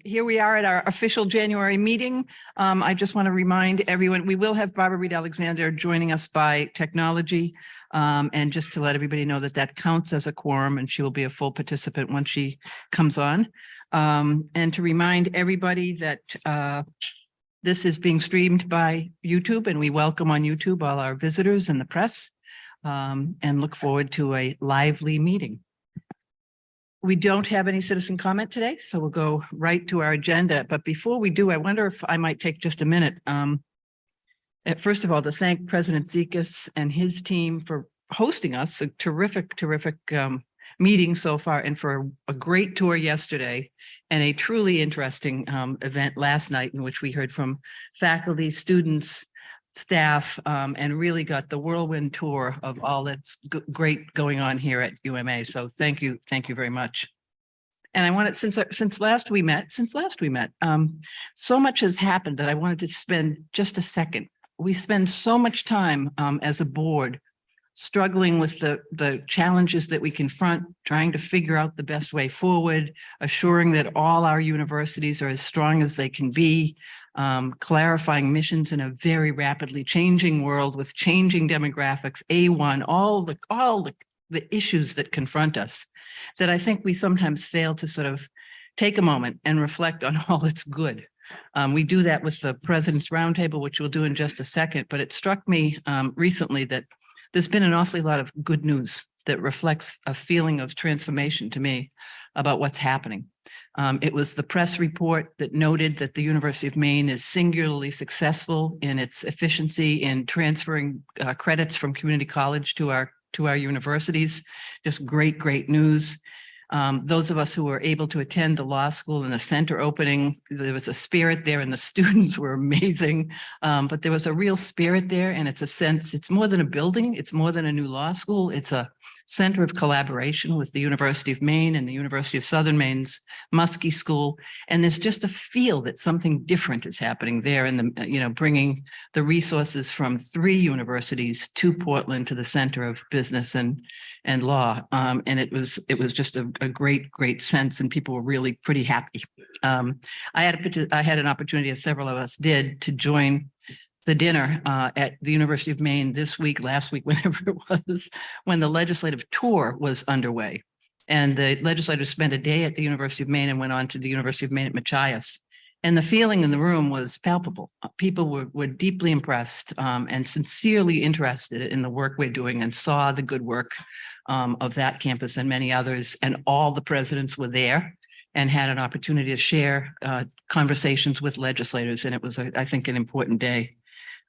Here we are at our official January meeting. I just want to remind everyone, we will have Barbara Reed Alexander joining us by technology. And just to let everybody know that that counts as a quorum and she will be a full participant once she comes on. And to remind everybody that this is being streamed by YouTube, and we welcome on YouTube all our visitors and the press, and look forward to a lively meeting. We don't have any citizen comment today, so we'll go right to our agenda. But before we do, I wonder if I might take just a minute. First of all, to thank President Zekas and his team for hosting us, a terrific meeting so far, and for a great tour yesterday and a truly interesting event last night in which we heard from faculty, students, staff, and really got the whirlwind tour of all that's great going on here at UMA. So thank you very much. And I wanted, since last we met, so much has happened that I wanted to spend just a second. We spend so much time as a board struggling with the challenges that we confront, trying to figure out the best way forward, assuring that all our universities are as strong as they can be, clarifying missions in a very rapidly changing world with changing demographics, A1, all the issues that confront us, that I think we sometimes fail to sort of take a moment and reflect on all that's good. We do that with the President's Roundtable, which we'll do in just a second, but it struck me recently that there's been an awfully lot of good news that reflects a feeling of transformation to me about what's happening. It was the press report that noted that the University of Maine is singularly successful in its efficiency in transferring credits from community college to our universities. Just great news. Those of us who were able to attend the law school and the center opening, there was a spirit there and the students were amazing. But there was a real spirit there, and it's a sense, it's more than a building, it's more than a new law school. It's a center of collaboration with the University of Maine and the University of Southern Maine's Muskie School. And there's just a feel that something different is happening there, and bringing the resources from 3 universities to Portland, to the center of business and law. And it was just a great sense, and people were really pretty happy. I had an opportunity, as several of us did, to join the dinner at the University of Maine this week, last week, whenever it was, when the legislative tour was underway. And the legislators spent a day at the University of Maine and went on to the University of Maine at Machias. And the feeling in the room was palpable. People were deeply impressed and sincerely interested in the work we're doing, and saw the good work of that campus and many others. And all the presidents were there and had an opportunity to share conversations with legislators. And it was, I think, an important day.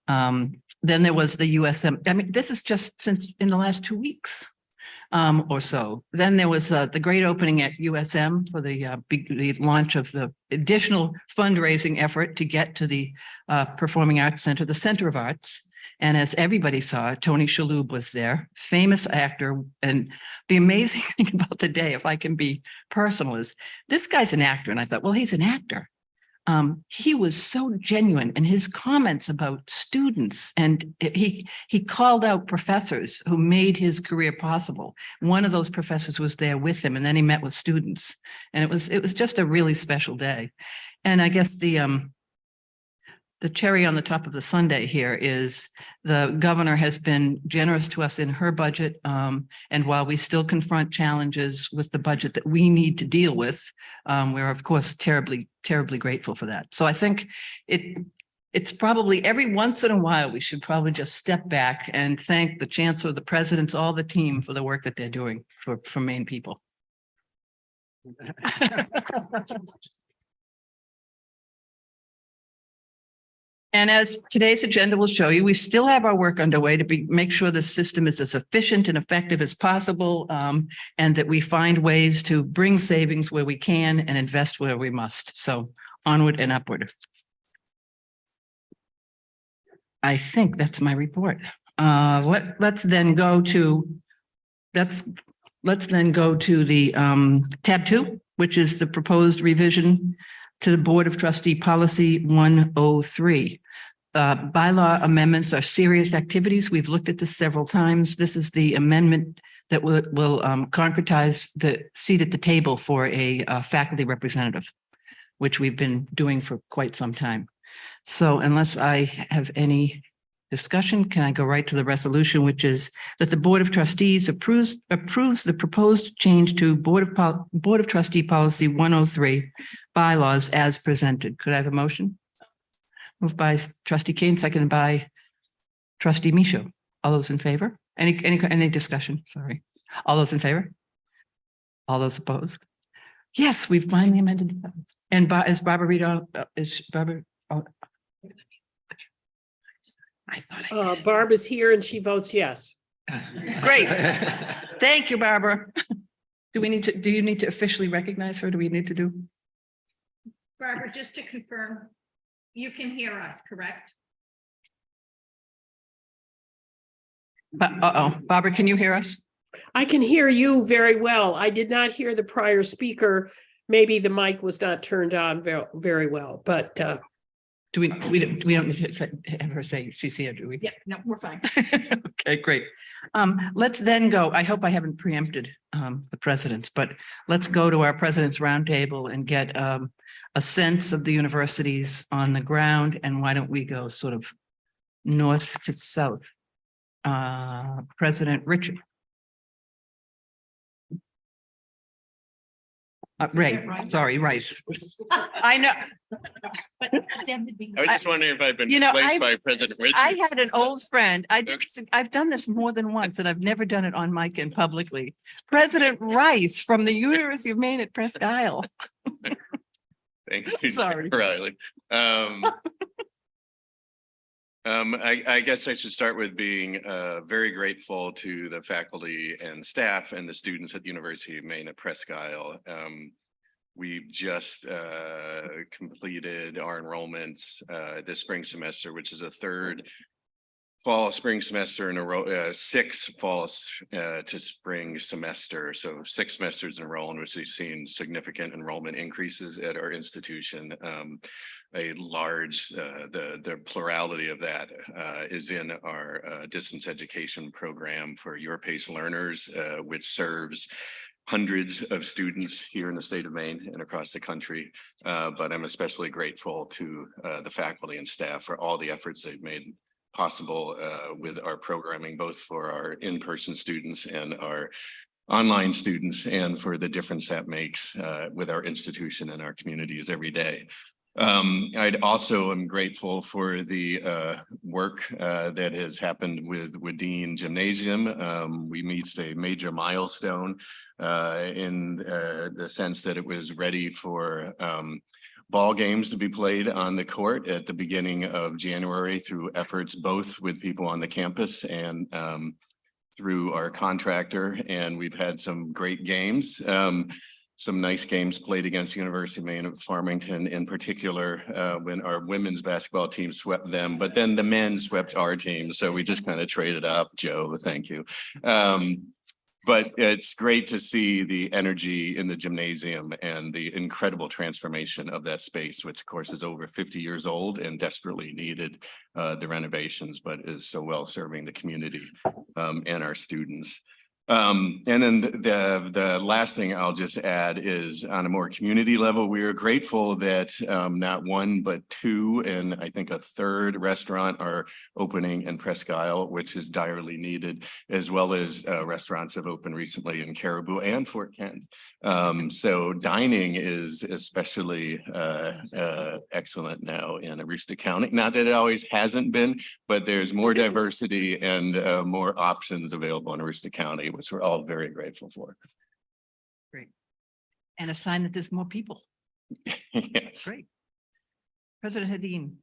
Then there was the USM. I mean, this is just since in the last 2 weeks or so. Then there was the great opening at USM for the launch of the additional fundraising effort to get to the Performing Arts Center, the Center of Arts. And as everybody saw, Tony Shalhoub was there, famous actor. And the amazing thing about the day, if I can be personal, is this guy's an actor. And I thought, well, he's an actor. He was so genuine in his comments about students, and he called out professors who made his career possible. One of those professors was there with him, and then he met with students, and it was just a really special day. And I guess the cherry on the top of the sundae here is the governor has been generous to us in her budget. And while we still confront challenges with the budget that we need to deal with, we're of course terribly grateful for that. So I think it's probably every once in a while, we should probably just step back and thank the chancellor, the presidents, all the team for the work that they're doing for Maine people. And as today's agenda will show you, we still have our work underway to make sure the system is as efficient and effective as possible, and that we find ways to bring savings where we can and invest where we must. So onward and upward. I think that's my report. Let's then go to the tab 2, which is the proposed revision to the Board of Trustee Policy 103. bylaw amendments are serious activities. We've looked at this several times. This is the amendment that will concretize the seat at the table for a faculty representative, which we've been doing for quite some time. So unless I have any discussion, can I go right to the resolution, which is that the Board of Trustees approves the proposed change to Board of Trustee Policy 103 bylaws as presented. Could I have a motion? Moved by Trustee Kane, seconded by Trustee Michaud. All those in favor? Any discussion? Sorry. All those in favor? All those opposed? Yes, we've finally amended the. And is Barbara Reed is Barbara? Oh, I thought I did. Barb is here and she votes yes. Great. Thank you, Barbara. Do you need to officially recognize her? Do we need to do? Barbara, just to confirm, you can hear us, correct? Barbara, can you hear us? I can hear you very well. I did not hear the prior speaker. Maybe the mic was not turned on very well, but we don't need to have her say she's here, do we? Yeah, no, we're fine. Okay, great. Let's then go. I hope I haven't preempted the presidents, but let's go to our president's roundtable and get a sense of the universities on the ground. And why don't we go sort of north to south? President Richard. Ray, sorry, Rice. I know. I was just wondering if I've been You know, replaced by President Richards. I had an old friend. I've done this more than once, and I've never done it on mic and publicly. President Rice from the University of Maine at Presque Isle. Thank you, Sorry. Riley. I guess I should start with being very grateful to the faculty and staff and the students at the University of Maine at Presque Isle. We've just completed our enrollments this spring semester, which is a third fall spring semester in a row, 6 fall to spring semester. So 6 semesters in a row in which we've seen significant enrollment increases at our institution. A large, the plurality of that is in our distance education program for Your Pace learners, which serves hundreds of students here in the state of Maine and across the country. But I'm especially grateful to the faculty and staff for all the efforts they've made possible with our programming, both for our in-person students and our online students, and for the difference that makes with our institution and our communities every day. I'd also am grateful for the work that has happened with Wadeen Gymnasium. We reached a major milestone in the sense that it was ready for ball games to be played on the court at the beginning of January through efforts both with people on the campus and through our contractor. And we've had some great games. Some nice games played against the University of Maine at Farmington in particular, when our women's basketball team swept them, but then the men swept our team. So we just kind of traded up. Joe, thank you. But it's great to see the energy in the gymnasium and the incredible transformation of that space, which of course is over 50 years old and desperately needed the renovations, but is so well serving the community and our students. And then the last thing I'll just add is on a more community level, we are grateful that not 1, but 2, and I think a 3rd restaurant are opening in Presque Isle, which is direly needed, as well as restaurants have opened recently in Caribou and Fort Kent. So dining is especially excellent now in Aroostook County. Not that it always hasn't been, but there's more diversity and more options available in Aroostook County, which we're all very grateful for. Great. And a sign that there's more people. Yes. Great. President Hadeen.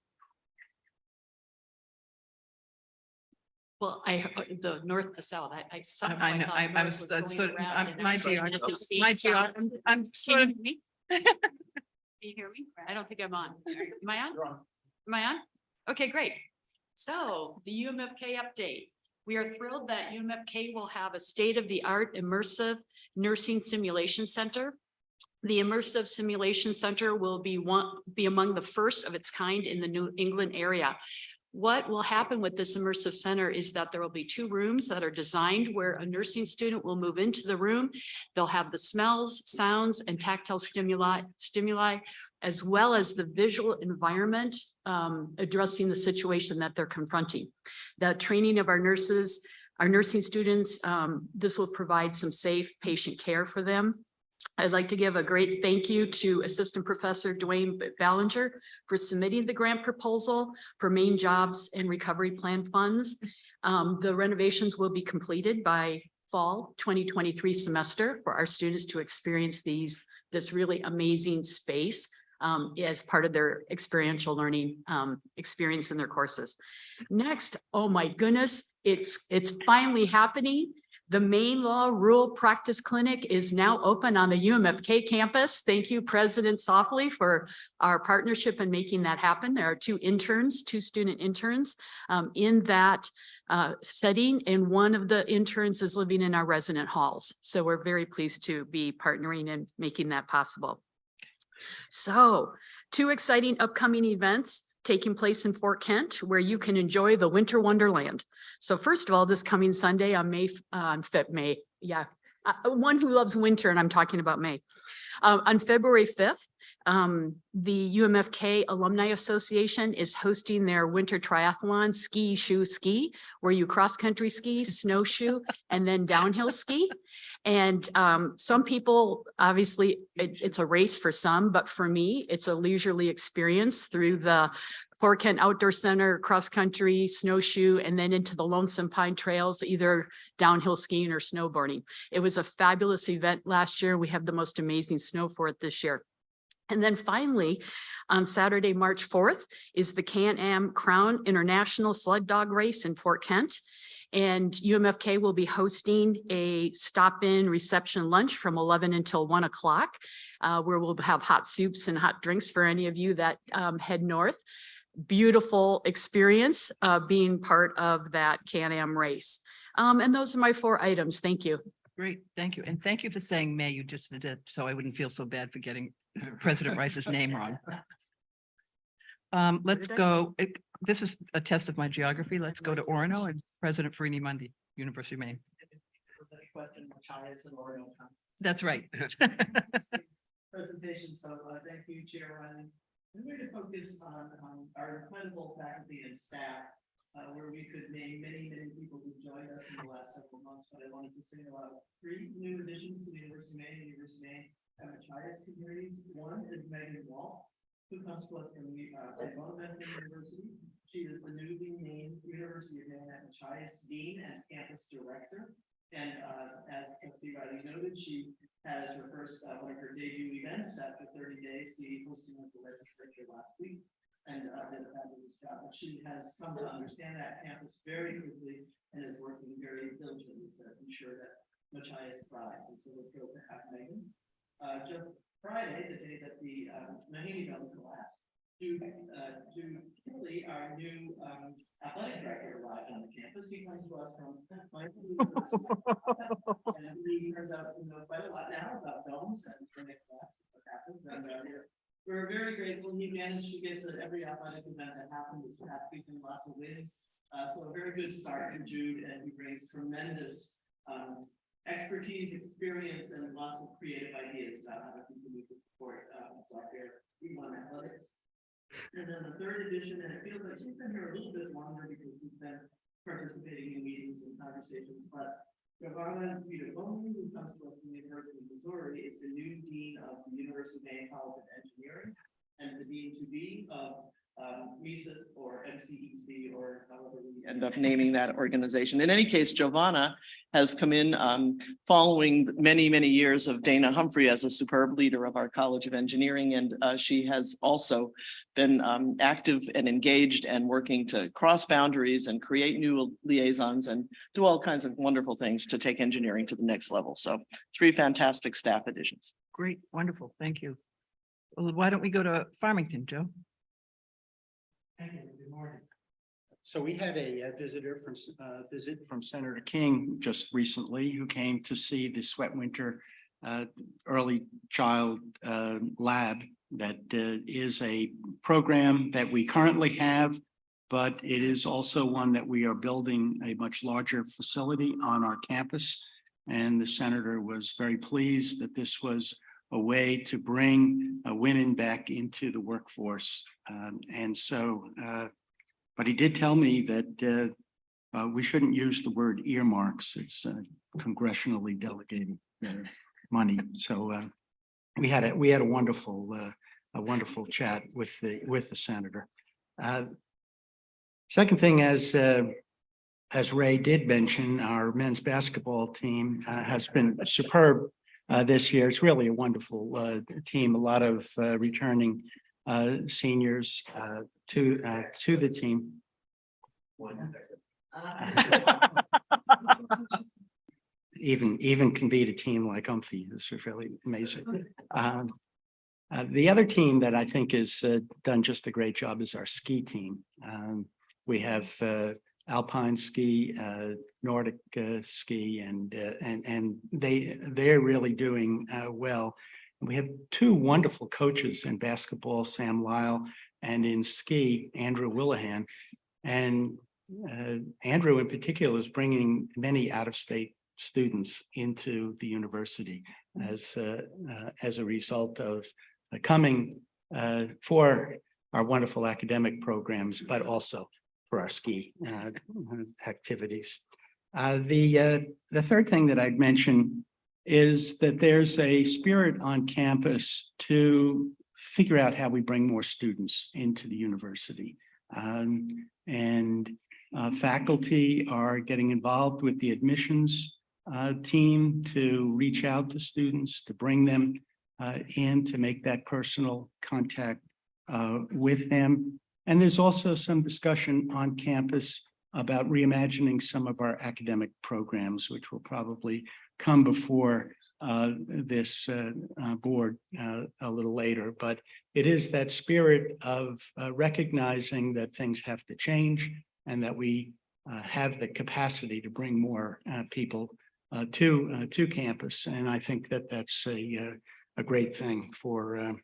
Well, the north to south, I somehow I know, thought I north was going sort of, around and I my was like, geography, no, see, south. I'm Can sort you of, hear me? Can you hear me? I don't think I'm on. Am I on? Am I on? Okay, great. So the UMFK update. We are thrilled that UMFK will have a state-of-the-art immersive nursing simulation center. The Immersive Simulation Center will be among the first of its kind in the New England area. What will happen with this immersive center is that there will be 2 rooms that are designed where a nursing student will move into the room. They'll have the smells, sounds, and tactile stimuli, as well as the visual environment addressing the situation that they're confronting. The training of our nurses, our nursing students, this will provide some safe patient care for them. I'd like to give a great thank you to Assistant Professor Dwayne Ballinger for submitting the grant proposal for main jobs and recovery plan funds. The renovations will be completed by fall 2023 semester for our students to experience this really amazing space as part of their experiential learning experience in their courses. Next, oh my goodness, it's finally happening. The Maine Law Rural Practice Clinic is now open on the UMFK campus. Thank you, President Softly, for our partnership in making that happen. There are 2 student interns in that setting, and one of the interns is living in our resident halls. So we're very pleased to be partnering and making that possible. So 2 exciting upcoming events taking place in Fort Kent, where you can enjoy the Winter Wonderland. So first of all, this coming Sunday on May, one who loves winter, and I'm talking about May. On February 5th, the UMFK Alumni Association is hosting their winter triathlon ski, where you cross-country ski, snowshoe, and then downhill ski. And some people, obviously, it's a race for some, but for me, it's a leisurely experience through the Fort Kent Outdoor Center, cross-country, snowshoe, and then into the Lonesome Pine Trails, either downhill skiing or snowboarding. It was a fabulous event last year. We have the most amazing snow for it this year. And then finally, on Saturday, March 4th, is the Can-Am Crown International Sled Dog Race in Fort Kent. And UMFK will be hosting a stop-in reception lunch from 11 until 1 o'clock, where we'll have hot soups and hot drinks for any of you that head north. Beautiful experience being part of that Can-Am race. And those are my 4 items. Thank you. Great, thank you. And thank you for saying May. You just did it, so I wouldn't feel so bad for getting President Rice's name wrong. Let's go. This is a test of my geography. Let's go to Orono and President Farini Mundy, University of Maine. That's right. Presentation, so thank you, Chair Ryan. I'm going to focus on our incredible faculty and staff, where we could name many people who joined us in the last several months, but I wanted to single out 3 new additions to the University of Maine. University of Maine have Machias communities. One is Megan Wall, who comes to us from St. Bonaventure University. She is the newly named University of Maine Machias Dean and Campus Director. And as Trustee Riley noted, she has her first one of her debut events after 30 days, the hosting of the legislature last week, and did a fabulous job. But she has come to understand that campus very quickly and is working very diligently to ensure that Machias thrives. And so we're thrilled to have Megan. Just Friday, the day that the Mahoney building collapsed, Julie, our new athletic director, arrived on the campus. He comes to us from Michael University, and he turns out to know quite a lot now about domes and when they collapse, what happens. And we're very grateful. He managed to get to every athletic event that happened this past weekend, lots of wins. So a very good start to Jude, and he brings tremendous expertise, experience, and lots of creative ideas about how to continue to support Dr. E1 athletics. And then the 3rd edition, and it feels like she's been here a little bit longer because she's been participating in meetings and conversations, but Giovanna Guidobomi, who comes to us from the University of Missouri, is the new Dean of the University of Maine College of Engineering and the Dean to be of MISA or MCEC, or however we end up naming that organization. In any case, Giovanna has come in following many years of Dana Humphrey as a superb leader of our College of Engineering, and she has also been active and engaged and working to cross boundaries and create new liaisons and do all kinds of wonderful things to take engineering to the next level. So 3 fantastic staff additions. Great, wonderful, thank you. Well, why don't we go to Farmington, Joe? Thank you. Good morning. So we had a visit from Senator King just recently, who came to see the Sweat Winter Early Child Lab. That is a program that we currently have but it is also one that we are building a much larger facility on our campus. And the senator was very pleased that this was a way to bring women back into the workforce. But he did tell me that we shouldn't use the word earmarks. It's congressionally delegated money. So we had a wonderful chat with the senator. Second thing, as Ray did mention, our men's basketball team has been superb this year. It's really a wonderful team. A lot of returning seniors to the team. Even can beat a team like Umphy. This is really amazing. The other team that I think has done just a great job is our ski team. We have alpine ski, Nordic ski, and they're really doing well. We have two wonderful coaches in basketball, Sam Lyle, and in ski, Andrew Willihan. And Andrew in particular is bringing many out-of-state students into the university as a result of coming for our wonderful academic programs, but also for our ski activities. The third thing that I'd mention is that there's a spirit on campus to figure out how we bring more students into the university. Faculty are getting involved with the admissions team to reach out to students, to bring them in, to make that personal contact with them. And there's also some discussion on campus about reimagining some of our academic programs, which will probably come before this board a little later. But it is that spirit of recognizing that things have to change and that we have the capacity to bring more people to campus. And I think that that's a great thing for,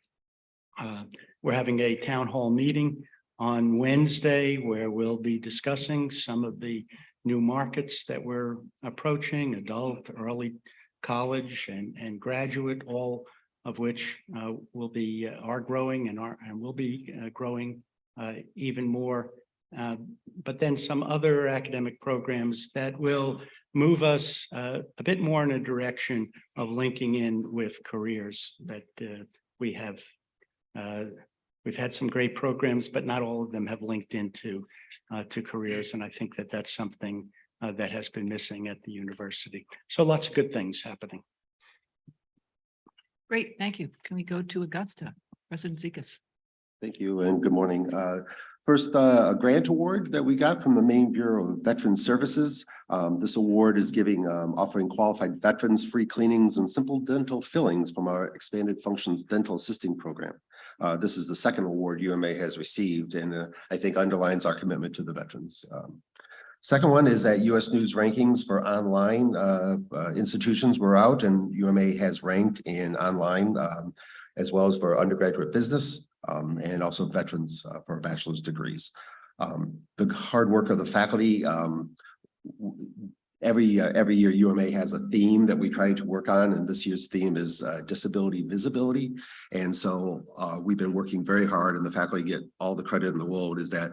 we're having a town hall meeting on Wednesday where we'll be discussing some of the new markets that we're approaching, adult, early college and graduate, all of which are growing and will be growing even more. But then some other academic programs that will move us a bit more in a direction of linking in with careers that we have. We've had some great programs, but not all of them have linked into to careers. And I think that that's something that has been missing at the university. So lots of good things happening. Great, thank you. Can we go to Augusta? President Zekas. Thank you and good morning. First, a grant award that we got from the Maine Bureau of Veteran Services. This award is offering qualified veterans free cleanings and simple dental fillings from our expanded functions dental assisting program. This is the second award UMA has received and I think underlines our commitment to the veterans. Second one is that US News rankings for online institutions were out and UMA has ranked in online as well as for undergraduate business. And also veterans for bachelor's degrees. The hard work of the faculty, every year UMA has a theme that we try to work on, and this year's theme is disability visibility. And so we've been working very hard, and the faculty get all the credit in the world, is that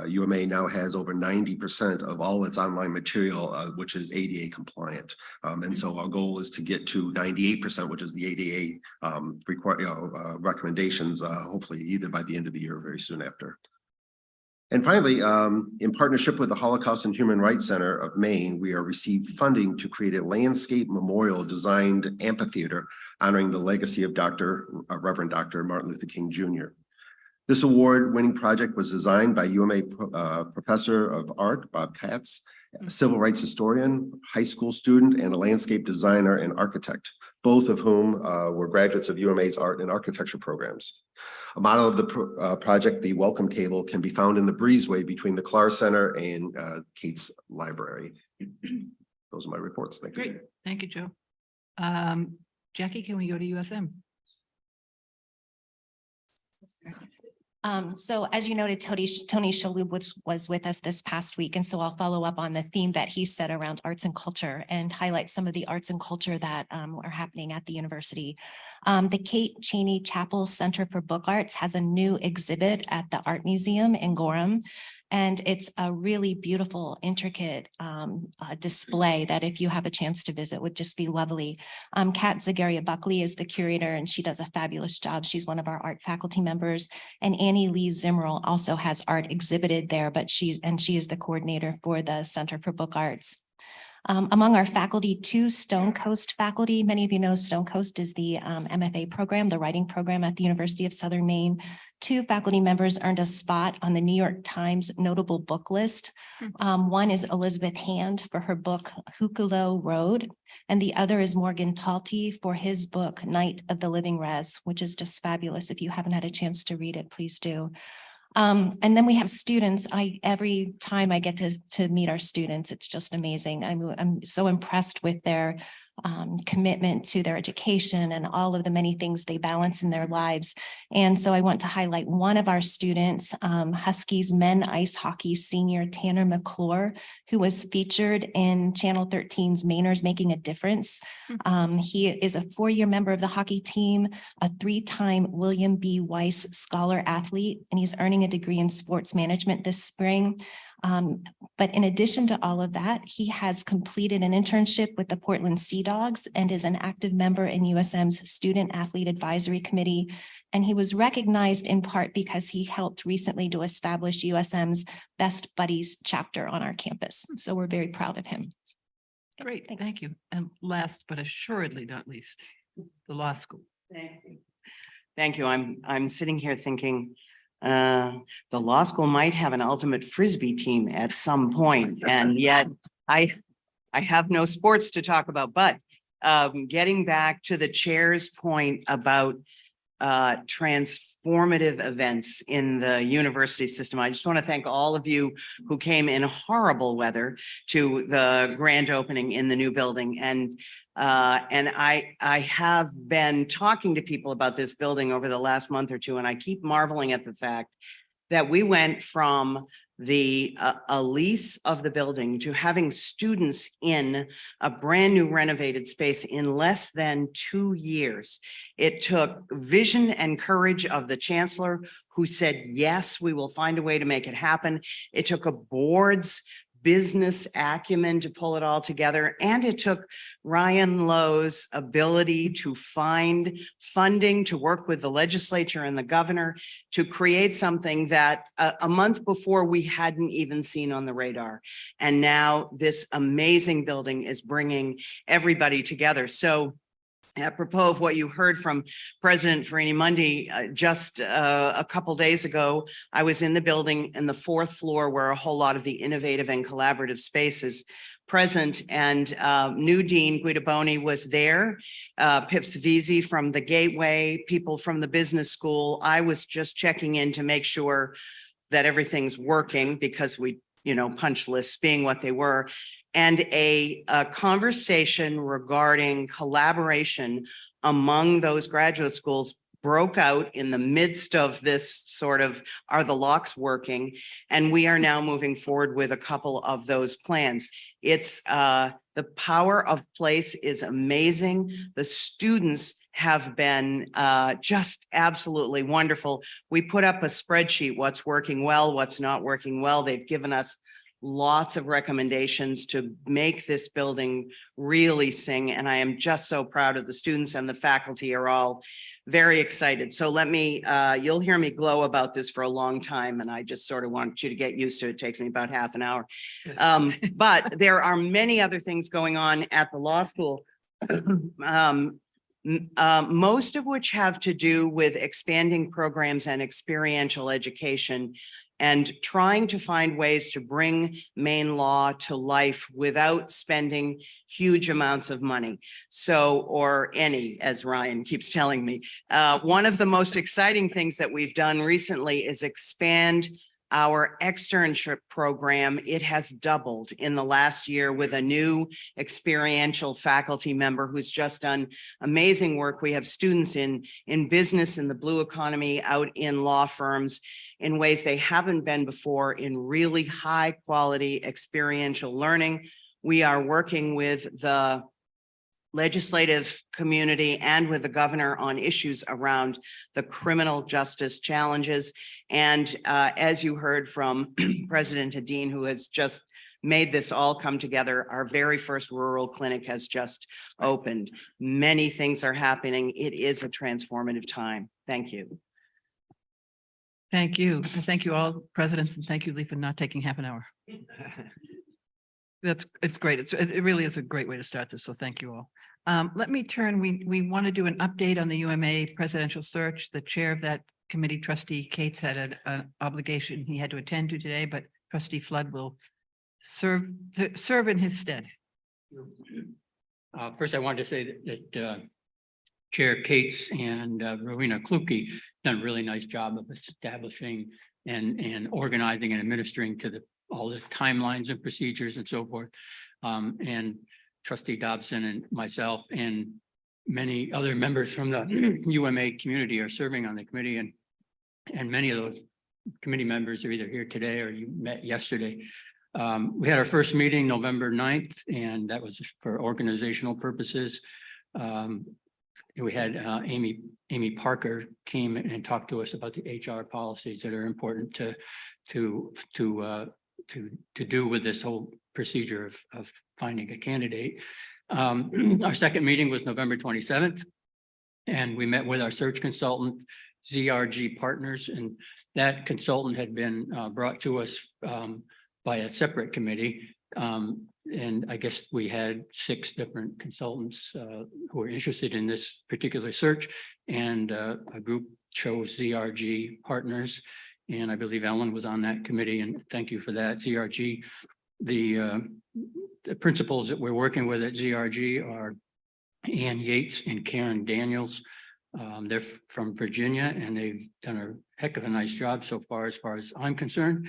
UMA now has over 90% of all its online material, which is ADA compliant. And so our goal is to get to 98%, which is the ADA recommendations, hopefully either by the end of the year or very soon after. And finally, in partnership with the Holocaust and Human Rights Center of Maine, we are received funding to create a landscape memorial designed amphitheater honoring the legacy of Reverend Dr. Martin Luther King Jr. This award-winning project was designed by UMA Professor of Art, Bob Katz, a civil rights historian, high school student, and a landscape designer and architect, both of whom were graduates of UMA's art and architecture programs. A model of the project, the welcome table, can be found in the breezeway between the Clark Center and Kate's Library. Those are my reports. Thank you. Great. Thank you, Joe. Jackie, can we go to USM? So as you noted, Tony Shalhoub was with us this past week. And so I'll follow up on the theme that he set around arts and culture and highlight some of the arts and culture that are happening at the university. The Kate Cheney Chapel Center for Book Arts has a new exhibit at the Art Museum in Gorham. And it's a really beautiful, intricate display that if you have a chance to visit would just be lovely. Kat Zagaria Buckley is the curator and she does a fabulous job. She's one of our art faculty members. And Annie Lee Zimmerl also has art exhibited there, but she is the coordinator for the Center for Book Arts. Among our faculty, 2 Stone Coast faculty, many of you know Stone Coast is the MFA program, the writing program at the University of Southern Maine. 2 faculty members earned a spot on the New York Times notable book list. One is Elizabeth Hand for her book Hukulo Road, and the other is Morgan Talty for his book Night of the Living Res, which is just fabulous. If you haven't had a chance to read it, please do. And then we have students. Every time I get to meet our students, it's just amazing. I'm so impressed with their commitment to their education and all of the many things they balance in their lives. And so I want to highlight one of our students, Huskies men ice hockey senior Tanner McClure, who was featured in Channel 13's Mainers Making a Difference. He is a 4-year member of the hockey team, a 3-time William B. Weiss Scholar athlete, and he's earning a degree in sports management this spring. But in addition to all of that, he has completed an internship with the Portland Sea Dogs and is an active member in USM's Student Athlete Advisory Committee. And he was recognized in part because he helped recently to establish USM's Best Buddies chapter on our campus. So we're very proud of him. Great, Thanks. thank you. And last but assuredly not least, the law school. Thank you. Thank you. I'm sitting here thinking, the law school might have an ultimate frisbee team at some point, and yet I have no sports to talk about. But getting back to the chair's point about transformative events in the university system, I just want to thank all of you who came in horrible weather to the grand opening in the new building. And I have been talking to people about this building over the last month or two, and I keep marveling at the fact that we went from a lease of the building to having students in a brand new renovated space in less than 2 years. It took vision and courage of the chancellor, who said, yes, we will find a way to make it happen. It took a board's business acumen to pull it all together. And it took Ryan Lowe's ability to find funding to work with the legislature and the governor to create something that a month before we hadn't even seen on the radar. And now this amazing building is bringing everybody together. So apropos of what you heard from President Farini Mundy just a couple days ago, I was in the building in the 4th floor where a whole lot of the innovative and collaborative spaces present, and new Dean Guidaboni was there, Pips Visi from the Gateway, people from the business school. I was just checking in to make sure that everything's working because we, punch lists being what they were. And a conversation regarding collaboration among those graduate schools broke out in the midst of this sort of, are the locks working? And we are now moving forward with a couple of those plans. It's the power of place is amazing. The students have been just absolutely wonderful. We put up a spreadsheet, what's working well, what's not working well. They've given us lots of recommendations to make this building really sing. And I am just so proud of the students, and the faculty are all very excited. So let me, you'll hear me glow about this for a long time. And I just sort of want you to get used to it. It takes me about half an hour. But there are many other things going on at the law school. Most of which have to do with expanding programs and experiential education, and trying to find ways to bring Maine law to life without spending huge amounts of money. So, or any, as Ryan keeps telling me. One of the most exciting things that we've done recently is expand our externship program, it has doubled in the last year with a new experiential faculty member who's just done amazing work. We have students in business, in the blue economy, out in law firms in ways they haven't been before, in really high quality experiential learning. We are working with the legislative community and with the governor on issues around the criminal justice challenges. And as you heard from President Hadeen, who has just made this all come together, our very first rural clinic has just opened. Many things are happening. It is a transformative time. Thank you. Thank you. And thank you all presidents, and thank you, Lee, for not taking half an hour. It's great. It really is a great way to start this. So thank you all. Let me turn, we want to do an update on the UMA presidential search. The chair of that committee, Trustee Cates, had an obligation he had to attend to today, but Trustee Flood will serve in his stead. First, I wanted to say that Chair Cates and Rowena Kluge done a really nice job of establishing and organizing and administering to all the timelines and procedures and so forth. And Trustee Dobson and myself and many other members from the UMA community are serving on the committee, and many of those committee members are either here today or you met yesterday. We had our first meeting November 9th, and that was for organizational purposes. We had Amy Parker came and talked to us about the HR policies that are important to do with this whole procedure of finding a candidate. Our second meeting was November 27th, and we met with our search consultant, ZRG Partners, and that consultant had been brought to us by a separate committee. And I guess we had 6 different consultants who were interested in this particular search, and a group chose ZRG Partners. And I believe Ellen was on that committee, and thank you for that. ZRG, the principals that we're working with at ZRG are Ann Yates and Karen Daniels. They're from Virginia, and they've done a heck of a nice job so far as I'm concerned.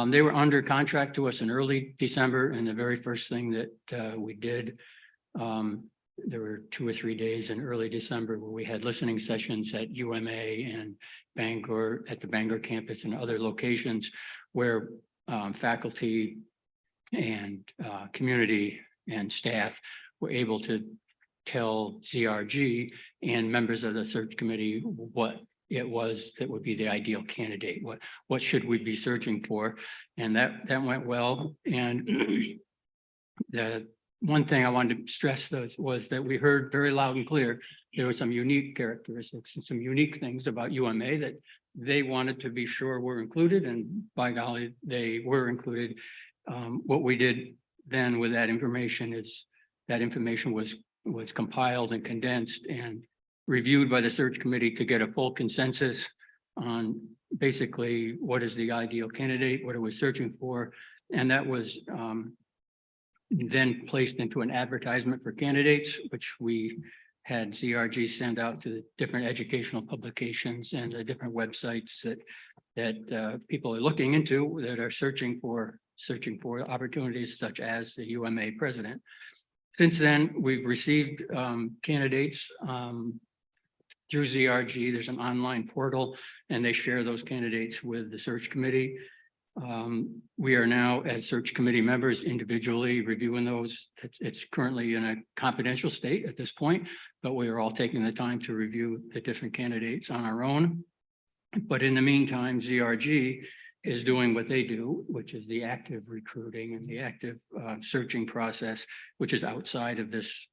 They were under contract to us in early December, and the very first thing that we did, there were 2 or 3 days in early December where we had listening sessions at UMA and Bangor, at the Bangor campus and other locations where faculty and community and staff were able to tell ZRG and members of the search committee what it was that would be the ideal candidate. What should we be searching for? And that went well. And the one thing I wanted to stress was that we heard very loud and clear there were some unique characteristics and some unique things about UMA that they wanted to be sure were included, and by golly, they were included. What we did then with that information is that information was compiled and condensed and reviewed by the search committee to get a full consensus on basically what is the ideal candidate, what are we searching for, and that was then placed into an advertisement for candidates, which we had ZRG send out to the different educational publications and the different websites that people are looking into that are searching for opportunities such as the UMA president. Since then, we've received candidates through ZRG. There's an online portal, and they share those candidates with the search committee. We are now, as search committee members, individually reviewing those. It's currently in a confidential state at this point, but we are all taking the time to review the different candidates on our own. But in the meantime, ZRG is doing what they do, which is the active recruiting and the active searching process, which is outside of this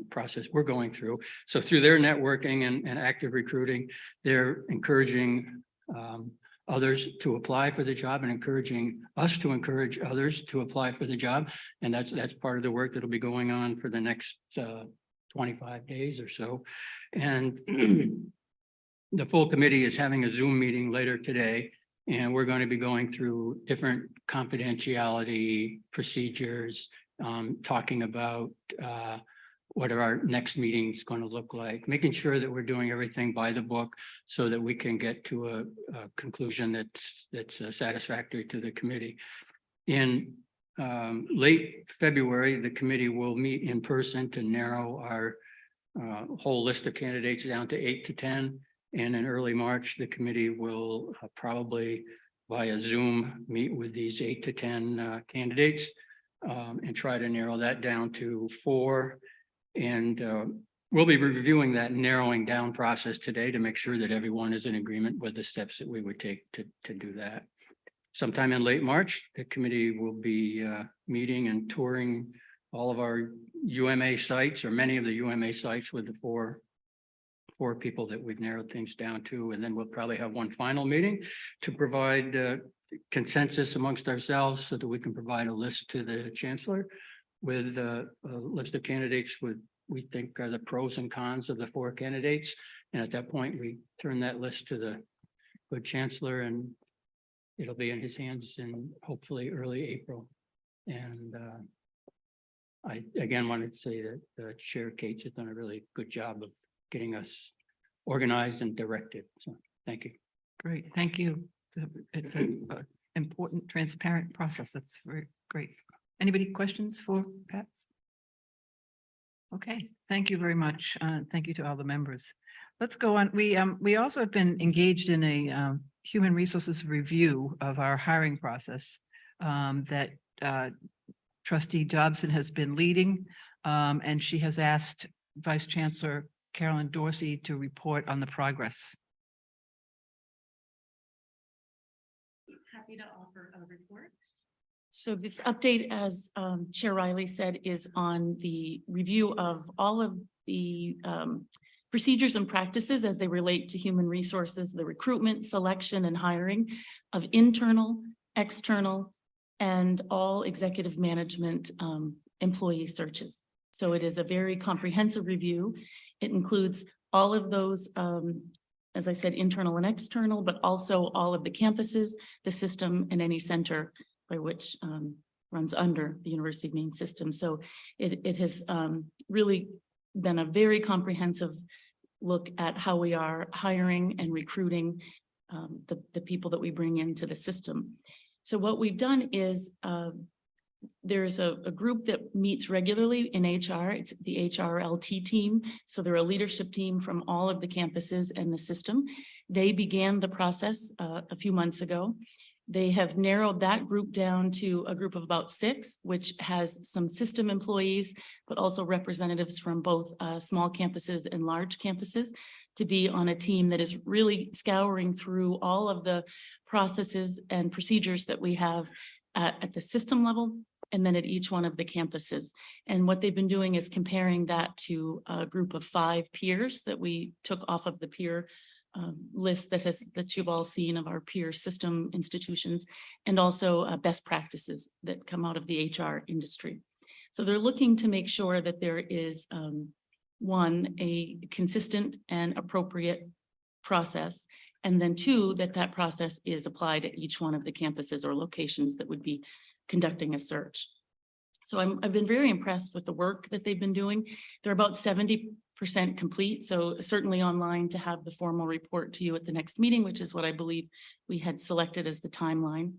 process we're going through. So through their networking and active recruiting, they're encouraging others to apply for the job and encouraging us to encourage others to apply for the job. And that's part of the work that'll be going on for the next 25 days or so. And the full committee is having a Zoom meeting later today, and we're going to be going through different confidentiality procedures, talking about what are our next meetings going to look like, making sure that we're doing everything by the book so that we can get to a conclusion that's satisfactory to the committee. In late February, the committee will meet in person to narrow our whole list of candidates down to 8 to 10. And in early March, the committee will probably via Zoom meet with these 8 to 10 candidates and try to narrow that down to 4. And we'll be reviewing that narrowing down process today to make sure that everyone is in agreement with the steps that we would take to do that. Sometime in late March, the committee will be meeting and touring all of our UMA sites, or many of the UMA sites, with the four people that we've narrowed things down to. And then we'll probably have one final meeting to provide consensus amongst ourselves so that we can provide a list to the chancellor with a list of candidates we think are the pros and cons of the 4 candidates. And at that point, we turn that list to the good chancellor, and it'll be in his hands in hopefully early April. And I again wanted to say that Chair Cates has done a really good job of getting us organized and directed. So thank you. Great, thank you. It's an important, transparent process. That's very great. Anybody questions for Pat? Okay, thank you very much. Thank you to all the members. Let's go on. We also have been engaged in a human resources review of our hiring process that Trustee Dobson has been leading, and she has asked Vice Chancellor Carolyn Dorsey to report on the progress. Happy to offer a report. So this update, as Chair Riley said, is on the review of all of the procedures and practices as they relate to human resources, the recruitment, selection, and hiring of internal, external, and all executive management employee searches. So it is a very comprehensive review. It includes all of those, as I said, internal and external, but also all of the campuses, the system, and any center by which runs under the University of Maine system. So it has really been a very comprehensive look at how we are hiring and recruiting the people that we bring into the system. So what we've done is there's a group that meets regularly in HR. It's the HRLT team. So they're a leadership team from all of the campuses and the system. They began the process a few months ago. They have narrowed that group down to a group of about 6, which has some system employees, but also representatives from both small campuses and large campuses, to be on a team that is really scouring through all of the processes and procedures that we have at the system level, and then at each one of the campuses. And what they've been doing is comparing that to a group of 5 peers that we took off of the peer list that you've all seen of our peer system institutions, and also best practices that come out of the HR industry. So they're looking to make sure that there is one, a consistent and appropriate process, and then 2, that process is applied at each one of the campuses or locations that would be conducting a search. So I've been very impressed with the work that they've been doing. They're about 70% complete, so certainly online to have the formal report to you at the next meeting, which is what I believe we had selected as the timeline.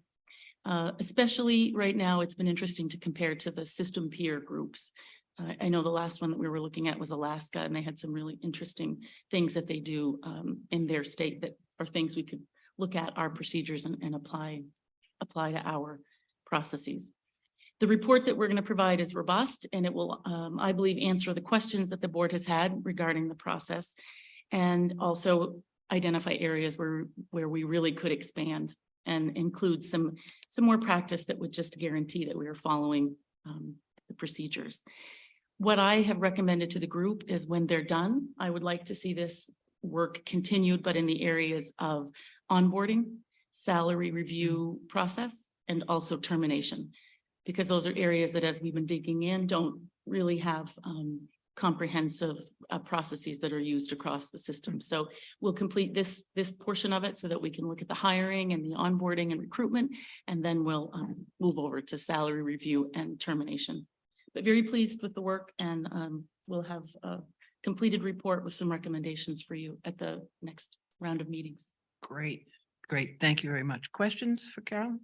Especially right now, it's been interesting to compare to the system peer groups. I know the last one that we were looking at was Alaska, and they had some really interesting things that they do in their state that are things we could look at our procedures and apply to our processes. The report that we're going to provide is robust, and it will, I believe, answer the questions that the board has had regarding the process, and also identify areas where we really could expand and include some more practice that would just guarantee that we are following the procedures. What I have recommended to the group is when they're done, I would like to see this work continued, but in the areas of onboarding, salary review process, and also termination, because those are areas that, as we've been digging in, don't really have comprehensive processes that are used across the system. So we'll complete this portion of it so that we can look at the hiring and the onboarding and recruitment, and then we'll move over to salary review and termination. But very pleased with the work, and we'll have a completed report with some recommendations for you at the next round of meetings. Great, great. Thank you very much. Questions for Carolyn?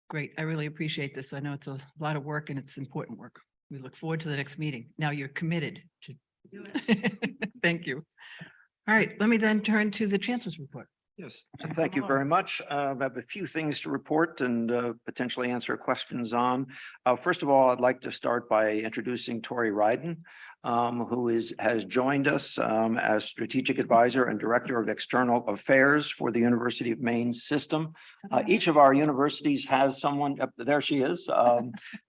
Great. I really appreciate this. I know it's a lot of work and it's important work. We look forward to the next meeting. Now you're committed to do it. Thank you. All right, let me then turn to the Chancellor's report. Yes, thank you very much. I have a few things to report and potentially answer questions on. First of all, I'd like to start by introducing Tori Ryden, who has joined us as Strategic Advisor and Director of External Affairs for the University of Maine system. Each of our universities has someone, there she is.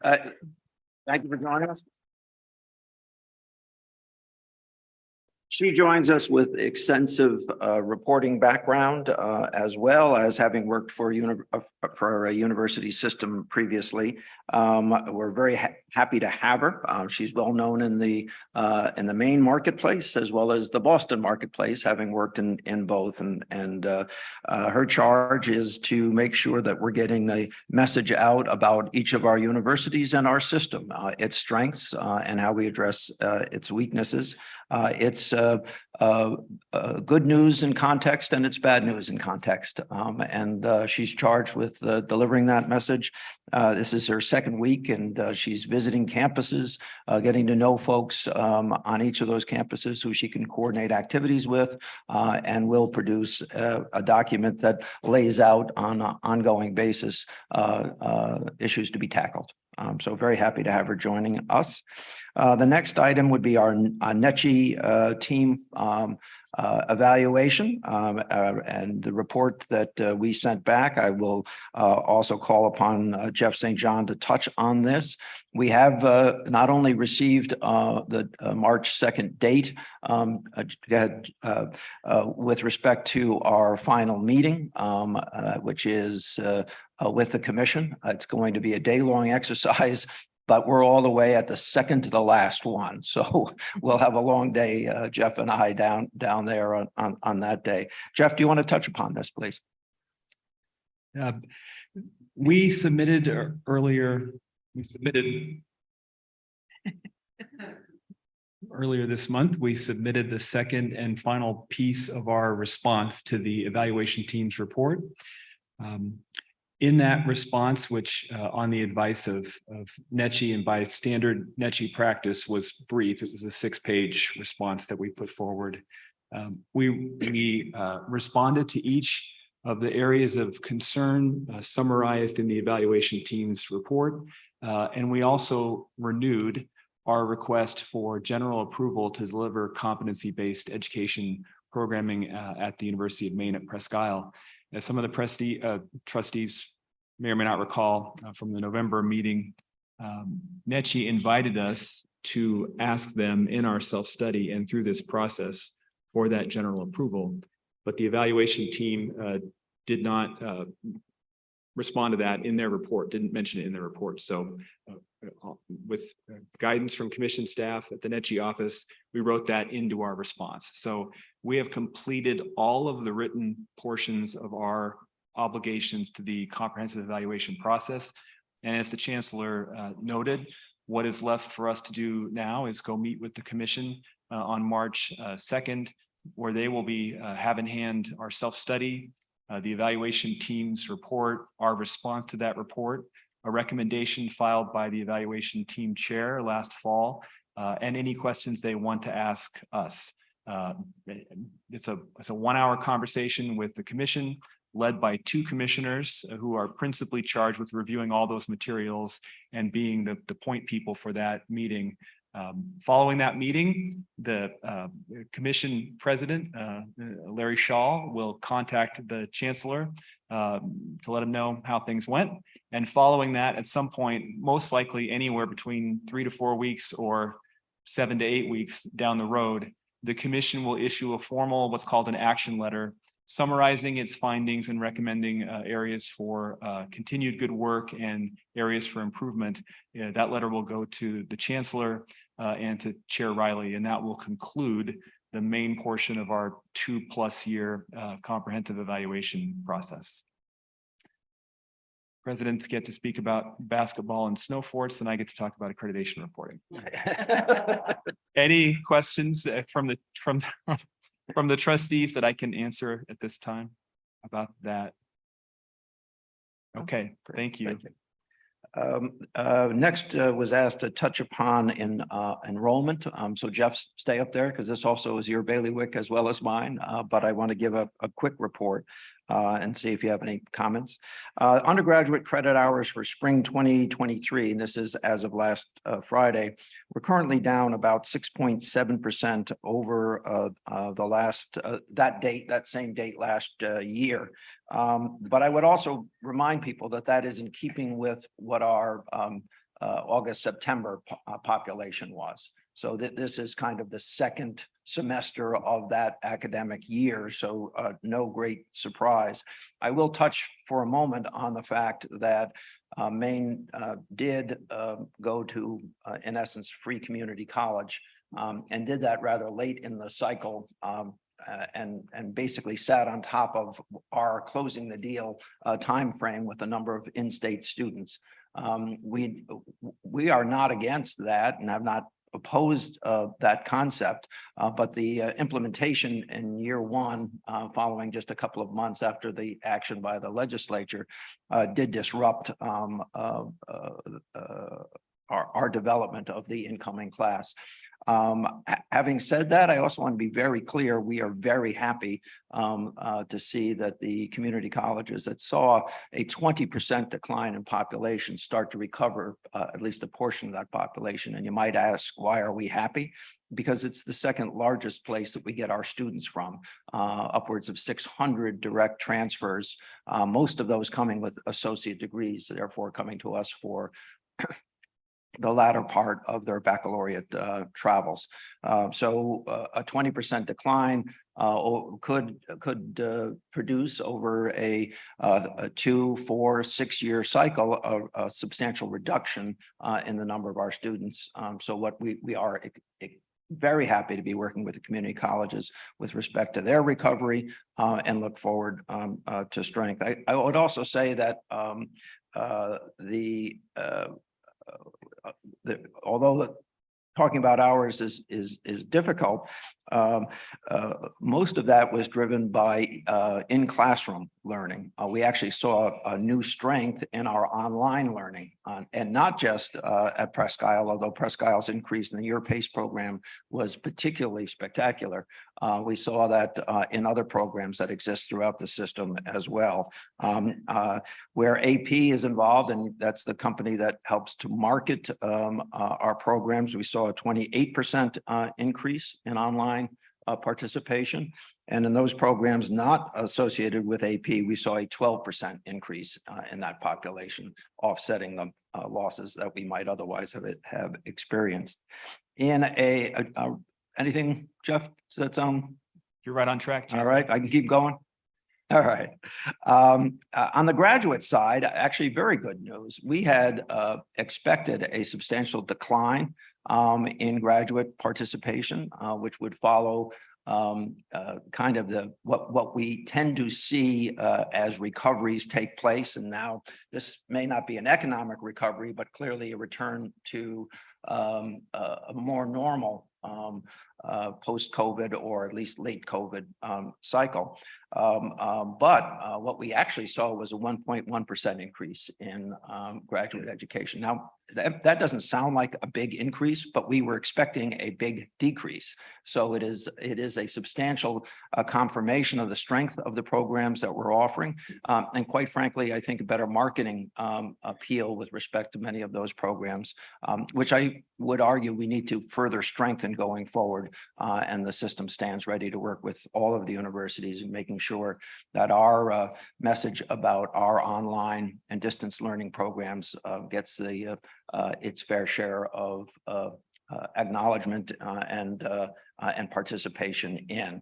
Thank you for joining us. She joins us with extensive reporting background, as well as having worked for a university system previously. We're very happy to have her. She's well known in the Maine marketplace as well as the Boston marketplace, having worked in both. And her charge is to make sure that we're getting the message out about each of our universities and our system, its strengths, and how we address its weaknesses. It's good news in context and it's bad news in context. And she's charged with delivering that message. This is her second week and she's visiting campuses, getting to know folks on each of those campuses who she can coordinate activities with, and will produce a document that lays out on an ongoing basis issues to be tackled. So very happy to have her joining us. The next item would be our NECHI team evaluation and the report that we sent back. I will also call upon Jeff St. John to touch on this. We have not only received the March 2nd date with respect to our final meeting, which is with the commission. It's going to be a day-long exercise, but we're all the way at the second to the last one. So we'll have a long day, Jeff and I down there on that day. Jeff, do you want to touch upon this, please? We submitted earlier this month, we submitted the second and final piece of our response to the evaluation team's report. In that response, which on the advice of NECHI and by standard NECHI practice was brief, it was a 6-page response that we put forward. We responded to each of the areas of concern summarized in the evaluation team's report. And we also renewed our request for general approval to deliver competency-based education programming at the University of Maine at Presque Isle. As some of the trustees may or may not recall from the November meeting, NECHI invited us to ask them in our self-study and through this process for that general approval. But the evaluation team did not respond to that in their report, didn't mention it in their report. So with guidance from commission staff at the NECHI office, we wrote that into our response. So we have completed all of the written portions of our obligations to the comprehensive evaluation process. And as the Chancellor noted, what is left for us to do now is go meet with the commission on March 2nd, where they will be have in hand our self-study, the evaluation team's report, our response to that report, a recommendation filed by the evaluation team chair last fall, and any questions they want to ask us. It's a 1-hour conversation with the commission led by 2 commissioners who are principally charged with reviewing all those materials and being the point people for that meeting. Following that meeting, the commission president, Larry Shaw, will contact the chancellor to let him know how things went. And following that, at some point, most likely anywhere between 3 to 4 weeks or 7 to 8 weeks down the road, the commission will issue a formal, what's called an action letter, summarizing its findings and recommending areas for continued good work and areas for improvement. That letter will go to the chancellor and to Chair Riley, and that will conclude the main portion of our 2+ year comprehensive evaluation process. Presidents get to speak about basketball and snow forts, and I get to talk about accreditation reporting. Any questions from the trustees that I can answer at this time about that? Okay, thank you. Next was asked to touch upon in enrollment. So Jeff, stay up there because this also is your bailiwick as well as mine. But I want to give a quick report and see if you have any comments. Undergraduate credit hours for spring 2023, and this is as of last Friday, we're currently down about 6.7% over the last that same date last year. But I would also remind people that that is in keeping with what our August, September population was. So this is kind of the second semester of that academic year. So no great surprise. I will touch for a moment on the fact that Maine did go to, in essence, free community college and did that rather late in the cycle. And basically sat on top of our closing the deal timeframe with a number of in-state students. We are not against that and have not opposed that concept, but the implementation in year one, following just a couple of months after the action by the legislature, did disrupt our development of the incoming class. Having said that, I also want to be very clear, we are very happy to see that the community colleges that saw a 20% decline in population start to recover at least a portion of that population. And you might ask, why are we happy? Because it's the second largest place that we get our students from, upwards of 600 direct transfers, most of those coming with associate degrees, therefore coming to us for the latter part of their baccalaureate travels. So a 20% decline could produce over a 2, 4, 6 year cycle of a substantial reduction in the number of our students. So what we are very happy to be working with the community colleges with respect to their recovery and look forward to strength. I would also say that although talking about hours is difficult, most of that was driven by in classroom learning. We actually saw a new strength in our online learning, and not just at Presque Isle, although Presque Isle's increase in the year PACE program was particularly spectacular. We saw that in other programs that exist throughout the system as well. Where AP is involved, and that's the company that helps to market our programs, we saw a 28% increase in online participation. And in those programs not associated with AP, we saw a 12% increase in that population, offsetting the losses that we might otherwise have experienced. In anything, Jeff, does that sound? You're right on track, Jeff. All right, I can keep going. All right. On the graduate side, actually very good news. We had expected a substantial decline in graduate participation, which would follow kind of what we tend to see as recoveries take place. And now this may not be an economic recovery, but clearly a return to a more normal post-COVID or at least late COVID cycle. But what we actually saw was a 1.1% increase in graduate education. Now, that doesn't sound like a big increase, but we were expecting a big decrease. So it is a substantial confirmation of the strength of the programs that we're offering. And quite frankly, I think a better marketing appeal with respect to many of those programs, which I would argue we need to further strengthen going forward. And the system stands ready to work with all of the universities in making sure that our message about our online and distance learning programs gets its fair share of acknowledgement and participation in.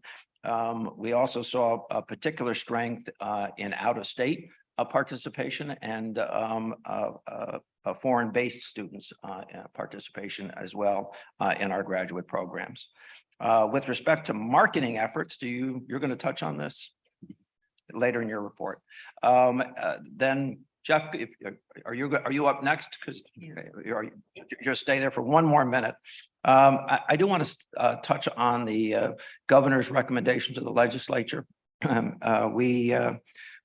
We also saw a particular strength in out-of-state participation and foreign-based students participation as well in our graduate programs. With respect to marketing efforts, you're going to touch on this later in your report. Then Jeff, if, are you up next? Because Yes. just stay there for one more minute. I do want to touch on the governor's recommendation to the legislature. We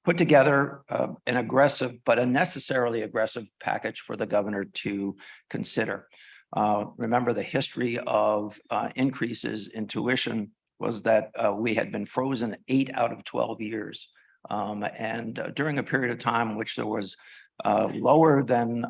put together an aggressive but unnecessarily aggressive package for the governor to consider. Remember, the history of increases in tuition was that we had been frozen 8 out of 12 years. And during a period of time in which there was lower than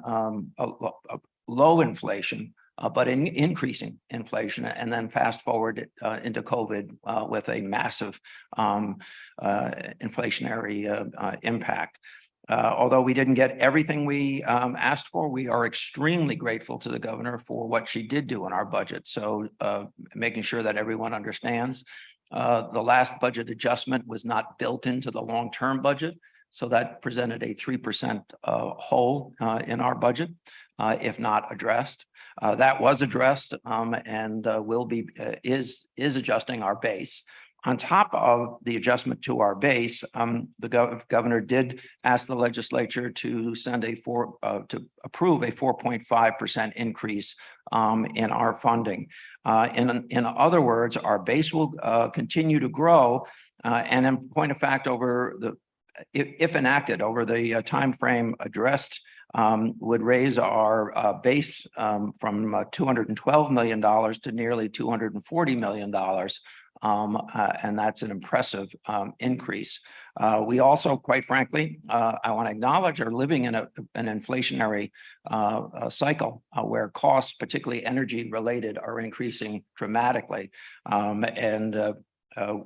low inflation, but increasing inflation, and then fast forward into COVID with a massive inflationary impact. Although we didn't get everything we asked for, we are extremely grateful to the governor for what she did do in our budget. So making sure that everyone understands, the last budget adjustment was not built into the long-term budget. So that presented a 3% hole in our budget, if not addressed. That was addressed and will be is adjusting our base. On top of the adjustment to our base, the governor did ask the legislature to send to approve a 4.5% increase in our funding. In other words, our base will continue to grow, and in point of fact, if enacted over the time frame addressed, would raise our base from $212 million to nearly $240 million. And that's an impressive increase. We also, quite frankly, I want to acknowledge, are living in an inflationary cycle where costs, particularly energy related, are increasing dramatically.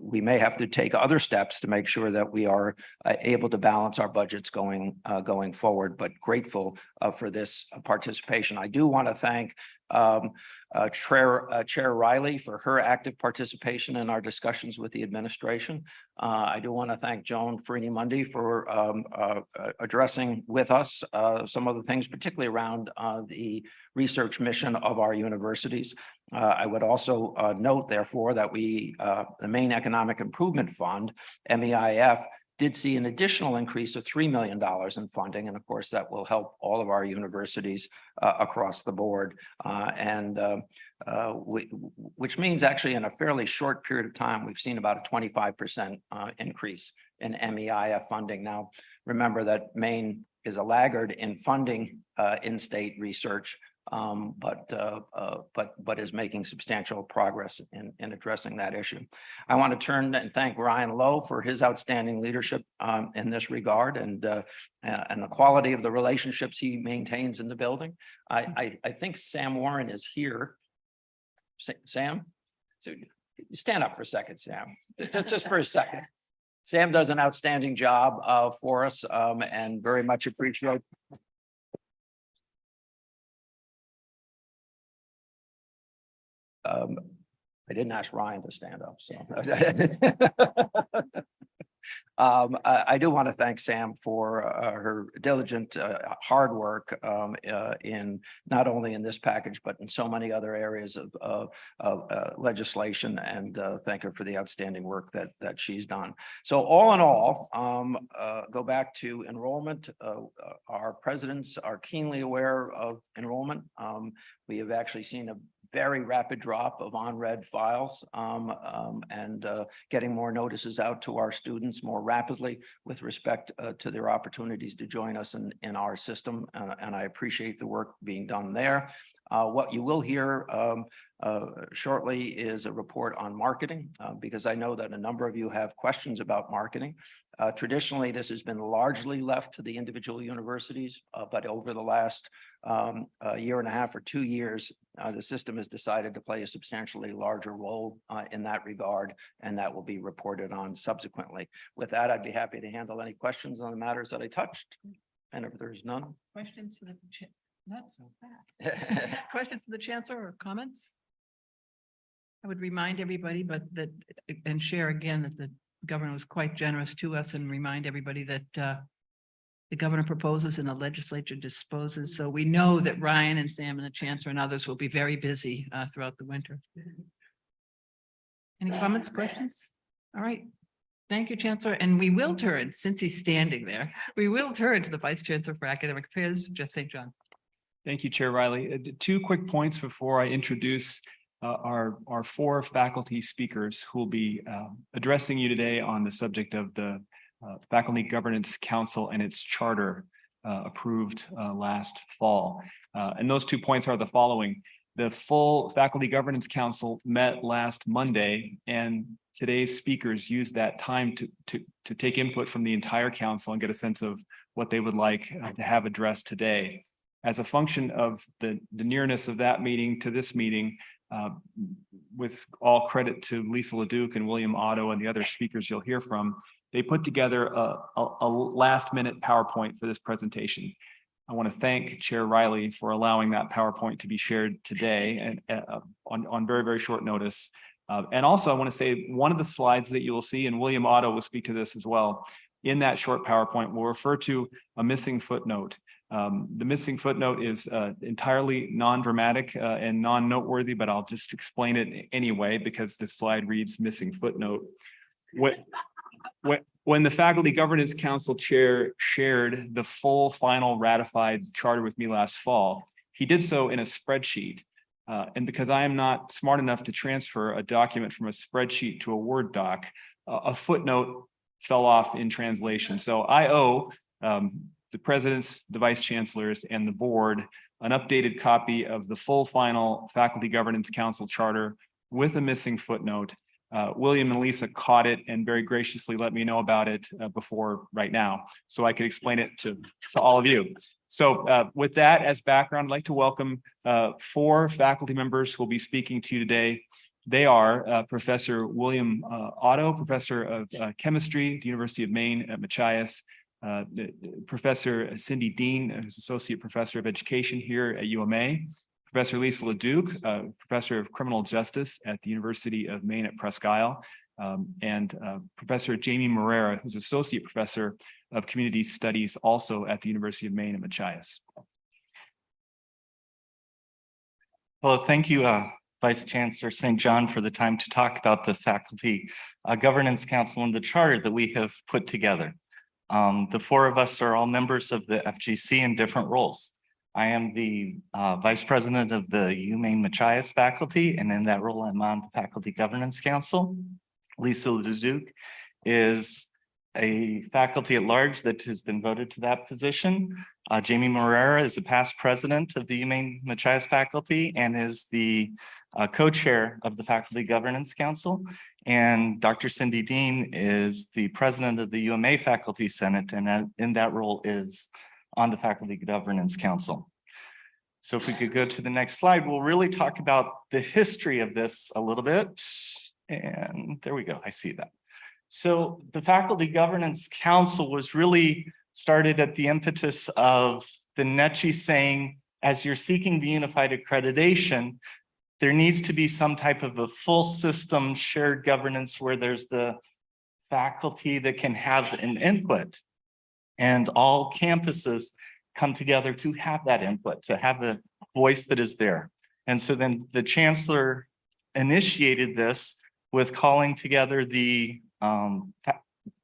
We may have to take other steps to make sure that we are able to balance our budgets going forward, but grateful for this participation. I do want to thank Chair Riley for her active participation in our discussions with the administration. I do want to thank Joan Farini-Mundy for addressing with us some of the things, particularly around the research mission of our universities. I would also note, therefore, that the Maine Economic Improvement Fund, MEIF, did see an additional increase of $3 million in funding. And of course, that will help all of our universities across the board. Which means actually in a fairly short period of time, we've seen about a 25% increase in MEIF funding. Now, remember that Maine is a laggard in funding in-state research, but is making substantial progress in addressing that issue. I want to turn and thank Ryan Lowe for his outstanding leadership in this regard and the quality of the relationships he maintains in the building. I think Sam Warren is here. Sam, so stand up for a second, Sam, just for a second. Sam does an outstanding job for us and very much appreciate. I didn't ask Ryan to stand up, so. I do want to thank Sam for her diligent, hard work in not only in this package, but in so many other areas of legislation, and thank her for the outstanding work that she's done. So all in all, go back to enrollment. Our presidents are keenly aware of enrollment. We have actually seen a very rapid drop of unread files and getting more notices out to our students more rapidly with respect to their opportunities to join us in our system. And I appreciate the work being done there. What you will hear shortly is a report on marketing, because I know that a number of you have questions about marketing. Traditionally, this has been largely left to the individual universities, but over the last year and a half or 2 years, the system has decided to play a substantially larger role in that regard, and that will be reported on subsequently. With that, I'd be happy to handle any questions on the matters that I touched. And if there's none. Questions for the not so fast. Questions for the chancellor or comments? I would remind everybody, and share again that the governor was quite generous to us, and remind everybody that the governor proposes and the legislature disposes. So we know that Ryan and Sam and the chancellor and others will be very busy throughout the winter. Any comments, questions? All right. Thank you, Chancellor. And we will turn, since he's standing there, we will turn to the Vice Chancellor for Academic Affairs, Jeff St. John. Thank you, Chair Riley. Two quick points before I introduce our four faculty speakers who will be addressing you today on the subject of the Faculty Governance Council and its charter approved last fall. And those 2 points are the following. The full Faculty Governance Council met last Monday, and today's speakers used that time to take input from the entire council and get a sense of what they would like to have addressed today. As a function of the nearness of that meeting to this meeting, with all credit to Lisa LeDuc and William Otto and the other speakers you'll hear from, they put together a last-minute PowerPoint for this presentation. I want to thank Chair Riley for allowing that PowerPoint to be shared today and on very, very short notice. And also I want to say one of the slides that you will see, and William Otto will speak to this as well, in that short PowerPoint will refer to a missing footnote. The missing footnote is entirely non-dramatic and non-noteworthy, but I'll just explain it anyway because the slide reads missing footnote. When the Faculty Governance Council chair shared the full final ratified charter with me last fall, he did so in a spreadsheet. And because I am not smart enough to transfer a document from a spreadsheet to a Word doc, a footnote fell off in translation. So I owe the presidents, the vice chancellors, and the board an updated copy of the full final Faculty Governance Council charter with a missing footnote. William and Lisa caught it and very graciously let me know about it before right now, so I could explain it to all of you. So with that as background, I'd like to welcome four faculty members who will be speaking to you today. They are Professor William Otto, Professor of Chemistry at the University of Maine at Machias, Professor Cindy Dean, who's Associate Professor of Education here at UMA, Professor Lisa LeDuc, Professor of Criminal Justice at the University of Maine at Presque Isle, and Professor Jamie Morera, who's Associate Professor of Community Studies also at the University of Maine at Machias. Well, thank you, Vice Chancellor St. John, for the time to talk about the Faculty Governance Council and the charter that we have put together. The four of us are all members of the FGC in different roles. I am the Vice President of the UMaine Machias faculty, and in that role, I'm on the Faculty Governance Council. Lisa LeDuc is a faculty at large that has been voted to that position. Jamie Morera is a past president of the UMaine Machias faculty and is the co-chair of the Faculty Governance Council. And Dr. Cindy Dean is the president of the UMA Faculty Senate, and in that role is on the Faculty Governance Council. So if we could go to the next slide, we'll really talk about the history of this a little bit. And there we go, I see that. So the Faculty Governance Council was really started at the impetus of the NECHI saying, as you're seeking the unified accreditation, there needs to be some type of a full system shared governance where there's the faculty that can have an input. And all campuses come together to have that input, to have the voice that is there. And so then the chancellor initiated this with calling together the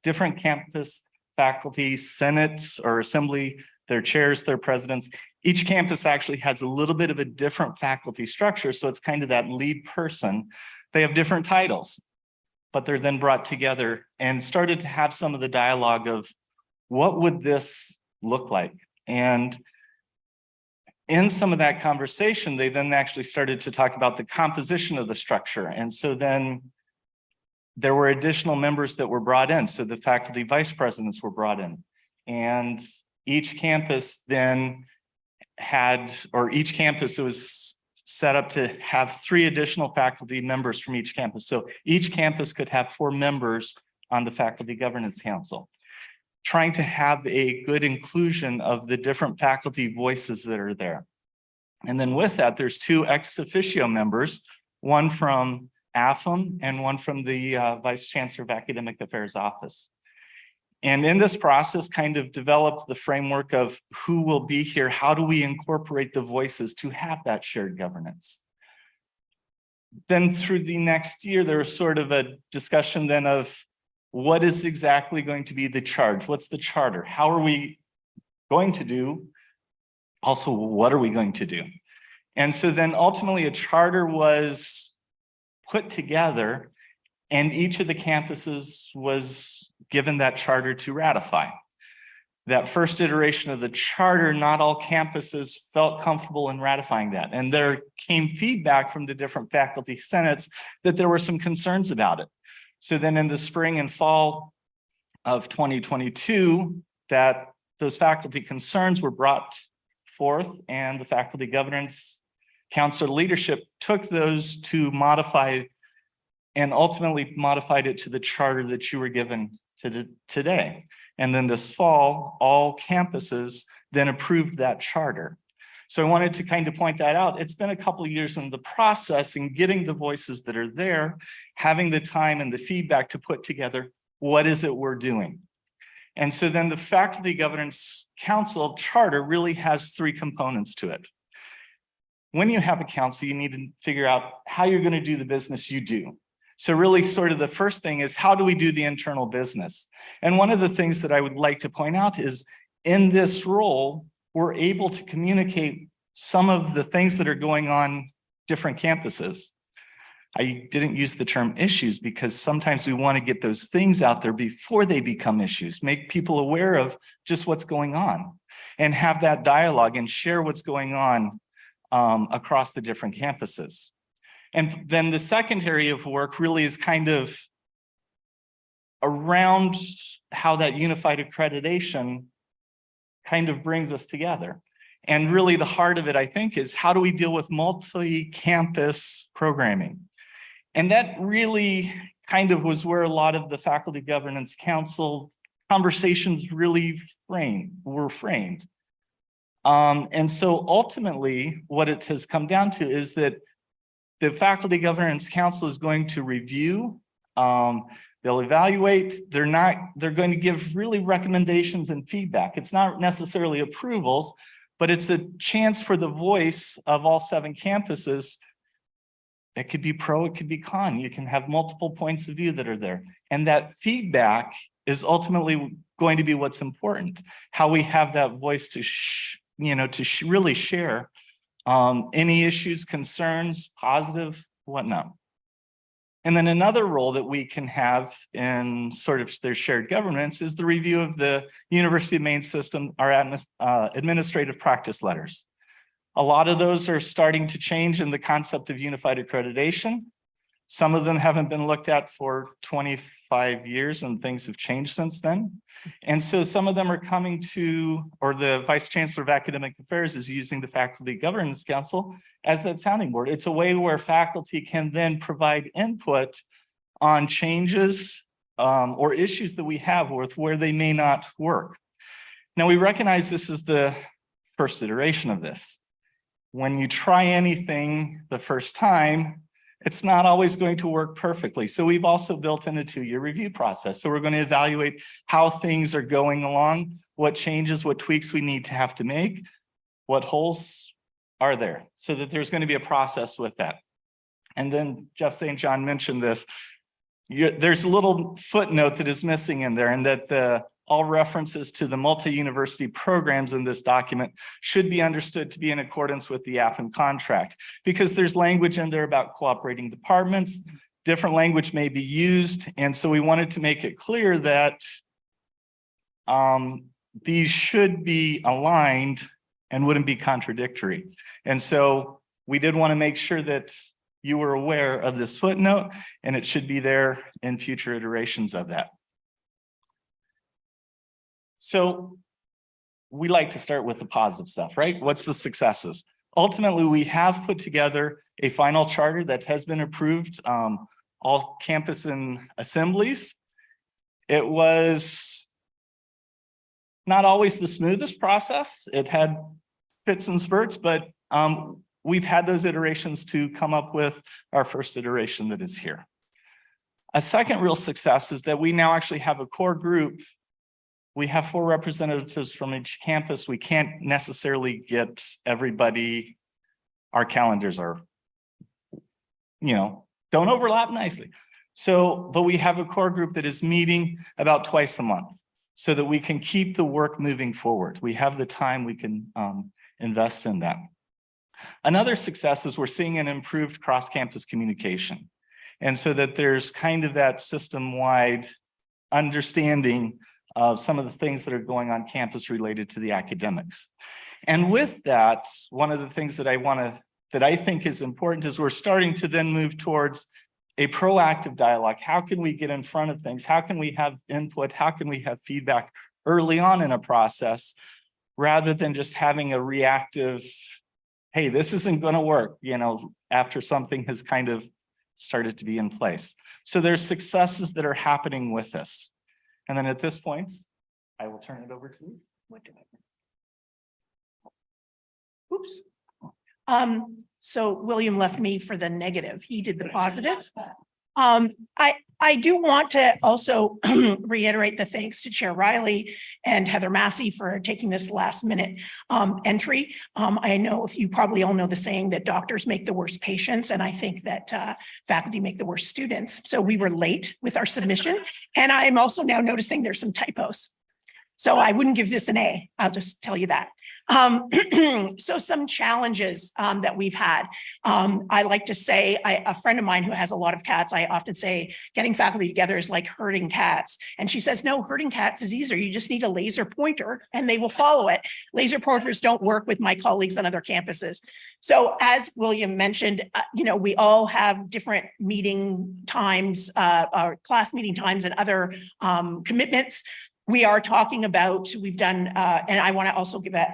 different campus faculty, senates or assembly, their chairs, their presidents. Each campus actually has a little bit of a different faculty structure. So it's kind of that lead person. They have different titles, but they're then brought together and started to have some of the dialogue of, what would this look like? And in some of that conversation, they then actually started to talk about the composition of the structure. And so then there were additional members that were brought in. So the faculty vice presidents were brought in. And each campus then had, or each campus was set up to have 3 additional faculty members from each campus. So each campus could have 4 members on the Faculty Governance Council, trying to have a good inclusion of the different faculty voices that are there. And then with that, there's 2 ex officio members, one from AFM and one from the Vice Chancellor of Academic Affairs Office. And in this process, kind of developed the framework of who will be here, how do we incorporate the voices to have that shared governance. Then through the next year, there was sort of a discussion then of, What is exactly going to be the charge? What's the charter? How are we going to do? Also, what are we going to do? And so then ultimately a charter was put together and each of the campuses was given that charter to ratify. That first iteration of the charter, not all campuses felt comfortable in ratifying that. And there came feedback from the different faculty senates that there were some concerns about it. So then in the spring and fall of 2022, that those faculty concerns were brought forth and the Faculty Governance Council leadership took those to modify and ultimately modified it to the charter that you were given today. And then this fall, all campuses then approved that charter. So I wanted to kind of point that out. It's been a couple of years in the process and getting the voices that are there, having the time and the feedback to put together, what is it we're doing? And so then the Faculty Governance Council charter really has three components to it. When you have a council, you need to figure out how you're going to do the business you do. So really sort of the first thing is, how do we do the internal business? And one of the things that I would like to point out is in this role, we're able to communicate some of the things that are going on different campuses. I didn't use the term issues because sometimes we want to get those things out there before they become issues, make people aware of just what's going on and have that dialogue and share what's going on across the different campuses. And then the second area of work really is kind of around how that unified accreditation kind of brings us together. And really the heart of it, I think, is how do we deal with multi-campus programming? And that really kind of was where a lot of the Faculty Governance Council conversations really were framed. And so ultimately what it has come down to is that the Faculty Governance Council is going to review, they'll evaluate, they're going to give really recommendations and feedback. It's not necessarily approvals, but it's a chance for the voice of all 7 campuses. It could be pro, it could be con. You can have multiple points of view that are there. And that feedback is ultimately going to be what's important. How we have that voice to, really share any issues, concerns, positive, whatnot. And then another role that we can have in sort of their shared governance is the review of the University of Maine system, our administrative practice letters. A lot of those are starting to change in the concept of unified accreditation. Some of them haven't been looked at for 25 years and things have changed since then. And so some of them are coming to, or the Vice Chancellor of Academic Affairs is using the Faculty Governance Council as that sounding board. It's a way where faculty can then provide input on changes or issues that we have with where they may not work. Now we recognize this is the first iteration of this. When you try anything the first time, it's not always going to work perfectly. So we've also built in a 2-year review process. So we're going to evaluate how things are going along, what changes, what tweaks we need to have to make, what holes are there, so that there's going to be a process with that. And then Jeff St. John mentioned this. There's a little footnote that is missing in there, and that all references to the multi-university programs in this document should be understood to be in accordance with the AFN contract, because there's language in there about cooperating departments, different language may be used. And so we wanted to make it clear that these should be aligned and wouldn't be contradictory. And so we did want to make sure that you were aware of this footnote, and it should be there in future iterations of that. So we like to start with the positive stuff, right? What's the successes? Ultimately, we have put together a final charter that has been approved, all campus and assemblies. It was not always the smoothest process. It had fits and spurts, but we've had those iterations to come up with our first iteration that is here. A second real success is that we now actually have a core group. We have 4 representatives from each campus. We can't necessarily get everybody. Our calendars are, don't overlap nicely. So, but we have a core group that is meeting about twice a month so that we can keep the work moving forward. We have the time, we can invest in that. Another success is we're seeing an improved cross-campus communication. And so that there's kind of that system-wide understanding of some of the things that are going on campus related to the academics. And with that, one of the things that I think is important is we're starting to then move towards a proactive dialogue. How can we get in front of things? How can we have input? How can we have feedback early on in a process rather than just having a reactive, hey, this isn't going to work, after something has kind of started to be in place. So there's successes that are happening with this. And then at this point, I will turn it over to Lisa. What do I? Oops. So William left me for the negative. He did the positive. I do want to also reiterate the thanks to Chair Riley and Heather Massey for taking this last minute entry. I know if you probably all know the saying that doctors make the worst patients, and I think that faculty make the worst students. So we were late with our submission, and I'm also now noticing there's some typos. So I wouldn't give this an A. I'll just tell you that. So some challenges that we've had. I like to say, a friend of mine who has a lot of cats, I often say getting faculty together is like herding cats. And she says, no, herding cats is easier. You just need a laser pointer and they will follow it. Laser pointers don't work with my colleagues on other campuses. So as William mentioned, we all have different meeting times, our class meeting times and other commitments. We are talking about, we've done, and I want to also give a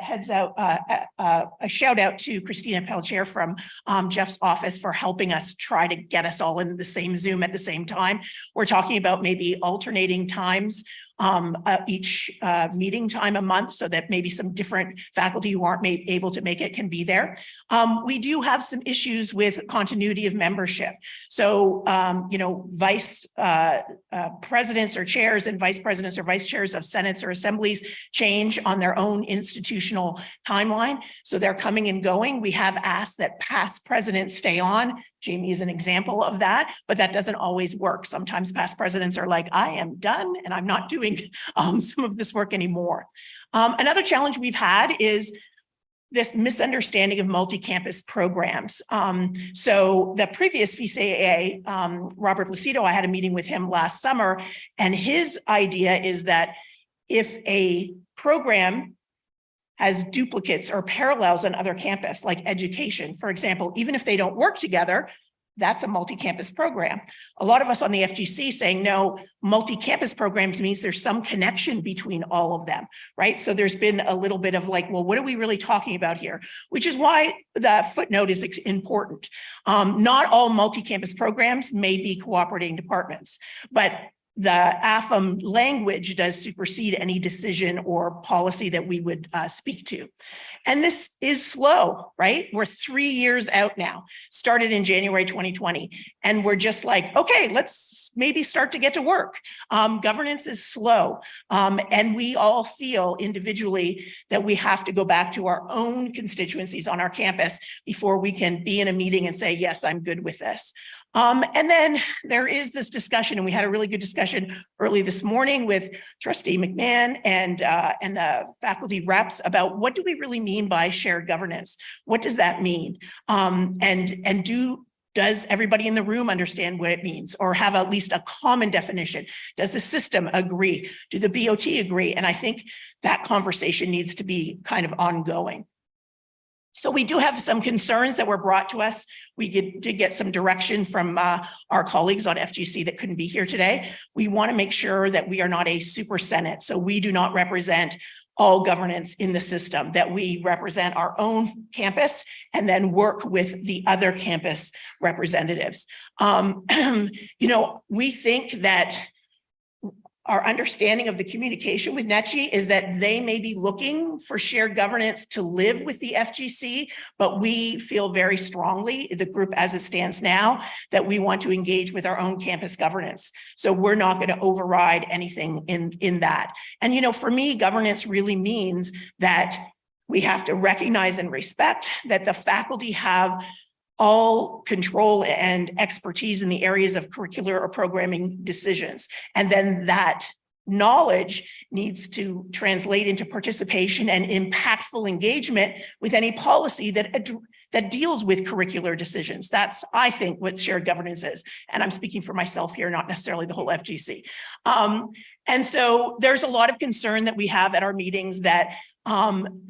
a shout out to Christina Pelletier from Jeff's office for helping us try to get us all into the same Zoom at the same time. We're talking about maybe alternating times, each meeting time a month so that maybe some different faculty who aren't able to make it can be there. We do have some issues with continuity of membership. So, vice presidents or chairs and vice presidents or vice chairs of senates or assemblies change on their own institutional timeline. So they're coming and going. We have asked that past presidents stay on. Jamie is an example of that, but that doesn't always work. Sometimes past presidents are like, I am done and I'm not doing some of this work anymore. Another challenge we've had is this misunderstanding of multi-campus programs. So the previous VCAA, Robert Lucido, I had a meeting with him last summer, and his idea is that if a program has duplicates or parallels on other campus, like education, for example, even if they don't work together, that's a multi-campus program. A lot of us on the FGC saying, no, multi-campus programs means there's some connection between all of them, right? So there's been a little bit of like, well, what are we really talking about here? Which is why the footnote is important. Not all multi-campus programs may be cooperating departments, but the AFM language does supersede any decision or policy that we would speak to. And this is slow, right? We're 3 years out now, started in January 2020. And we're just like, okay, let's maybe start to get to work. Governance is slow. And we all feel individually that we have to go back to our own constituencies on our campus before we can be in a meeting and say, yes, I'm good with this. And then there is this discussion, and we had a really good discussion early this morning with Trustee McMahon and the faculty reps about what do we really mean by shared governance? What does that mean? Does everybody in the room understand what it means or have at least a common definition? Does the system agree? Do the BOT agree? And I think that conversation needs to be kind of ongoing. So we do have some concerns that were brought to us. We did get some direction from our colleagues on FGC that couldn't be here today. We want to make sure that we are not a super Senate. So we do not represent all governance in the system, that we represent our own campus and then work with the other campus representatives. We think that our understanding of the communication with NETCHI is that they may be looking for shared governance to live with the FGC, but we feel very strongly, the group as it stands now, that we want to engage with our own campus governance. So we're not going to override anything in that. And, for me, governance really means that we have to recognize and respect that the faculty have all control and expertise in the areas of curricular or programming decisions. And then that knowledge needs to translate into participation and impactful engagement with any policy that deals with curricular decisions. That's, I think, what shared governance is. And I'm speaking for myself here, not necessarily the whole FGC. And so there's a lot of concern that we have at our meetings that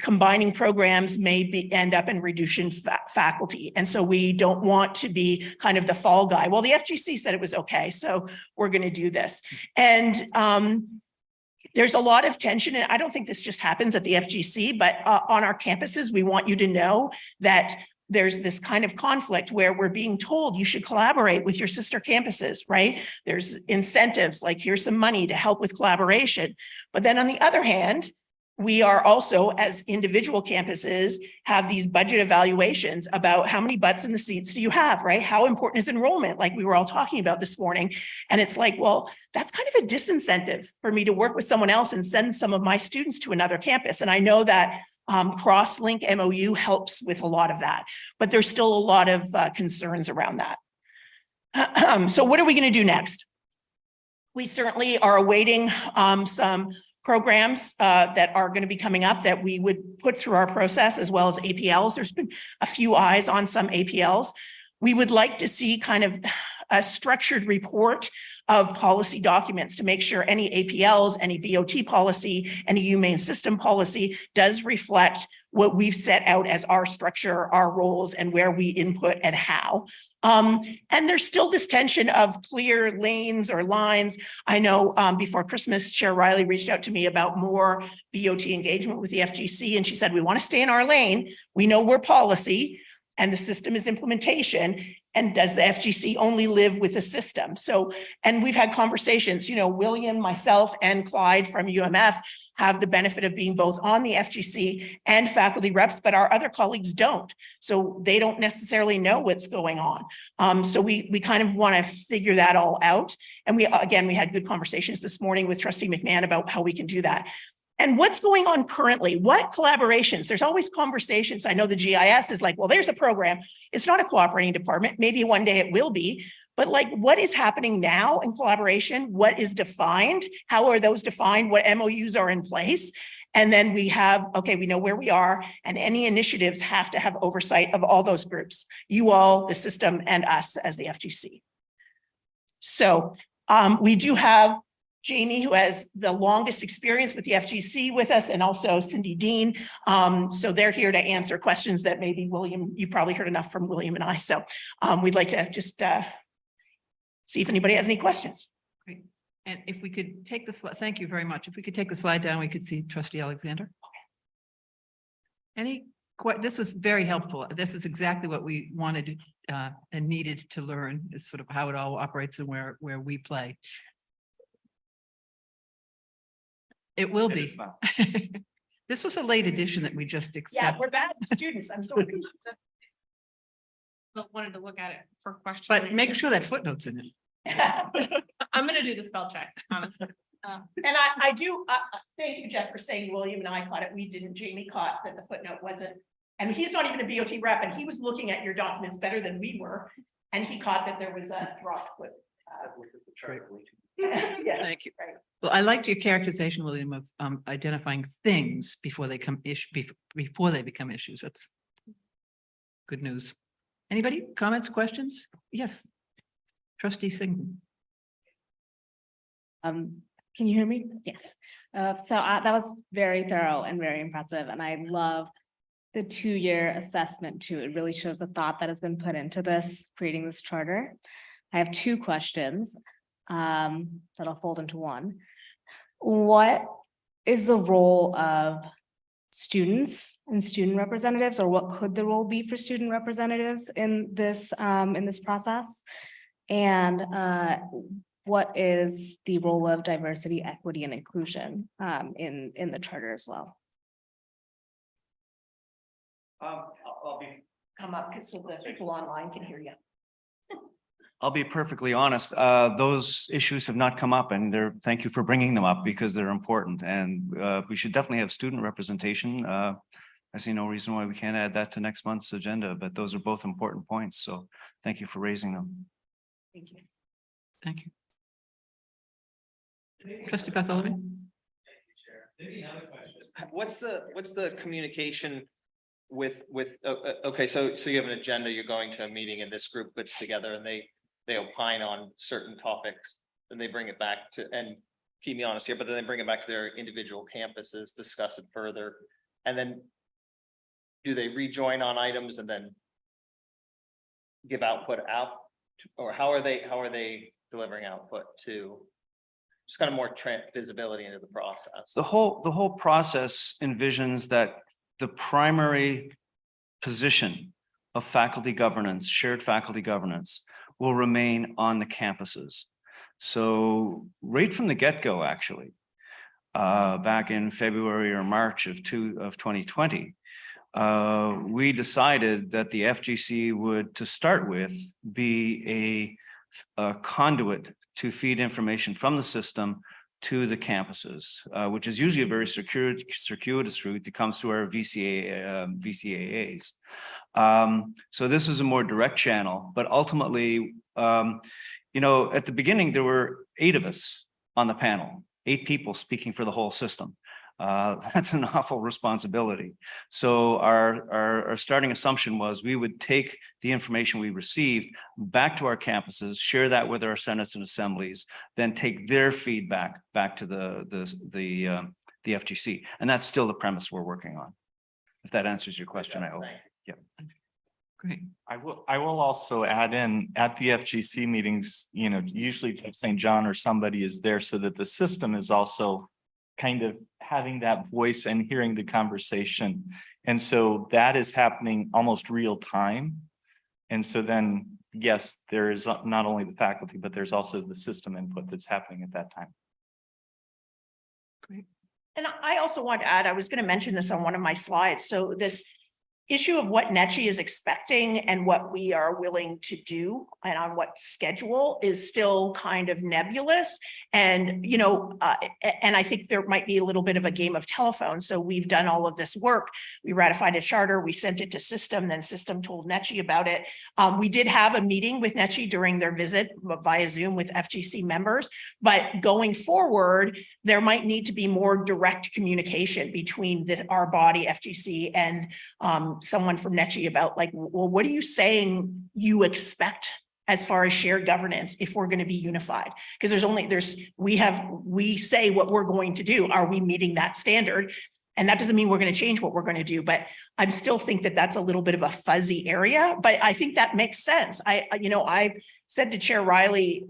combining programs may end up in reducing faculty. And so we don't want to be kind of the fall guy. Well, the FGC said it was okay, so we're going to do this. And there's a lot of tension, and I don't think this just happens at the FGC, but on our campuses, we want you to know that there's this kind of conflict where we're being told you should collaborate with your sister campuses, right? There's incentives, like here's some money to help with collaboration. But then on the other hand, we are also, as individual campuses, have these budget evaluations about how many butts in the seats do you have, right? How important is enrollment, like we were all talking about this morning. And it's like, well, that's kind of a disincentive for me to work with someone else and send some of my students to another campus. And I know that cross-link MOU helps with a lot of that, but there's still a lot of concerns around that. So what are we going to do next? We certainly are awaiting some programs that are going to be coming up that we would put through our process, as well as APLs. There's been a few eyes on some APLs. We would like to see kind of a structured report of policy documents to make sure any APLs, any BOT policy, any humane system policy does reflect what we've set out as our structure, our roles, and where we input and how. And there's still this tension of clear lanes or lines. I know before Christmas, Chair Riley reached out to me about more BOT engagement with the FGC, and she said, we want to stay in our lane. We know we're policy and the system is implementation. And does the FGC only live with the system? So, and we've had conversations, you know, William, myself, and Clyde from UMF have the benefit of being both on the FGC and faculty reps, but our other colleagues don't. So they don't necessarily know what's going on. So we kind of want to figure that all out. And we had good conversations this morning with Trustee McMahon about how we can do that. And what's going on currently? What collaborations? There's always conversations. I know the GIS is like, well, there's a program. It's not a cooperating department. Maybe one day it will be. But like, what is happening now in collaboration? What is defined? How are those defined? What MOUs are in place? And then we have, okay, we know where we are, and any initiatives have to have oversight of all those groups. You all, the system, and us as the FGC. So we do have Jamie, who has the longest experience with the FGC with us, and also Cindy Dean. So they're here to answer questions that maybe William, you probably heard enough from William and I. So we'd like to just see if anybody has any questions. Great. And if we could take the slide, thank you very much. If we could take the slide down, we could see Trustee Alexander. This was very helpful. This is exactly what we wanted and needed to learn, is sort of how it all operates and where we play. It will be. This was a late edition that we just accepted. Yeah, we're bad students. I'm sorry. But wanted to look at it for questions. But make sure that footnote's in it. I'm gonna do the spell check, honestly. And I do, thank you, Jeff, for saying William and I caught it. We didn't. Jamie caught that the footnote wasn't, and he's not even a BOT rep, and he was looking at your documents better than we were. And he caught that there was a drop foot. Yes, Thank you. right. Well, I liked your characterization, William, of identifying things before they become issues. That's good news. Anybody? Comments, questions? Yes. Trustee Singh. Can you hear me? Yes. That was very thorough and very impressive. And I love the 2-year assessment too. It really shows the thought that has been put into this, creating this charter. I have 2 questions that I'll fold into one. What is the role of students and student representatives, or what could the role be for student representatives in this process? And what is the role of diversity, equity, and inclusion in the charter as well? Come up so the people online can hear you. I'll be perfectly honest, those issues have not come up, and thank you for bringing them up because they're important, and we should definitely have student representation I see no reason why we can't add that to next month's agenda, but those are both important points. So thank you for raising them. Thank you. Thank you. Trustee Bartholomew? Maybe another question. What's the communication with, okay, so you have an agenda, you're going to a meeting and this group puts together and they opine on certain topics. Then they bring it back to, and keep me honest here, but then they bring it back to their individual campuses, discuss it further. And then do they rejoin on items and then give output out? Or how are they delivering output to just kind of more visibility into the process? The whole process envisions that the primary position of faculty governance, shared faculty governance, will remain on the campuses. So right from the get-go, actually, back in February or March of 2020, we decided that the FGC would, to start with, be a conduit to feed information from the system to the campuses, which is usually a very circuitous route that comes through our VCAAs. So this is a more direct channel, but ultimately, at the beginning, there were 8 of us on the panel, 8 people speaking for the whole system. That's an awful responsibility. So our starting assumption was we would take the information we received back to our campuses, share that with our senates and assemblies, then take their feedback back to the FGC. And that's still the premise we're working on. If that answers your question, I hope. Yeah. Great. I will also add in at the FGC meetings, usually St. John or somebody is there so that the system is also kind of having that voice and hearing the conversation. And so that is happening almost real time. And so then, yes, there is not only the faculty, but there's also the system input that's happening at that time. Great. And I also want to add, I was going to mention this on one of my slides. So this issue of what NECHI is expecting and what we are willing to do and on what schedule is still kind of nebulous. And, and I think there might be a little bit of a game of telephone. So we've done all of this work. We ratified a charter, we sent it to System, then System told NECHI about it. We did have a meeting with NECHI during their visit via Zoom with FGC members, but going forward, there might need to be more direct communication between our body, FGC, and someone from NECHI about well, what are you saying you expect as far as shared governance if we're going to be unified? Because we say what we're going to do. Are we meeting that standard? And that doesn't mean we're going to change what we're going to do, but I still think that that's a little bit of a fuzzy area, but I think that makes sense. I've said to Chair Riley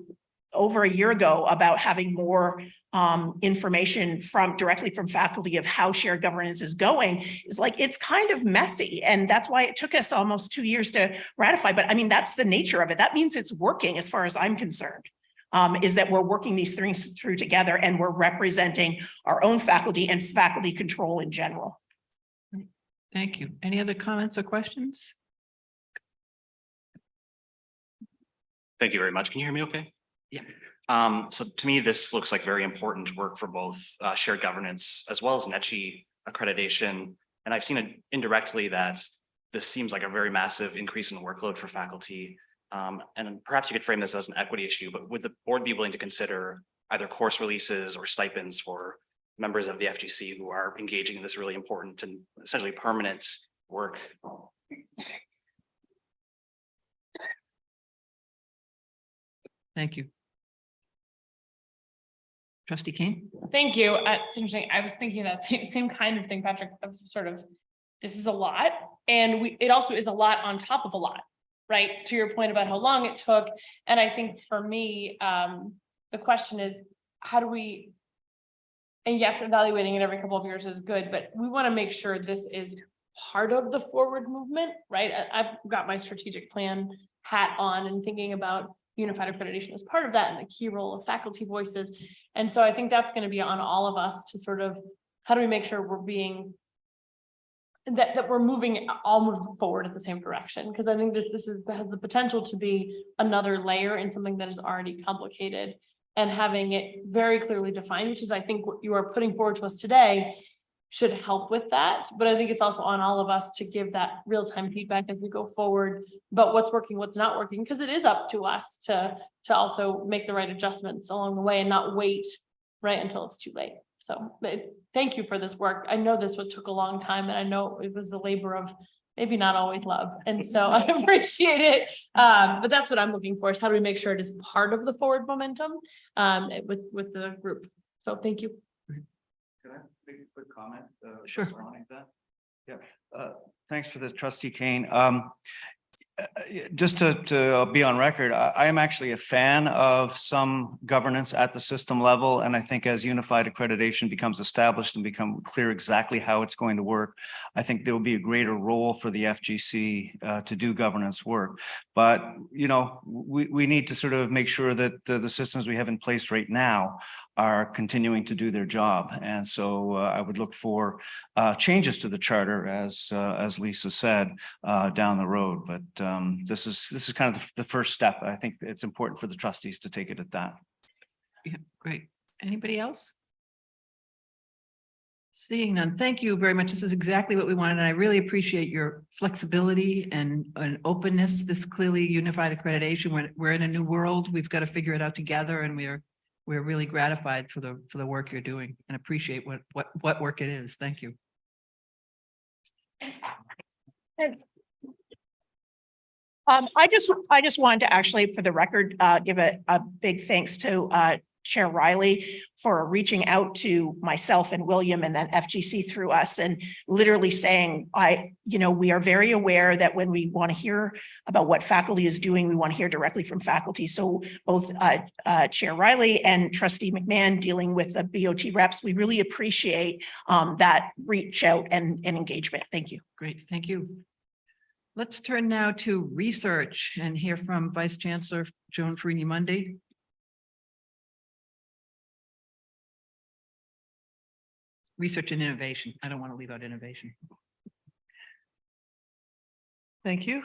over a year ago about having more information directly from faculty of how shared governance is going, is it's kind of messy. And that's why it took us almost 2 years to ratify. But I mean, that's the nature of it. That means it's working as far as I'm concerned, is that we're working these things through together and we're representing our own faculty and faculty control in general. Thank you. Any other comments or questions? Thank you very much. Can you hear me okay? Yeah. So to me, this looks like very important work for both shared governance as well as NECHI accreditation. And I've seen it indirectly that this seems like a very massive increase in workload for faculty. And perhaps you could frame this as an equity issue, but would the board be willing to consider either course releases or stipends for members of the FGC who are engaging in this really important and essentially permanent work? Thank you. Trustee King? Thank you. It's interesting. I was thinking that same kind of thing, Patrick, of sort of, this is a lot. And it also is a lot on top of a lot, right? To your point about how long it took. And I think for me, the question is, how do we, and yes, evaluating it every couple of years is good, but we want to make sure this is part of the forward movement, right? I've got my strategic plan hat on and thinking about unified accreditation as part of that and the key role of faculty voices. And so I think that's going to be on all of us to sort of, how do we make sure we're being, that we're moving forward at the same direction? Because I think that this has the potential to be another layer in something that is already complicated, and having it very clearly defined, which is I think what you are putting forward to us today, should help with that. But I think it's also on all of us to give that real-time feedback as we go forward about what's working, what's not working, because it is up to us to also make the right adjustments along the way and not wait right until it's too late. So, but thank you for this work. I know this took a long time, and I know it was a labor of maybe not always love. And so I appreciate it. But that's what I'm looking for, is how do we make sure it is part of the forward momentum with the group. So thank you. Can I make a quick comment? Sure. Surrounding that? Yeah, thanks for this, Trustee Kane. Just to be on record, I am actually a fan of some governance at the system level. And I think as unified accreditation becomes established and become clear exactly how it's going to work, I think there will be a greater role for the FGC to do governance work. But, you know, we need to sort of make sure that the systems we have in place right now are continuing to do their job. And so I would look for changes to the charter, as Lisa said, down the road. But this is kind of the first step. I think it's important for the trustees to take it at that. Yeah, great. Anybody else? Seeing none, thank you very much. This is exactly what we wanted, and I really appreciate your flexibility and openness. This clearly unified accreditation. We're in a new world. We've got to figure it out together, and we're really gratified for the work you're doing, and appreciate what work it is. Thank you. I just wanted to actually, for the record, give a big thanks to Chair Riley for reaching out to myself and William and then FGC through us, and literally saying, we are very aware that when we want to hear about what faculty is doing, we want to hear directly from faculty. So both Chair Riley and Trustee McMahon dealing with the BOT reps, we really appreciate that reach out and engagement. Thank you. Great, thank you. Let's turn now to research and hear from Vice Chancellor Joan Farini-Mundy. Research and innovation. I don't want to leave out innovation. Thank you.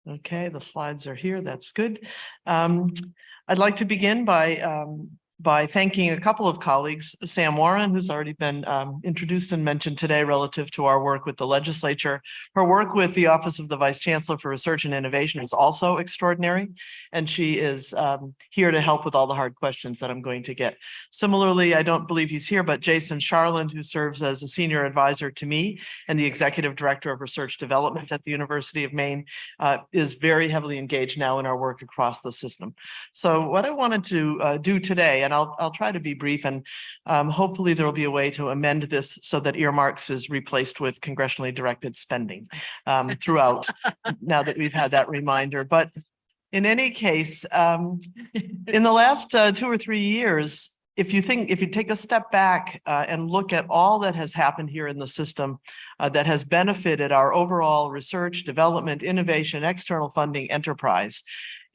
Okay, the slides are here. That's good. I'd like to begin by thanking a couple of colleagues, Sam Warren, who's already been introduced and mentioned today relative to our work with the legislature. Her work with the Office of the Vice Chancellor for Research and Innovation is also extraordinary, and she is here to help with all the hard questions that I'm going to get. Similarly, I don't believe he's here, but Jason Charland, who serves as a senior advisor to me and the Executive Director of Research Development at the University of Maine, is very heavily engaged now in our work across the system. So what I wanted to do today, and I'll try to be brief, and hopefully there will be a way to amend this so that earmarks is replaced with congressionally directed spending throughout, now that we've had that reminder. But in any case, in the last 2 or 3 years, if you take a step back and look at all that has happened here in the system that has benefited our overall research, development, innovation, external funding enterprise,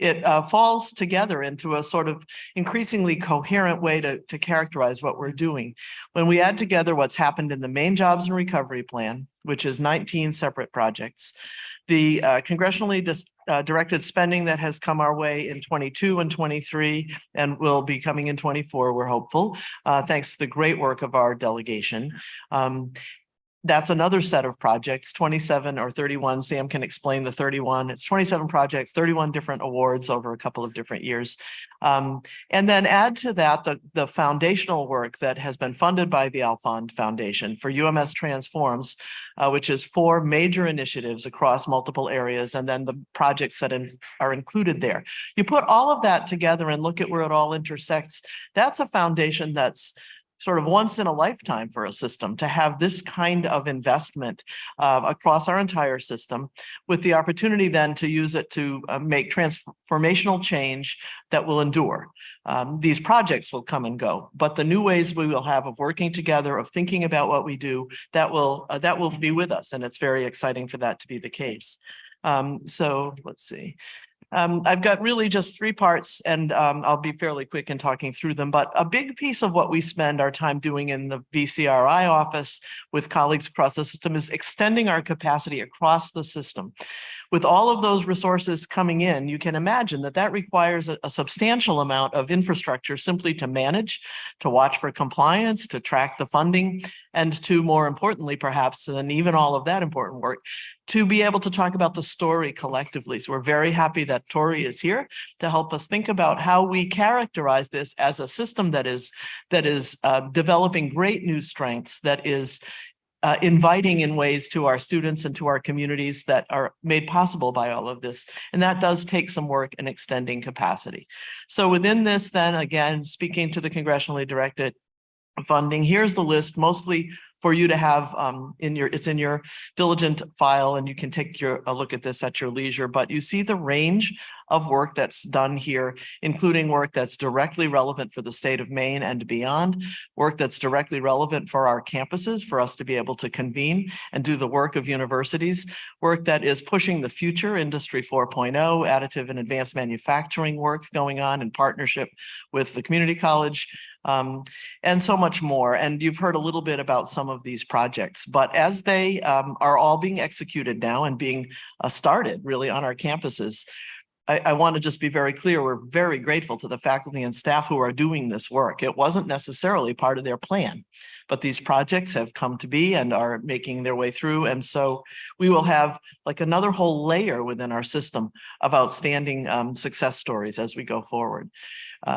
it falls together into a sort of increasingly coherent way to characterize what we're doing. When we add together what's happened in the Maine Jobs and Recovery Plan, which is 19 separate projects, the congressionally directed spending that has come our way in 22 and 23 and will be coming in 24, we're hopeful, thanks to the great work of our delegation. That's another set of projects, 27 or 31. Sam can explain the 31. It's 27 projects, 31 different awards over a couple of different years. And then add to that the foundational work that has been funded by the Alfond Foundation for UMS Transforms, which is 4 major initiatives across multiple areas, and then the projects that are included there. You put all of that together and look at where it all intersects. That's a foundation that's sort of once in a lifetime for a system to have this kind of investment across our entire system, with the opportunity then to use it to make transformational change that will endure. These projects will come and go, but the new ways we will have of working together, of thinking about what we do, that will be with us, and it's very exciting for that to be the case. So let's see. I've got really just 3 parts, and I'll be fairly quick in talking through them, but a big piece of what we spend our time doing in the VCRI office with colleagues across the system is extending our capacity across the system, with all of those resources coming in, you can imagine that that requires a substantial amount of infrastructure simply to manage, to watch for compliance, to track the funding, and to, more importantly, perhaps, than even all of that important work, to be able to talk about the story collectively. So we're very happy that Tori is here to help us think about how we characterize this as a system that is developing great new strengths, that is inviting in ways to our students and to our communities that are made possible by all of this. And that does take some work in extending capacity. So within this, then again, speaking to the congressionally directed funding, here's the list, mostly for you to have it's in your diligent file, and you can take a look at this at your leisure. But you see the range of work that's done here, including work that's directly relevant for the state of Maine and beyond, work that's directly relevant for our campuses, for us to be able to convene and do the work of universities, work that is pushing the future, Industry 4.0, additive and advanced manufacturing work going on in partnership with the community college, and so much more. And you've heard a little bit about some of these projects, but as they are all being executed now and being started really on our campuses, I want to just be very clear, we're very grateful to the faculty and staff who are doing this work. It wasn't necessarily part of their plan, but these projects have come to be and are making their way through. And so we will have like another whole layer within our system of outstanding success stories as we go forward.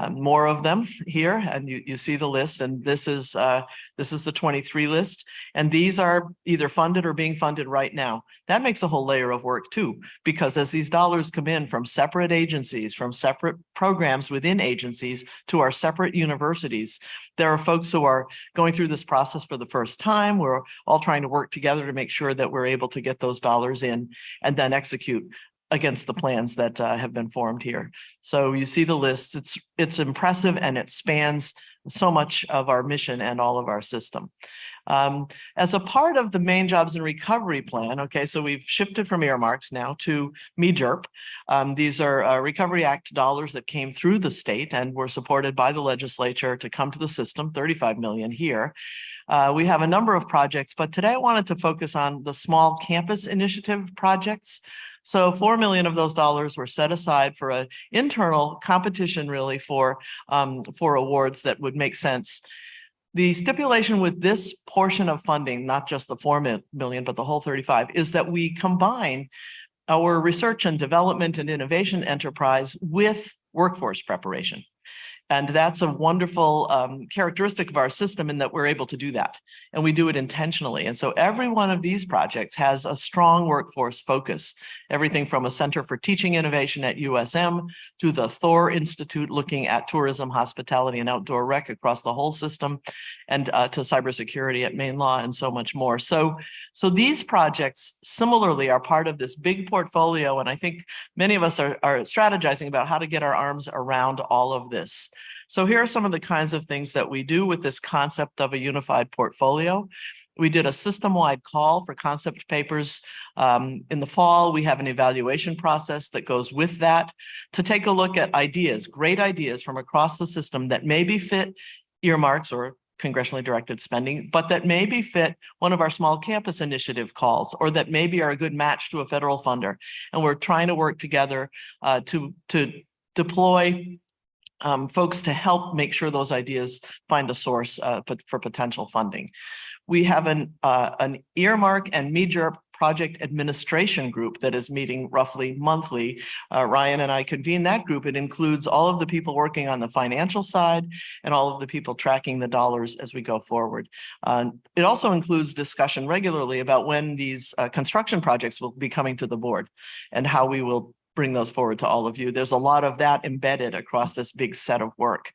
More of them here, and you see the list, and this is the 23 list, and these are either funded or being funded right now. That makes a whole layer of work too, because as these dollars come in from separate agencies, from separate programs within agencies to our separate universities, there are folks who are going through this process for the first time. We're all trying to work together to make sure that we're able to get those dollars in and then execute against the plans that have been formed here. So you see the list, it's impressive, and it spans so much of our mission and all of our system. As a part of the Maine Jobs and Recovery Plan, okay, so we've shifted from earmarks now to MEJRP. These are Recovery Act dollars that came through the state and were supported by the legislature to come to the system, 35 million here. We have a number of projects, but today I wanted to focus on the small campus initiative projects. So 4 million of those dollars were set aside for an internal competition, really, for awards that would make sense. The stipulation with this portion of funding, not just the 4 million, but the whole 35, is that we combine our research and development and innovation enterprise with workforce preparation. And that's a wonderful characteristic of our system, in that we're able to do that, and we do it intentionally. And so every one of these projects has a strong workforce focus, everything from a Center for Teaching Innovation at USM to the Thor Institute looking at tourism, hospitality, and outdoor rec across the whole system, and to cybersecurity at Maine Law, and so much more. So these projects similarly are part of this big portfolio, and I think many of us are strategizing about how to get our arms around all of this. So here are some of the kinds of things that we do with this concept of a unified portfolio. We did a system-wide call for concept papers in the fall. We have an evaluation process that goes with that to take a look at ideas, great ideas from across the system that maybe fit earmarks or congressionally directed spending, but that maybe fit one of our small campus initiative calls, or that maybe are a good match to a federal funder. And we're trying to work together to deploy folks to help make sure those ideas find a source for potential funding. We have an earmark and MEJRP project administration group that is meeting roughly monthly. Ryan and I convene that group. It includes all of the people working on the financial side and all of the people tracking the dollars as we go forward. It also includes discussion regularly about when these construction projects will be coming to the board and how we will bring those forward to all of you. There's a lot of that embedded across this big set of work.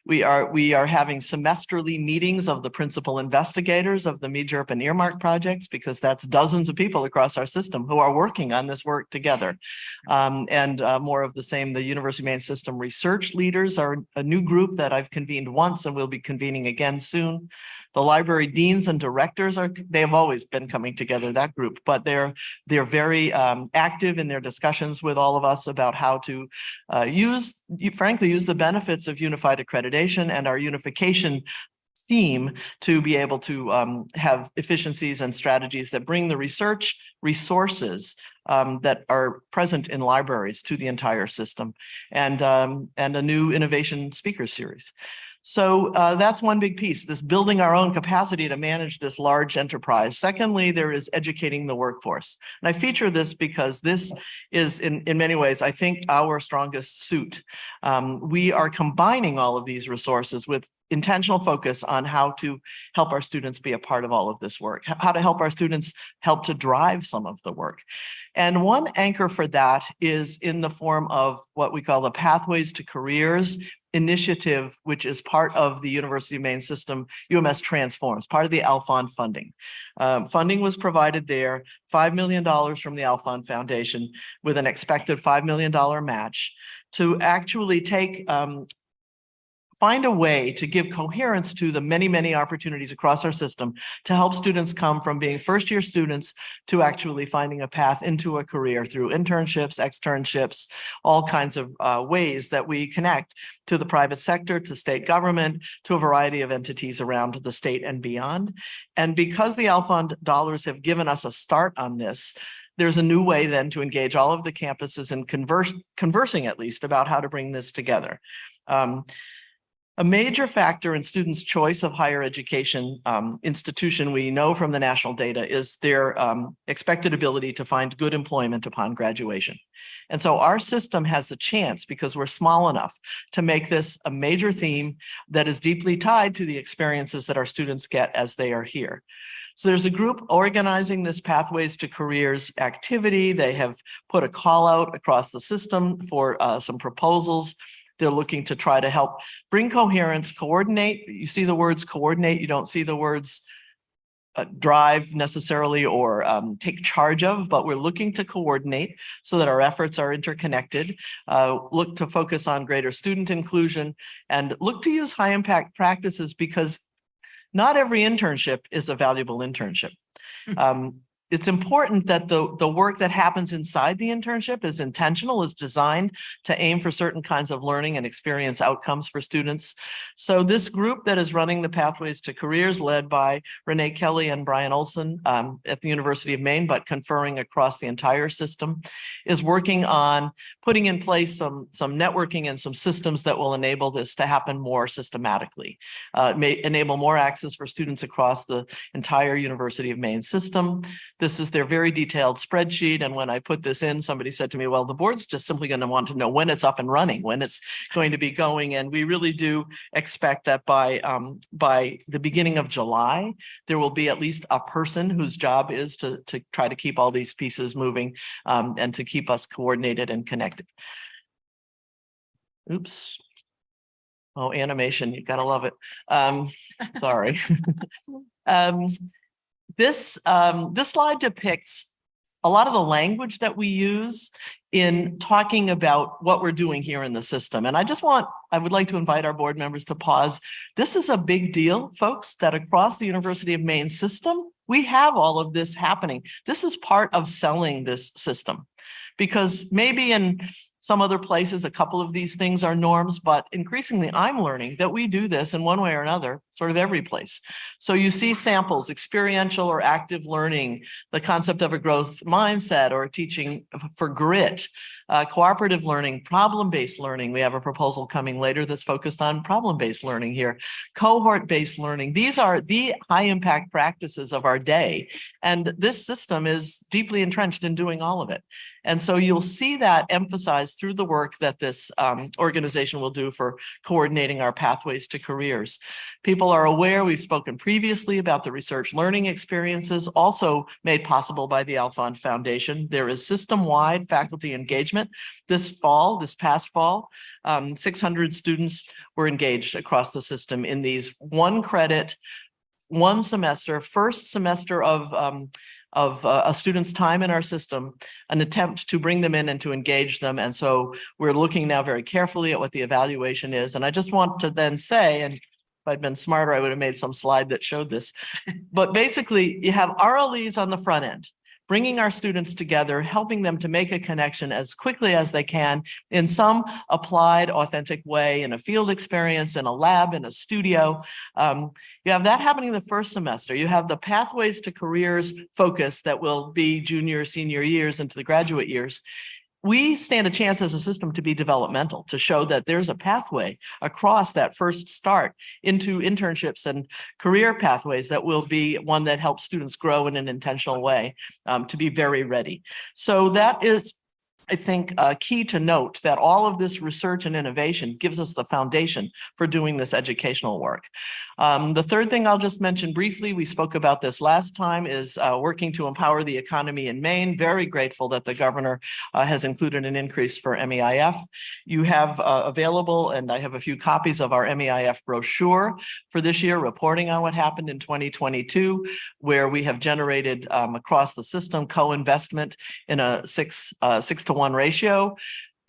We are having semesterly meetings of the principal investigators of the MEJRP and earmark projects, because that's dozens of people across our system who are working on this work together. And more of the same, the University of Maine System research leaders are a new group that I've convened once and will be convening again soon. The library deans and directors they have always been coming together, that group, but they're very active in their discussions with all of us about how to use the benefits of unified accreditation and our unification theme to be able to have efficiencies and strategies that bring the research resources that are present in libraries to the entire system, and a new innovation speaker series. So that's one big piece, this building our own capacity to manage this large enterprise. Secondly, there is educating the workforce. And I feature this because this is in many ways, I think, our strongest suit. We are combining all of these resources with intentional focus on how to help our students be a part of all of this work, how to help our students help to drive some of the work. And one anchor for that is in the form of what we call the Pathways to Careers initiative, which is part of the University of Maine system, UMS Transforms, part of the Alfond funding. Funding was provided there, $5 million from the Alfond Foundation with an expected $5 million match to actually find a way to give coherence to the many, many opportunities across our system to help students come from being first-year students to actually finding a path into a career through internships, externships, all kinds of ways that we connect to the private sector, to state government, to a variety of entities around the state and beyond. And because the Alfond dollars have given us a start on this, there's a new way then to engage all of the campuses and conversing at least about how to bring this together. A major factor in students' choice of higher education institution, we know from the national data, is their expected ability to find good employment upon graduation. And so our system has the chance, because we're small enough, to make this a major theme that is deeply tied to the experiences that our students get as they are here. So there's a group organizing this Pathways to Careers activity. They have put a call out across the system for some proposals. They're looking to try to help bring coherence, coordinate. You see the words coordinate, you don't see the words drive necessarily or take charge of, but we're looking to coordinate so that our efforts are interconnected, look to focus on greater student inclusion, and look to use high impact practices, because not every internship is a valuable internship. It's important that the work that happens inside the internship is intentional, is designed to aim for certain kinds of learning and experience outcomes for students. So this group that is running the Pathways to Careers, led by Renee Kelly and Brian Olson at the University of Maine, but conferring across the entire system, is working on putting in place some networking and some systems that will enable this to happen more systematically. It may enable more access for students across the entire University of Maine system. This is their very detailed spreadsheet. And when I put this in, somebody said to me, well, the board's just simply going to want to know when it's up and running, when it's going to be going. And we really do expect that by the beginning of July, there will be at least a person whose job is to try to keep all these pieces moving and to keep us coordinated and connected. Oops. Oh, animation, you gotta love it. Sorry. This slide depicts a lot of the language that we use in talking about what we're doing here in the system. And I would like to invite our board members to pause. This is a big deal, folks, that across the University of Maine system, we have all of this happening. This is part of selling this system, because maybe in some other places, a couple of these things are norms, but increasingly I'm learning that we do this in one way or another, sort of every place. So you see samples, experiential or active learning, the concept of a growth mindset or teaching for grit, cooperative learning, problem-based learning. We have a proposal coming later that's focused on problem-based learning here, cohort-based learning. These are the high impact practices of our day. And this system is deeply entrenched in doing all of it. And so you'll see that emphasized through the work that this organization will do for coordinating our Pathways to Careers. People are aware, we've spoken previously about the research learning experiences also made possible by the Alfond Foundation. There is system-wide faculty engagement. This past fall, 600 students were engaged across the system in these 1 credit, 1 semester, first semester of a student's time in our system, an attempt to bring them in and to engage them. And so we're looking now very carefully at what the evaluation is. And I just want to then say, and if I'd been smarter, I would have made some slide that showed this, but basically you have RLEs on the front end. bringing our students together, helping them to make a connection as quickly as they can in some applied, authentic way, in a field experience, in a lab, in a studio. You have that happening the first semester. You have the pathways to careers focus that will be junior, senior years into the graduate years. We stand a chance as a system to be developmental, to show that there's a pathway across that first start into internships and career pathways that will be one that helps students grow in an intentional way, to be very ready. So that is, I think, key to note that all of this research and innovation gives us the foundation for doing this educational work. The third thing I'll just mention briefly, we spoke about this last time, is working to empower the economy in Maine. Very grateful that the governor has included an increase for MEIF. You have available, and I have a few copies of our MEIF brochure for this year, reporting on what happened in 2022, where we have generated across the system co-investment in a 6-to-1 ratio,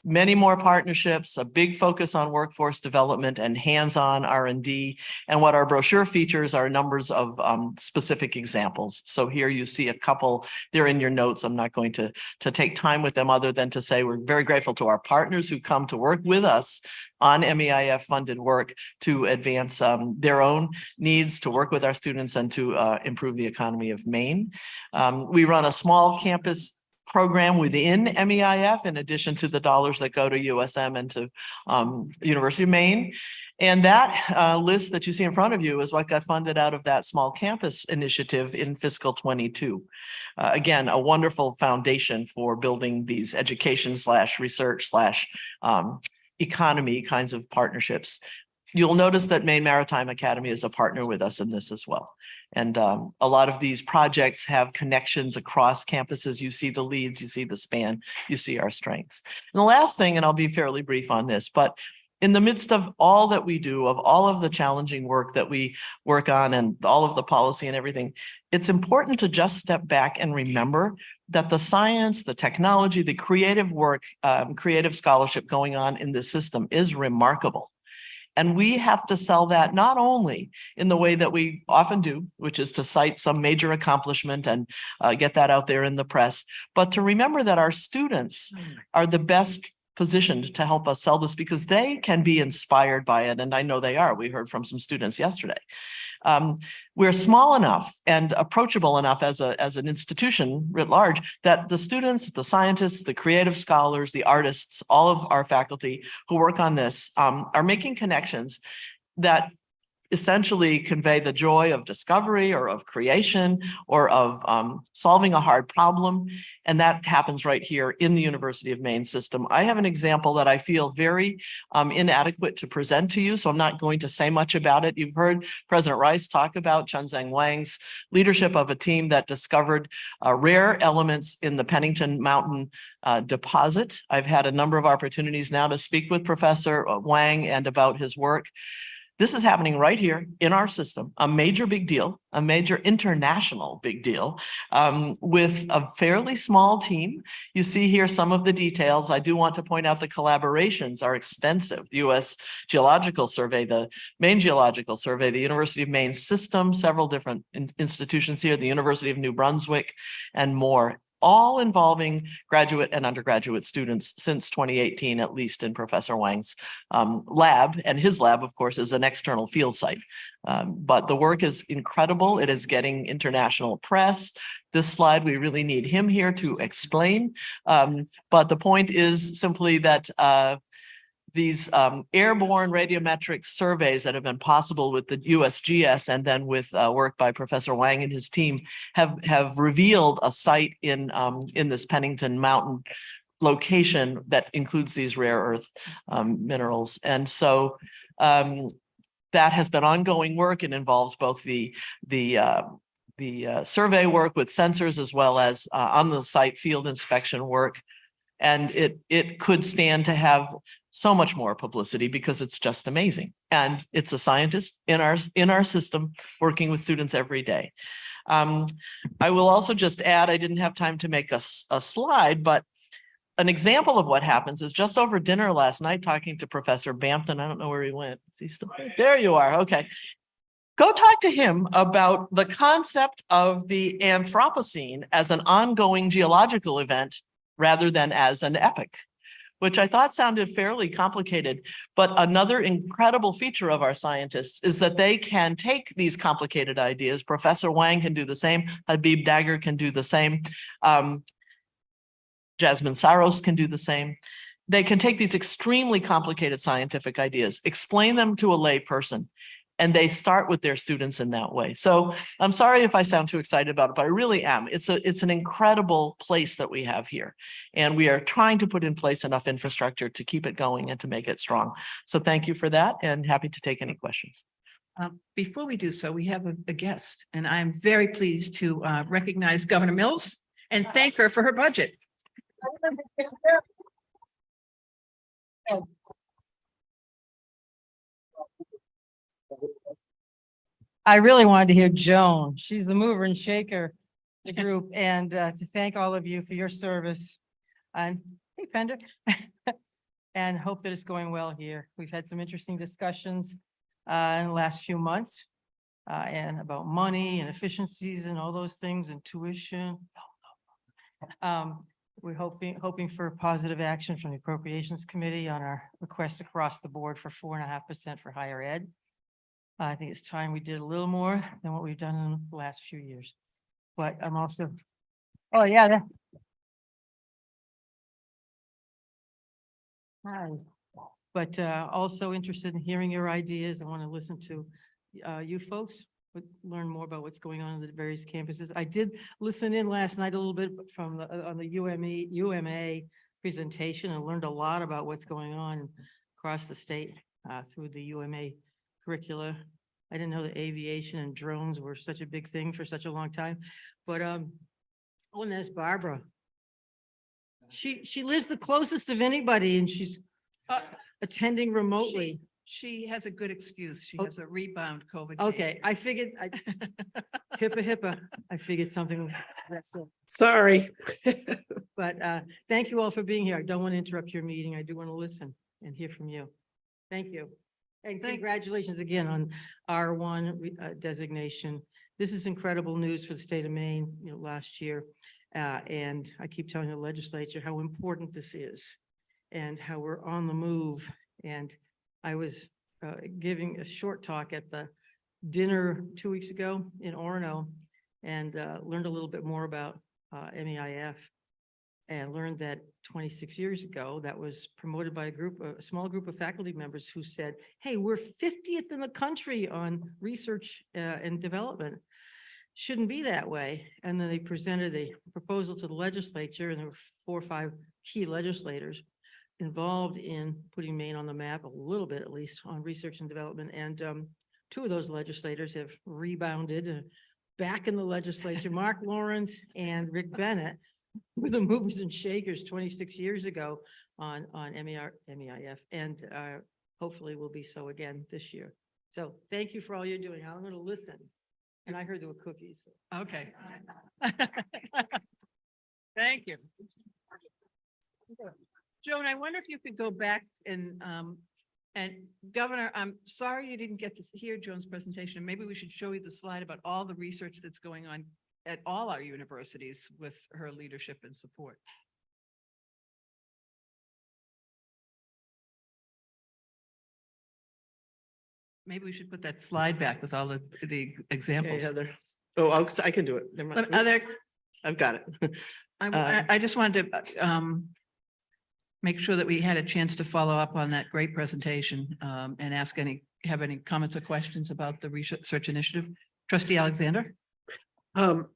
many more partnerships, a big focus on workforce development and hands-on R&D. And what our brochure features are numbers of specific examples. So here you see a couple, they're in your notes. I'm not going to take time with them other than to say we're very grateful to our partners who come to work with us on MEIF funded work to advance their own needs, to work with our students, and to improve the economy of Maine. We run a small campus program within MEIF, in addition to the dollars that go to USM and to University of Maine. And that list that you see in front of you is what got funded out of that small campus initiative in fiscal 22. Again, a wonderful foundation for building these education / research / economy kinds of partnerships. You'll notice that Maine Maritime Academy is a partner with us in this as well. And a lot of these projects have connections across campuses. You see the leads, you see the span, you see our strengths. And the last thing, and I'll be fairly brief on this, but in the midst of all that we do, of all of the challenging work that we work on and all of the policy and everything, it's important to just step back and remember that the science, the technology, the creative work, creative scholarship going on in this system is remarkable. And we have to sell that not only in the way that we often do, which is to cite some major accomplishment and get that out there in the press, but to remember that our students are the best positioned to help us sell this because they can be inspired by it. And I know they are. We heard from some students yesterday. We're small enough and approachable enough as an institution writ large that the students, the scientists, the creative scholars, the artists, all of our faculty who work on this are making connections that essentially convey the joy of discovery or of creation or of solving a hard problem. And that happens right here in the University of Maine system. I have an example that I feel very inadequate to present to you, so I'm not going to say much about it. You've heard President Rice talk about Chunzeng Wang's leadership of a team that discovered rare elements in the Pennington Mountain deposit. I've had a number of opportunities now to speak with Professor Wang and about his work. This is happening right here in our system, a major big deal, a major international big deal, with a fairly small team. You see here some of the details. I do want to point out the collaborations are extensive. The U.S. Geological Survey, the Maine Geological Survey, the University of Maine system, several different institutions here, the University of New Brunswick, and more, all involving graduate and undergraduate students since 2018, at least in Professor Wang's lab. And his lab, of course, is an external field site. But the work is incredible. It is getting international press. This slide, we really need him here to explain. But the point is simply that these airborne radiometric surveys that have been possible with the USGS and then with work by Professor Wang and his team have revealed a site in this Pennington Mountain location that includes these rare earth minerals. And so that has been ongoing work. It involves both the survey work with sensors as well as on the site field inspection work. And it could stand to have so much more publicity because it's just amazing. And it's a scientist in our system working with students every day. I will also just add, I didn't have time to make a slide, but an example of what happens is just over dinner last night, talking to Professor Bampton. I don't know where he went. Is he still there? There you are. Okay. Go talk to him about the concept of the Anthropocene as an ongoing geological event rather than as an epoch, which I thought sounded fairly complicated. But another incredible feature of our scientists is that they can take these complicated ideas. Professor Wang can do the same. Habib Dagger can do the same. Jasmine Saros can do the same. They can take these extremely complicated scientific ideas, explain them to a lay person, and they start with their students in that way. So I'm sorry if I sound too excited about it, but I really am. It's an incredible place that we have here. And we are trying to put in place enough infrastructure to keep it going and to make it strong. So thank you for that, and happy to take any questions. Before we do so, we have a guest, and I'm very pleased to recognize Governor Mills and thank her for her budget. I really wanted to hear Joan. She's the mover and shaker of the group, and to thank all of you for your service. And hey, Pender, and hope that it's going well here. We've had some interesting discussions in the last few months and about money and efficiencies and all those things and tuition. We're hoping for positive action from the Appropriations Committee on our request across the board for 4.5% for higher ed. I think it's time we did a little more than what we've done in the last few years. But I'm also, oh yeah. Hi. But also interested in hearing your ideas. I want to listen to you folks, learn more about what's going on in the various campuses. I did listen in last night a little bit from on the UMA presentation and learned a lot about what's going on across the state through the UMA curricula. I didn't know that aviation and drones were such a big thing for such a long time, but oh, and there's Barbara. She lives the closest of anybody, and she's attending remotely. She has a good excuse. She has a rebound COVID. Okay, I figured, HIPAA, I figured something that's it. Sorry. But thank you all for being here. I don't want to interrupt your meeting. I do want to listen and hear from you. Thank you. And congratulations again on R1 designation. This is incredible news for the state of Maine, last year. And I keep telling the legislature how important this is and how we're on the move. And I was giving a short talk at the dinner 2 weeks ago in Orono and learned a little bit more about MEIF and learned that 26 years ago, that was promoted by a small group of faculty members who said, hey, we're 50th in the country on research and development. Shouldn't be that way. And then they presented a proposal to the legislature, and there were 4 or 5 key legislators involved in putting Maine on the map, a little bit at least, on research and development. And 2 of those legislators have rebounded back in the legislature, Mark Lawrence and Rick Bennett, were the movers and shakers 26 years ago on MEIF, and hopefully will be so again this year. So thank you for all you're doing. I'm going to listen. And I heard there were cookies. Okay. Thank you. Joan, I wonder if you could go back and Governor, I'm sorry you didn't get to hear Joan's presentation. Maybe we should show you the slide about all the research that's going on at all our universities with her leadership and support. Maybe we should put that slide back with all the examples. Oh, I can do it. Never mind. I've got it. I just wanted to make sure that we had a chance to follow up on that great presentation and have any comments or questions about the research initiative. Trustee Alexander. An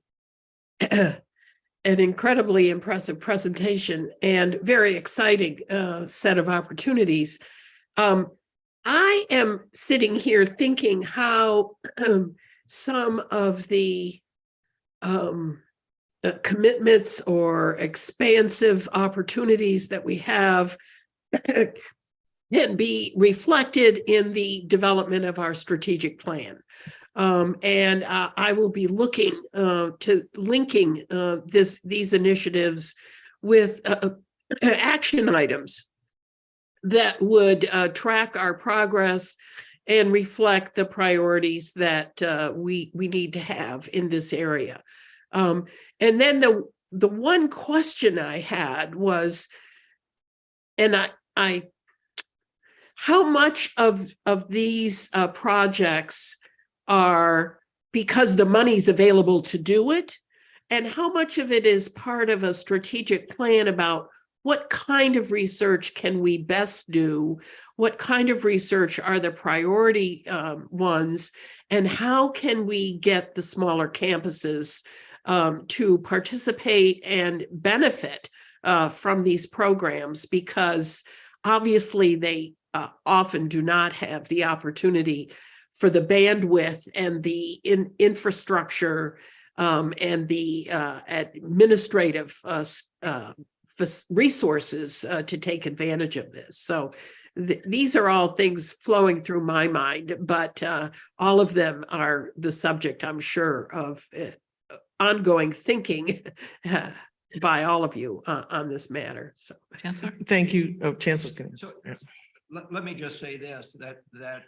incredibly impressive presentation and very exciting set of opportunities. I am sitting here thinking how some of the commitments or expansive opportunities that we have can be reflected in the development of our strategic plan. And I will be looking to linking these initiatives with action items that would track our progress and reflect the priorities that we need to have in this area. And then the one question I had was, and I how much of these projects are because the money's available to do it, and how much of it is part of a strategic plan about what kind of research can we best do, what kind of research are the priority ones, and how can we get the smaller campuses to participate and benefit from these programs, because obviously they often do not have the opportunity for the bandwidth and the infrastructure and the administrative resources to take advantage of this. So these are all things flowing through my mind, but all of them are the subject, I'm sure, of ongoing thinking by all of you on this matter. So, Chancellor? Thank you. Oh, Chancellor's going So let me just say this, that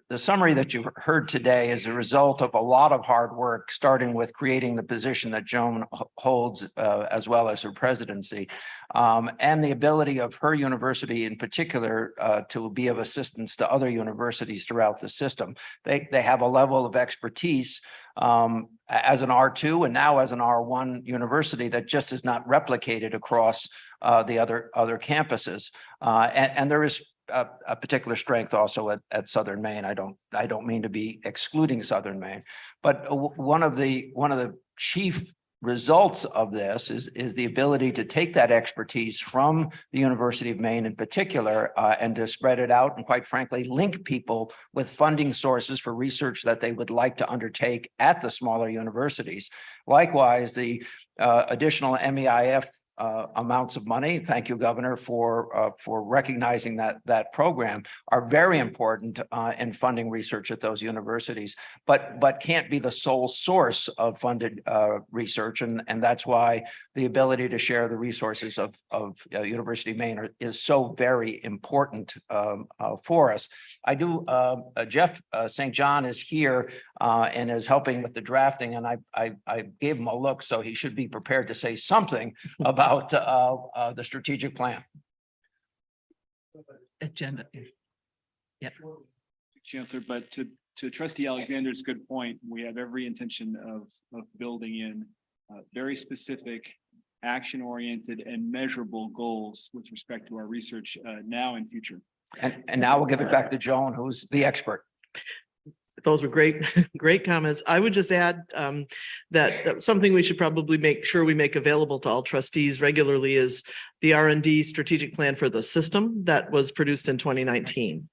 the summary that you heard today is a result of a lot of hard work, starting with creating the position that Joan holds, as well as her presidency, and the ability of her university in particular to be of assistance to other universities throughout the system. They have a level of expertise as an R2 and now as an R1 university that just is not replicated across the other campuses. And there is a particular strength also at Southern Maine. I don't mean to be excluding Southern Maine, but one of the chief results of this is the ability to take that expertise from the University of Maine in particular and to spread it out and, quite frankly, link people with funding sources for research that they would like to undertake at the smaller universities. Likewise, the additional MEIF amounts of money, thank you, Governor, for recognizing that program, are very important in funding research at those universities, but can't be the sole source of funded research, and that's why the ability to share the resources of University of Maine is so very important for us. I do. Jeff St. John is here and is helping with the drafting, and I gave him a look, so he should be prepared to say something about the strategic plan. Agenda. Yeah. Chancellor, but to Trustee Alexander's good point, we have every intention of building in very specific, action-oriented and measurable goals with respect to our research now and future. And now we'll give it back to Joan, who's the expert. Those were great comments. I would just add that something we should probably make sure we make available to all trustees regularly is the R&D strategic plan for the system that was produced in 2019,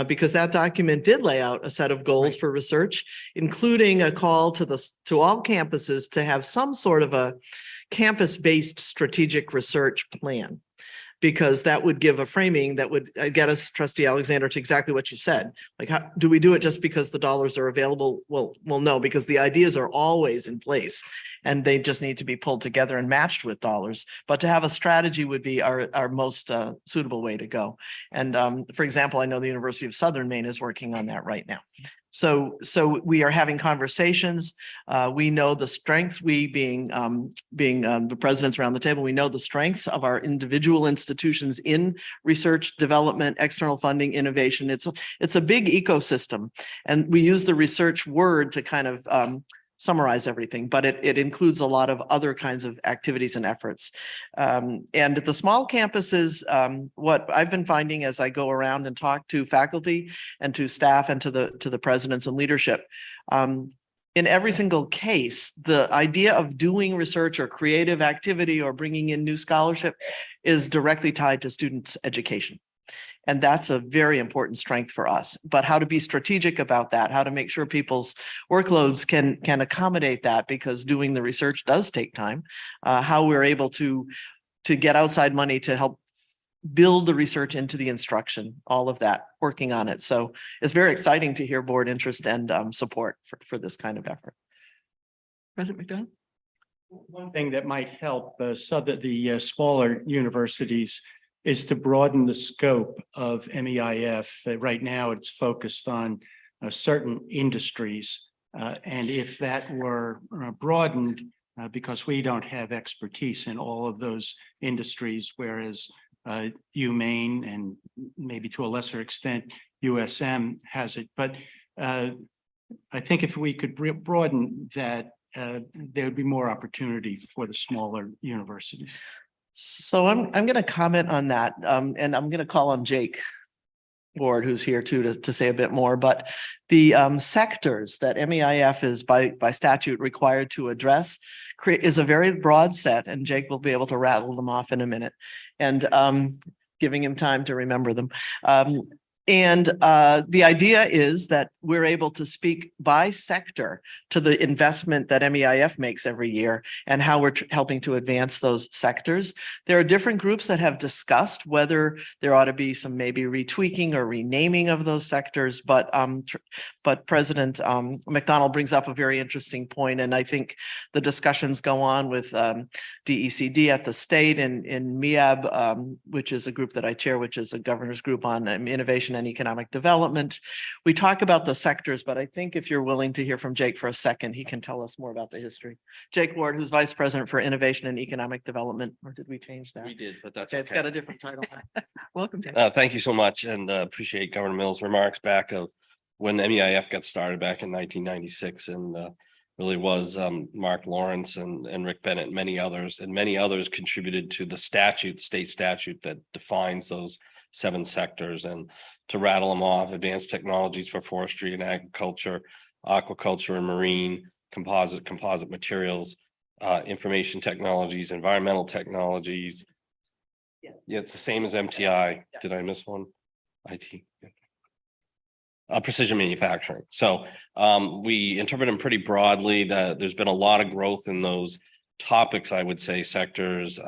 because that document did lay out a set of goals for research, including a call to all campuses to have some sort of a campus-based strategic research plan, because that would give a framing that would get us, Trustee Alexander, to exactly what you said. Like, how do we do it just because the dollars are available? Well, no, because the ideas are always in place and they just need to be pulled together and matched with dollars. But to have a strategy would be our most suitable way to go. And for example, I know the University of Southern Maine is working on that right now. So we are having conversations. We know the strengths, we being the presidents around the table, we know the strengths of our individual institutions in research, development, external funding, innovation. It's a big ecosystem. And we use the research word to kind of summarize everything, but it includes a lot of other kinds of activities and efforts. And at the small campuses, what I've been finding as I go around and talk to faculty and to staff and to the presidents and leadership, in every single case, the idea of doing research or creative activity or bringing in new scholarship is directly tied to students' education. And that's a very important strength for us. But how to be strategic about that, how to make sure people's workloads can accommodate that, because doing the research does take time, how we're able to get outside money to help build the research into the instruction, all of that, working on it. So it's very exciting to hear board interest and support for this kind of effort. President McDonald? One thing that might help the smaller universities is to broaden the scope of MEIF. Right now, it's focused on certain industries. And if that were broadened, because we don't have expertise in all of those industries, whereas UMaine and maybe to a lesser extent, USM has it. But I think if we could broaden that, there would be more opportunity for the smaller universities. So I'm going to comment on that, and I'm going to call on Jake Ward, who's here too, to say a bit more. But the sectors that MEIF is by statute required to address is a very broad set, and Jake will be able to rattle them off in a minute, and giving him time to remember them. And the idea is that we're able to speak by sector to the investment that MEIF makes every year and how we're helping to advance those sectors. There are different groups that have discussed whether there ought to be some maybe retweaking or renaming of those sectors, but President McDonald brings up a very interesting point, and I think the discussions go on with DECD at the state and in MEAB, which is a group that I chair, which is a governor's group on innovation and economic development. We talk about the sectors, but I think if you're willing to hear from Jake for a second, he can tell us more about the history. Jake Ward, who's Vice President for Innovation and Economic Development, or did we change that? We did, but that's okay. It's got a different title. Welcome, Jake. Thank you so much, and appreciate Governor Mills' remarks back of when MEIF got started back in 1996, and really was Mark Lawrence and Rick Bennett and many others contributed to the state statute that defines those 7 sectors. And to rattle them off: advanced technologies for forestry and agriculture, aquaculture and marine, composite materials, information technologies, environmental technologies. Yeah, it's the same as MTI. Did I miss one? IT. Precision manufacturing. So we interpret them pretty broadly. That there's been a lot of growth in those topics, I would say, sectors.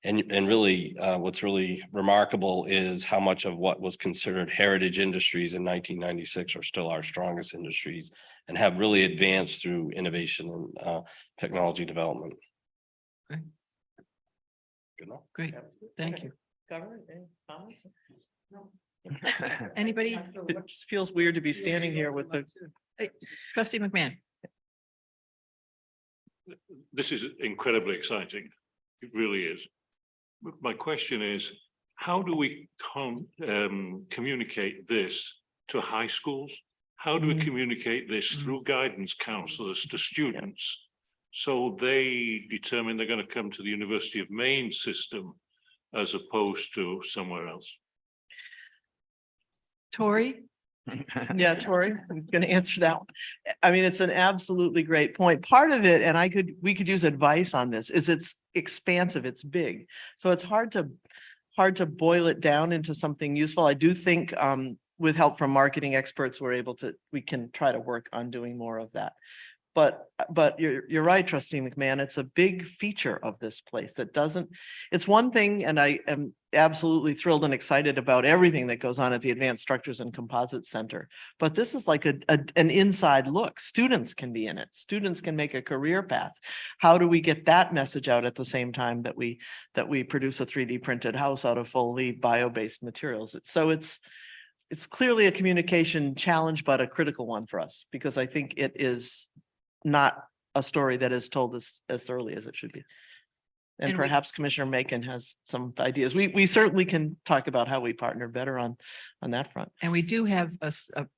And really, what's really remarkable is how much of what was considered heritage industries in 1996 are still our strongest industries and have really advanced through innovation and technology development. Okay. Good enough. Great. Thank you. Governor, any comments? No. Anybody? It just feels weird to be standing here with the Trustee McMahon. This is incredibly exciting. It really is. My question is, how do we communicate this to high schools? How do we communicate this through guidance counselors to students so they determine they're going to come to the University of Maine system as opposed to somewhere else? Tori? Yeah, Tori, I'm going to answer that one. I mean, it's an absolutely great point. Part of it, and we could use advice on this, is it's expansive, it's big. So it's hard to boil it down into something useful. I do think with help from marketing experts, we can try to work on doing more of that. But you're right, Trustee McMahon, it's a big feature of this place that it's one thing, and I am absolutely thrilled and excited about everything that goes on at the Advanced Structures and Composites Center. But this is like an inside look. Students can be in it. Students can make a career path. How do we get that message out at the same time that we produce a 3D printed house out of fully bio-based materials? So it's clearly a communication challenge, but a critical one for us, because I think it is not a story that is told as thoroughly as it should be. And perhaps Commissioner Macon has some ideas. We certainly can talk about how we partner better on that front. And we do have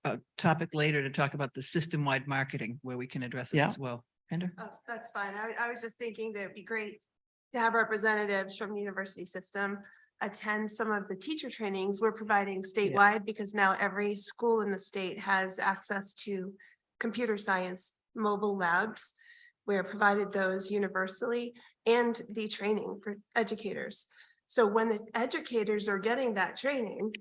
a topic later to talk about the system-wide marketing where we can address this as well. Pender? Oh, that's fine. I was just thinking that it'd be great to have representatives from the university system attend some of the teacher trainings we're providing statewide, because now every school in the state has access to computer science mobile labs. We're provided those universally, and the training for educators. So when the educators are getting that training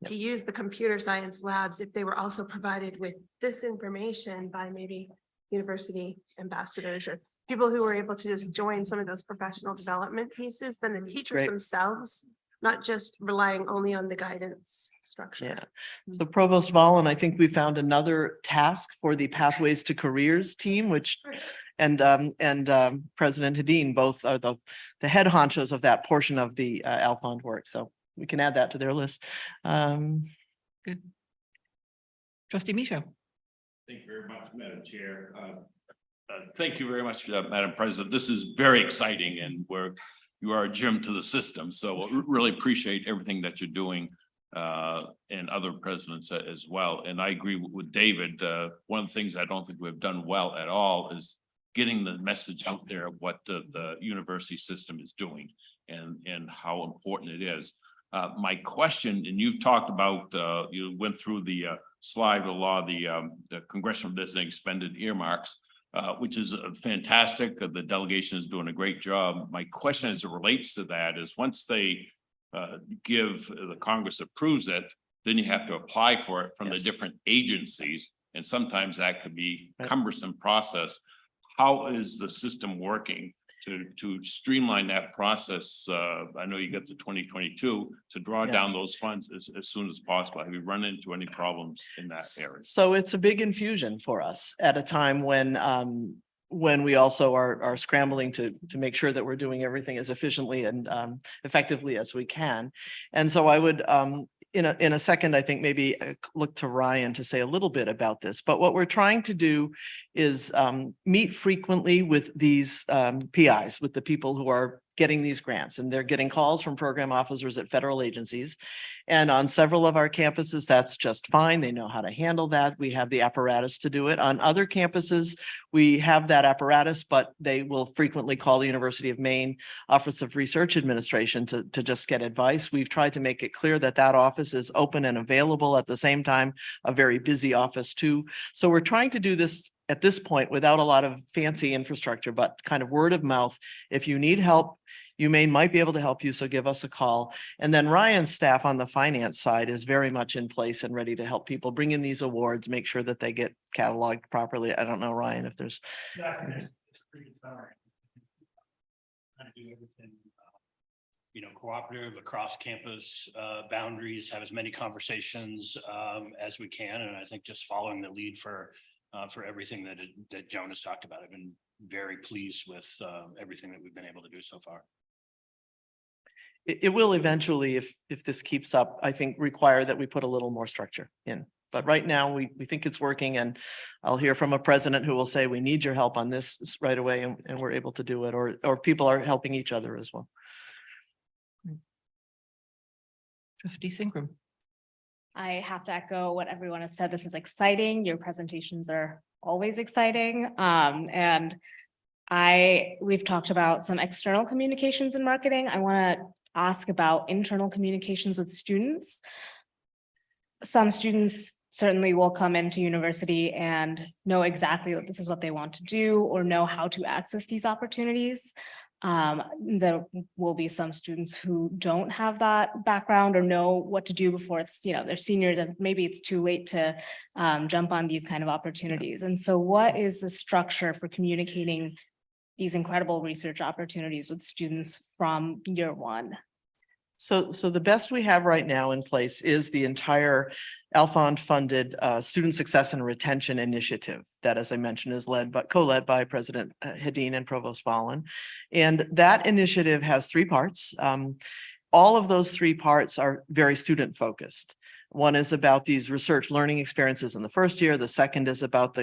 to use the computer science labs, if they were also provided with this information by maybe university ambassadors or people who were able to just join some of those professional development pieces, then the teachers themselves, not just relying only on the guidance structure. Yeah. So Provost Vollen, I think we found another task for the Pathways to Careers team, which President Hadeen both are the head honchos of that portion of the Alfond work. So we can add that to their list. Good. Trustee Micho. Thank you very much, Madam Chair. Thank you very much, Madam President. This is very exciting and you are a gem to the system. So really appreciate everything that you're doing and other presidents as well. And I agree with David. One of the things I don't think we've done well at all is getting the message out there of what the university system is doing and how important it is. My question, and you've talked about, you went through the slide of the law, the congressional designated expended earmarks, which is fantastic. The delegation is doing a great job. My question as it relates to that is once they the Congress approves it, then you have to apply for it from the different agencies. And sometimes that could be cumbersome process. How is the system working to streamline that process? I know you got the 2022 to draw down those funds as soon as possible. Have you run into any problems in that area? So it's a big infusion for us at a time when we also are scrambling to make sure that we're doing everything as efficiently and effectively as we can. And so I would in a second, I think maybe look to Ryan to say a little bit about this. But what we're trying to do is meet frequently with these PIs, with the people who are getting these grants, and they're getting calls from program officers at federal agencies. And on several of our campuses, that's just fine. They know how to handle that. We have the apparatus to do it. On other campuses, we have that apparatus, but they will frequently call the University of Maine Office of Research Administration to just get advice. We've tried to make it clear that that office is open and available at the same time, a very busy office too. So we're trying to do this at this point without a lot of fancy infrastructure, but kind of word of mouth. If you need help, UMaine might be able to help you, so give us a call. And then Ryan's staff on the finance side is very much in place and ready to help people bring in these awards, make sure that they get cataloged properly. I don't know, Ryan, if there's. Cooperative across campus boundaries, have as many conversations as we can. And I think just following the lead for everything that Joan has talked about. I've been very pleased with everything that we've been able to do so far. It will eventually, if this keeps up, I think require that we put a little more structure in. But right now we think it's working, and I'll hear from a president who will say, we need your help on this right away, and we're able to do it, or people are helping each other as well. Trustee Singram. I have to echo what everyone has said. This is exciting. Your presentations are always exciting. And we've talked about some external communications and marketing. I want to ask about internal communications with students. Some students certainly will come into university and know exactly that this is what they want to do or know how to access these opportunities. There will be some students who don't have that background or know what to do before it's, they're seniors and maybe it's too late to jump on these kind of opportunities. And so what is the structure for communicating these incredible research opportunities with students from year one? So the best we have right now in place is the entire Alfond funded Student Success and Retention Initiative that, as I mentioned, is co-led by President Hadeen and Provost Vollen. And that initiative has three parts. All of those three parts are very student focused. One is about these research learning experiences in the first year. The second is about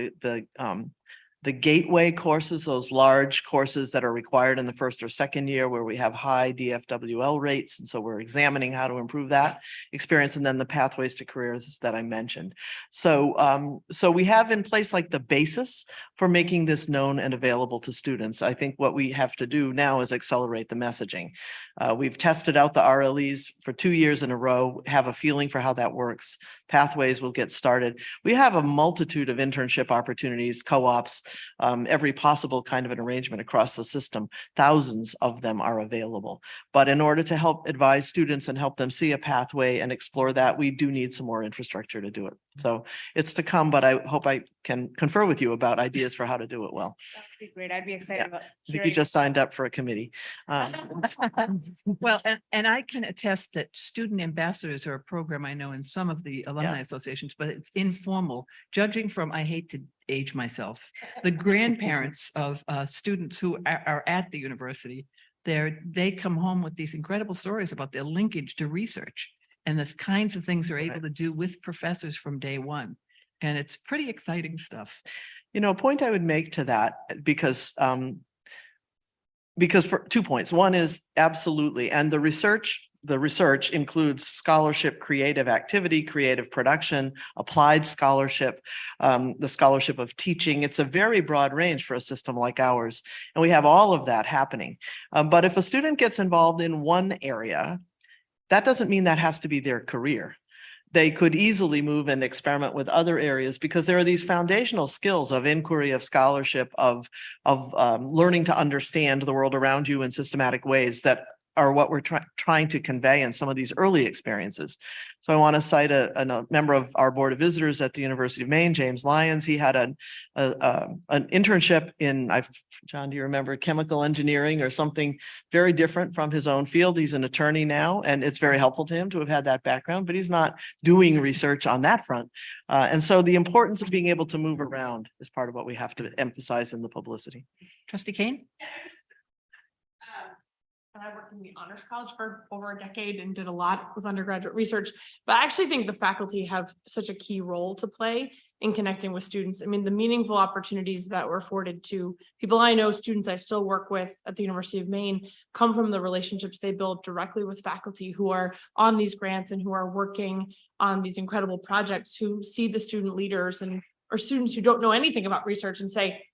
the gateway courses, those large courses that are required in the first or second year where we have high DFWL rates. And so we're examining how to improve that experience, and then the pathways to careers that I mentioned. So we have in place like the basis for making this known and available to students. I think what we have to do now is accelerate the messaging. We've tested out the RLEs for 2 years in a row, have a feeling for how that works. Pathways will get started. We have a multitude of internship opportunities, co-ops, every possible kind of an arrangement across the system. Thousands of them are available. But in order to help advise students and help them see a pathway and explore that, we do need some more infrastructure to do it. So it's to come, but I hope I can confer with you about ideas for how to do it well. That would be great. I'd be excited about. I think you hearing- just signed up for a committee. Well, and I can attest that student ambassadors are a program I know in some of the alumni associations, but it's informal. Judging from, I hate to age myself, the grandparents of students who are at the university, they come home with these incredible stories about their linkage to research and the kinds of things they're able to do with professors from day one. And it's pretty exciting stuff. You know, a point I would make to that, because for 2 points. One is absolutely, and the research includes scholarship, creative activity, creative production, applied scholarship, the scholarship of teaching. It's a very broad range for a system like ours. And we have all of that happening. But if a student gets involved in one area, that doesn't mean that has to be their career. They could easily move and experiment with other areas because there are these foundational skills of inquiry, of scholarship, of learning to understand the world around you in systematic ways that are what we're trying to convey in some of these early experiences. So I want to cite a member of our Board of Visitors at the University of Maine, James Lyons. He had an internship in, John, do you remember, chemical engineering or something very different from his own field? He's an attorney now, and it's very helpful to him to have had that background, but he's not doing research on that front. And so the importance of being able to move around is part of what we have to emphasize in the publicity. Trustee Kane? And I worked in the honors college for over a decade and did a lot with undergraduate research, but I actually think the faculty have such a key role to play in connecting with students. I mean, the meaningful opportunities that were afforded to people I know, students I still work with at the University of Maine, come from the relationships they build directly with faculty who are on these grants and who are working on these incredible projects, who see the student leaders or students who don't know anything about research and say,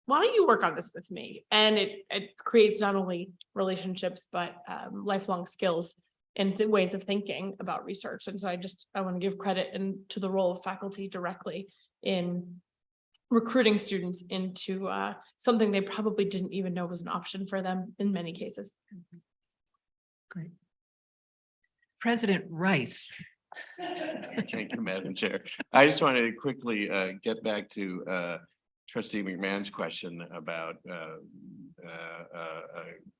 why don't you work on this with me? And it creates not only relationships, but lifelong skills and ways of thinking about research. And so I want to give credit to the role of faculty directly in recruiting students into something they probably didn't even know was an option for them in many cases. Great. President Rice. Thank you, Madam Chair. I just wanted to quickly get back to Trustee McMahon's question about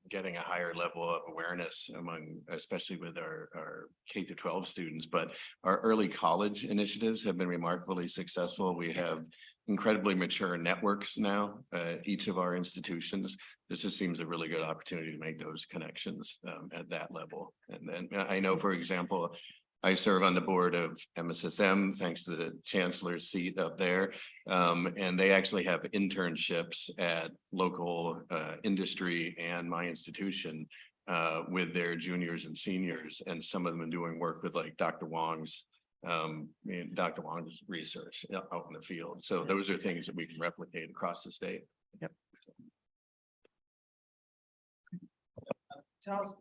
getting a higher level of awareness among, especially with our K-12 students, but our early college initiatives have been remarkably successful. We have incredibly mature networks now at each of our institutions. This just seems a really good opportunity to make those connections at that level. And then I know, for example, I serve on the board of MSSM, thanks to the chancellor's seat up there. And they actually have internships at local industry and my institution with their juniors and seniors. And some of them are doing work with like Dr. Wong's research out in the field. So those are things that we can replicate across the state. Yep. Tell us,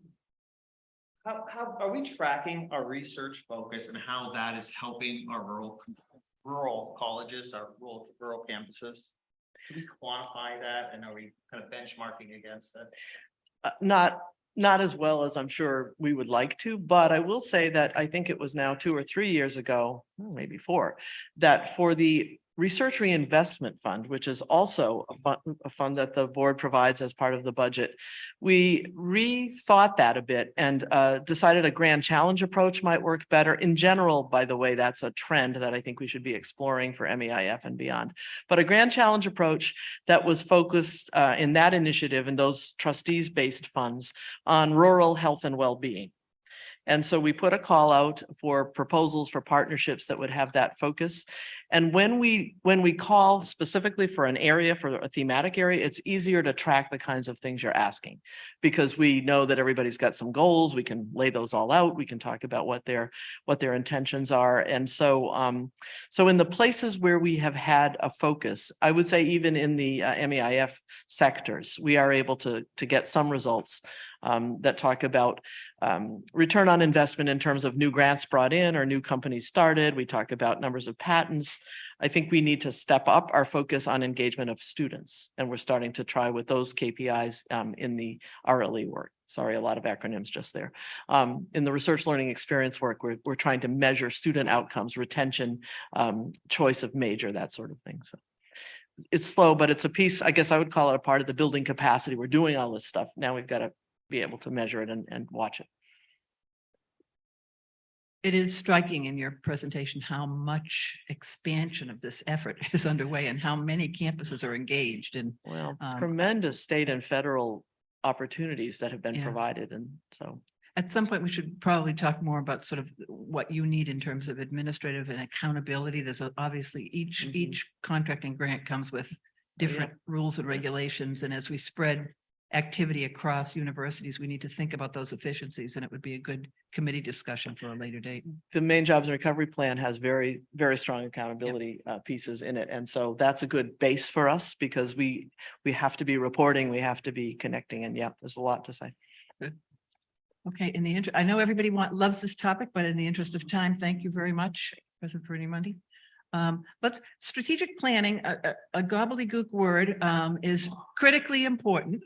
how are we tracking our research focus and how that is helping our rural colleges, our rural campuses? Can we quantify that, and are we kind of benchmarking against it? Not as well as I'm sure we would like to, but I will say that I think it was now 2 or 3 years ago, maybe 4, that for the Research Reinvestment Fund, which is also a fund that the board provides as part of the budget, we rethought that a bit and decided a grand challenge approach might work better. In general, by the way, that's a trend that I think we should be exploring for MEIF and beyond. But a grand challenge approach that was focused in that initiative and those trustees-based funds on rural health and well-being. And so we put a call out for proposals for partnerships that would have that focus. And when we call specifically for an area, for a thematic area, it's easier to track the kinds of things you're asking because we know that everybody's got some goals. We can lay those all out. We can talk about what their intentions are. And so, so in the places where we have had a focus, I would say even in the MEIF sectors, we are able to get some results that talk about return on investment in terms of new grants brought in or new companies started. We talk about numbers of patents. I think we need to step up our focus on engagement of students, and we're starting to try with those KPIs in the RLE work. Sorry, a lot of acronyms just there. In the research learning experience work, we're trying to measure student outcomes, retention, choice of major, that sort of thing. So it's slow, but it's a piece, I guess I would call it a part of the building capacity. We're doing all this stuff. Now we've got to be able to measure it and watch it. It is striking in your presentation how much expansion of this effort is underway and how many campuses are engaged and well, tremendous state and federal opportunities that have been Yeah. provided. And so at some point we should probably talk more about sort of what you need in terms of administrative and accountability. There's obviously each contract and grant comes with different rules and regulations. And as we spread activity across universities, we need to think about those efficiencies, and it would be a good committee discussion for a later date. the main jobs and recovery plan has very, very strong accountability pieces in it. And so that's a good base for us because we have to be reporting, we have to be connecting, and there's a lot to say. Good. Okay, in the interest, I know everybody loves this topic, but in the interest of time, thank you very much, President Fernie-Mundy. Let's strategic planning, a gobbledygook word, is critically important.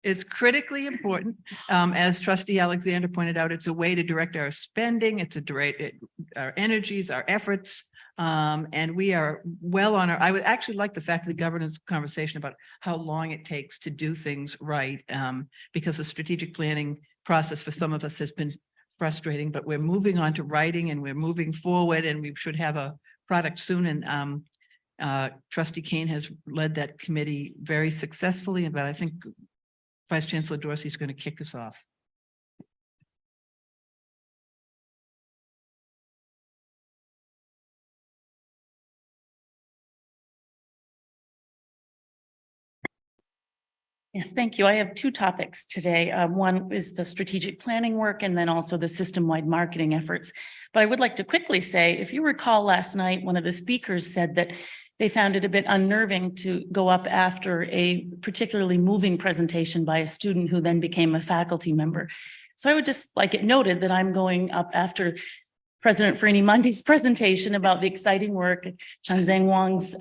It's critically important. As Trustee Alexander pointed out, it's a way to direct our spending. It's a direct our energies, our efforts. And we are well on our, I would actually like the fact of the governance conversation about how long it takes to do things right. Because the strategic planning process for some of us has been frustrating, but we're moving on to writing and we're moving forward, and we should have a product soon. And Trustee Kane has led that committee very successfully, but I think Vice Chancellor Dorsey is going to kick us off. Yes, thank you. I have two topics today. One is the strategic planning work and then also the system-wide marketing efforts. But I would like to quickly say, if you recall last night, one of the speakers said that they found it a bit unnerving to go up after a particularly moving presentation by a student who then became a faculty member. So I would just like it noted that I'm going up after President Fernie-Mundy's presentation about the exciting work, Chanzeng Wang's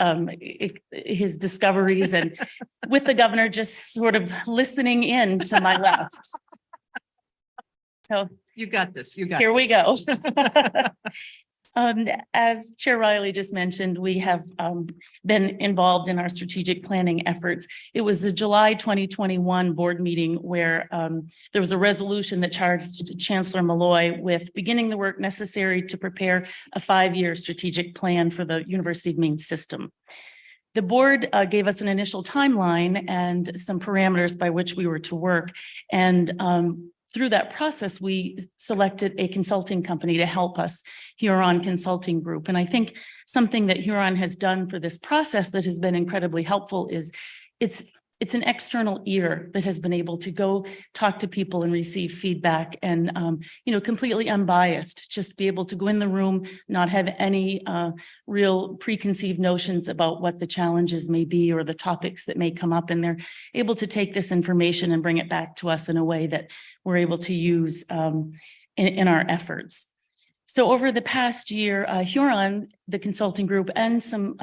his discoveries, and with the governor just sort of listening in to my left. So you got this. You got here this. we go. As Chair Riley just mentioned, we have been involved in our strategic planning efforts. It was the July 2021 board meeting where there was a resolution that charged Chancellor Malloy with beginning the work necessary to prepare a 5-year strategic plan for the University of Maine system. The board gave us an initial timeline and some parameters by which we were to work. And through that process, we selected a consulting company to help us, Huron Consulting Group. And I think something that Huron has done for this process that has been incredibly helpful is it's an external ear that has been able to go talk to people and receive feedback and, completely unbiased, just be able to go in the room, not have any real preconceived notions about what the challenges may be or the topics that may come up. And they're able to take this information and bring it back to us in a way that we're able to use in our efforts. So over the past year, Huron, the consulting group, and some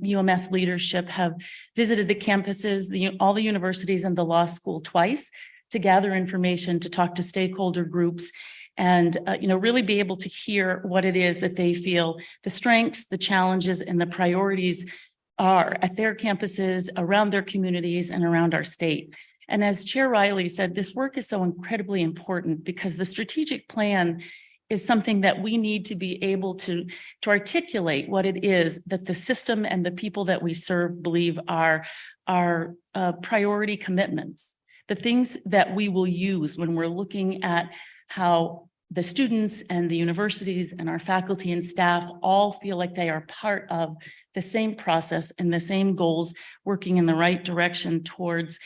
UMS leadership have visited the campuses, all the universities and the law school twice to gather information, to talk to stakeholder groups, and really be able to hear what it is that they feel the strengths, the challenges, and the priorities are at their campuses, around their communities, and around our state. And as Chair Riley said, this work is so incredibly important because the strategic plan is something that we need to be able to articulate what it is that the system and the people that we serve believe are our priority commitments, the things that we will use when we're looking at how the students and the universities and our faculty and staff all feel like they are part of the same process and the same goals, working in the right direction towards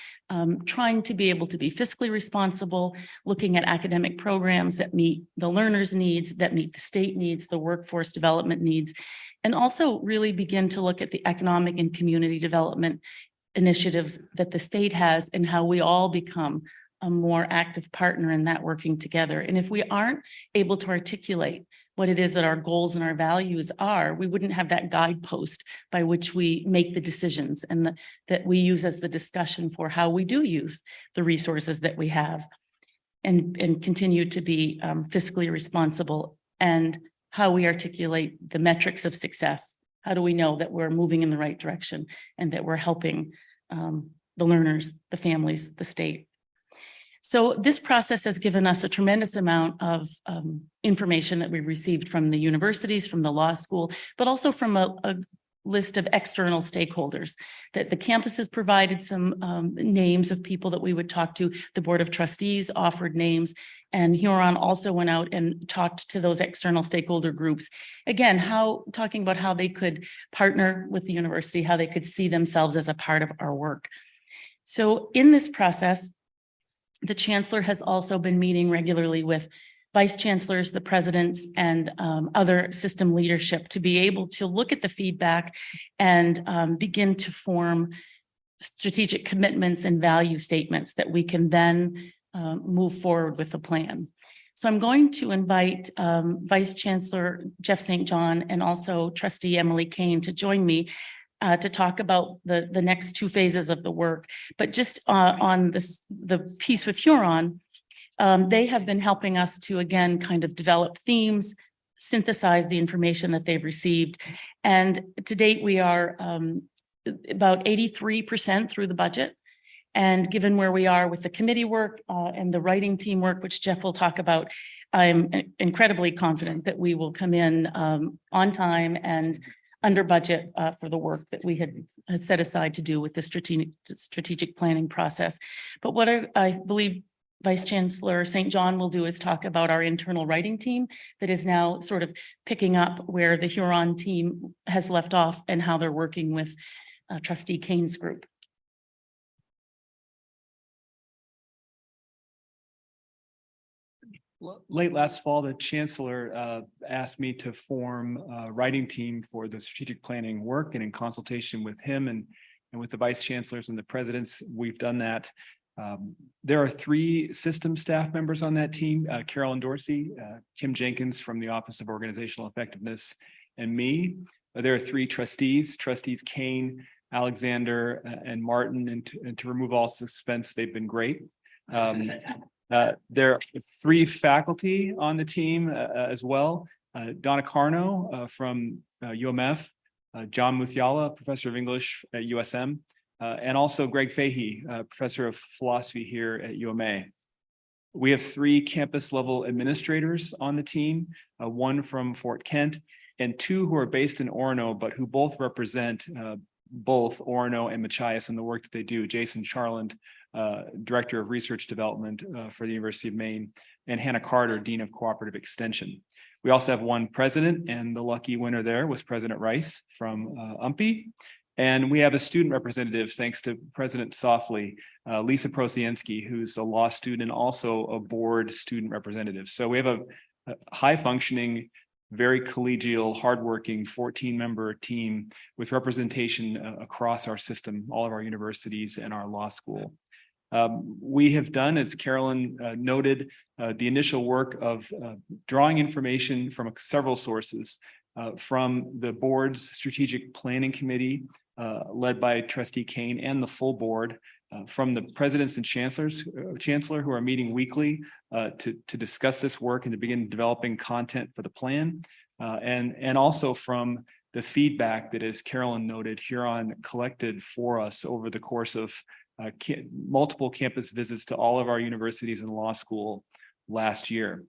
trying to be able to be fiscally responsible, looking at academic programs that meet the learners' needs, that meet the state needs, the workforce development needs, and also really begin to look at the economic and community development initiatives that the state has and how we all become a more active partner in that working together. And if we aren't able to articulate what it is that our goals and our values are, we wouldn't have that guidepost by which we make the decisions and that we use as the discussion for how we do use the resources that we have. and continue to be fiscally responsible, and how we articulate the metrics of success. How do we know that we're moving in the right direction and that we're helping the learners, the families, the state? So this process has given us a tremendous amount of information that we received from the universities, from the law school, but also from a list of external stakeholders. That the campus has provided some names of people that we would talk to. The Board of Trustees offered names, and Huron also went out and talked to those external stakeholder groups. Again, talking about how they could partner with the university, how they could see themselves as a part of our work. So in this process, the chancellor has also been meeting regularly with vice chancellors, the presidents, and other system leadership to be able to look at the feedback and begin to form strategic commitments and value statements that we can then move forward with a plan. So I'm going to invite Vice Chancellor Jeff St. John and also Trustee Emily Kane to join me to talk about the next two phases of the work. But just on the piece with Huron, they have been helping us to, again, kind of develop themes, synthesize the information that they've received. And to date, we are about 83% through the budget. And given where we are with the committee work and the writing team work, which Jeff will talk about, I'm incredibly confident that we will come in on time and under budget for the work that we had set aside to do with the strategic planning process. But what I believe Vice Chancellor St. John will do is talk about our internal writing team that is now sort of picking up where the Huron team has left off and how they're working with Trustee Kane's group. Late last fall, the chancellor asked me to form a writing team for the strategic planning work, and in consultation with him and with the vice chancellors and the presidents, we've done that. There are 3 system staff members on that team: Carolyn Dorsey, Kim Jenkins from the Office of Organizational Effectiveness, and me. There are 3 trustees: Trustees Kane, Alexander, and Martin. And to remove all suspense, they've been great. There are 3 faculty on the team as well: Donna Carno from UMF, John Muthiala, professor of English at USM, and also Greg Fahey, professor of philosophy here at UMA. We have 3 campus level administrators on the team, 1 from Fort Kent and 2 who are based in Orono, but who both represent both Orono and Machias in the work that they do. Jason Charland, Director of Research Development for the University of Maine, and Hannah Carter, Dean of Cooperative Extension. We also have 1 president, and the lucky winner there was President Rice from UMPI. And we have a student representative, thanks to President Softly, Lisa Prosienski, who's a law student and also a board student representative. So we have a high-functioning, very collegial, hardworking 14-member team with representation across our system, all of our universities and our law school. We have done, as Carolyn noted, the initial work of drawing information from several sources, from the board's strategic planning committee, led by Trustee Kane, and the full board, from the presidents and chancellor who are meeting weekly to discuss this work and to begin developing content for the plan, and also from the feedback that, as Carolyn noted, Huron collected for us over the course of multiple campus visits to all of our universities and law school last year.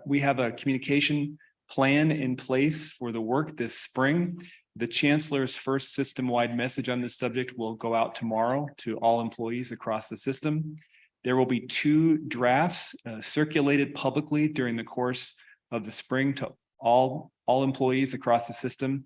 We have a communication plan in place for the work this spring. The chancellor's first system-wide message on this subject will go out tomorrow to all employees across the system. There will be 2 drafts circulated publicly during the course of the spring to all employees across the system.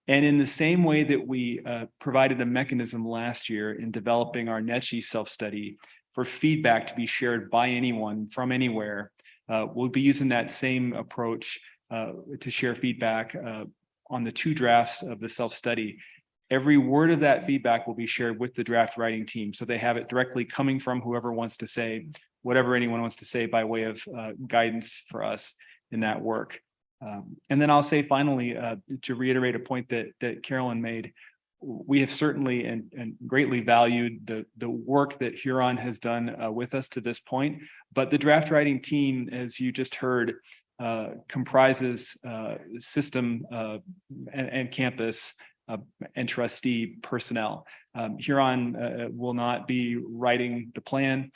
And in the same way that we provided a mechanism last year in developing our NETCHI self-study for feedback to be shared by anyone from anywhere, we'll be using that same approach to share feedback on the 2 drafts of the self-study. Every word of that feedback will be shared with the draft writing team, so they have it directly coming from whoever wants to say whatever anyone wants to say by way of guidance for us in that work. And then I'll say finally, to reiterate a point that Carolyn made, we have certainly and greatly valued the work that Huron has done with us to this point. But the draft writing team, as you just heard, comprises system and campus and trustee personnel. Huron will not be writing the plan.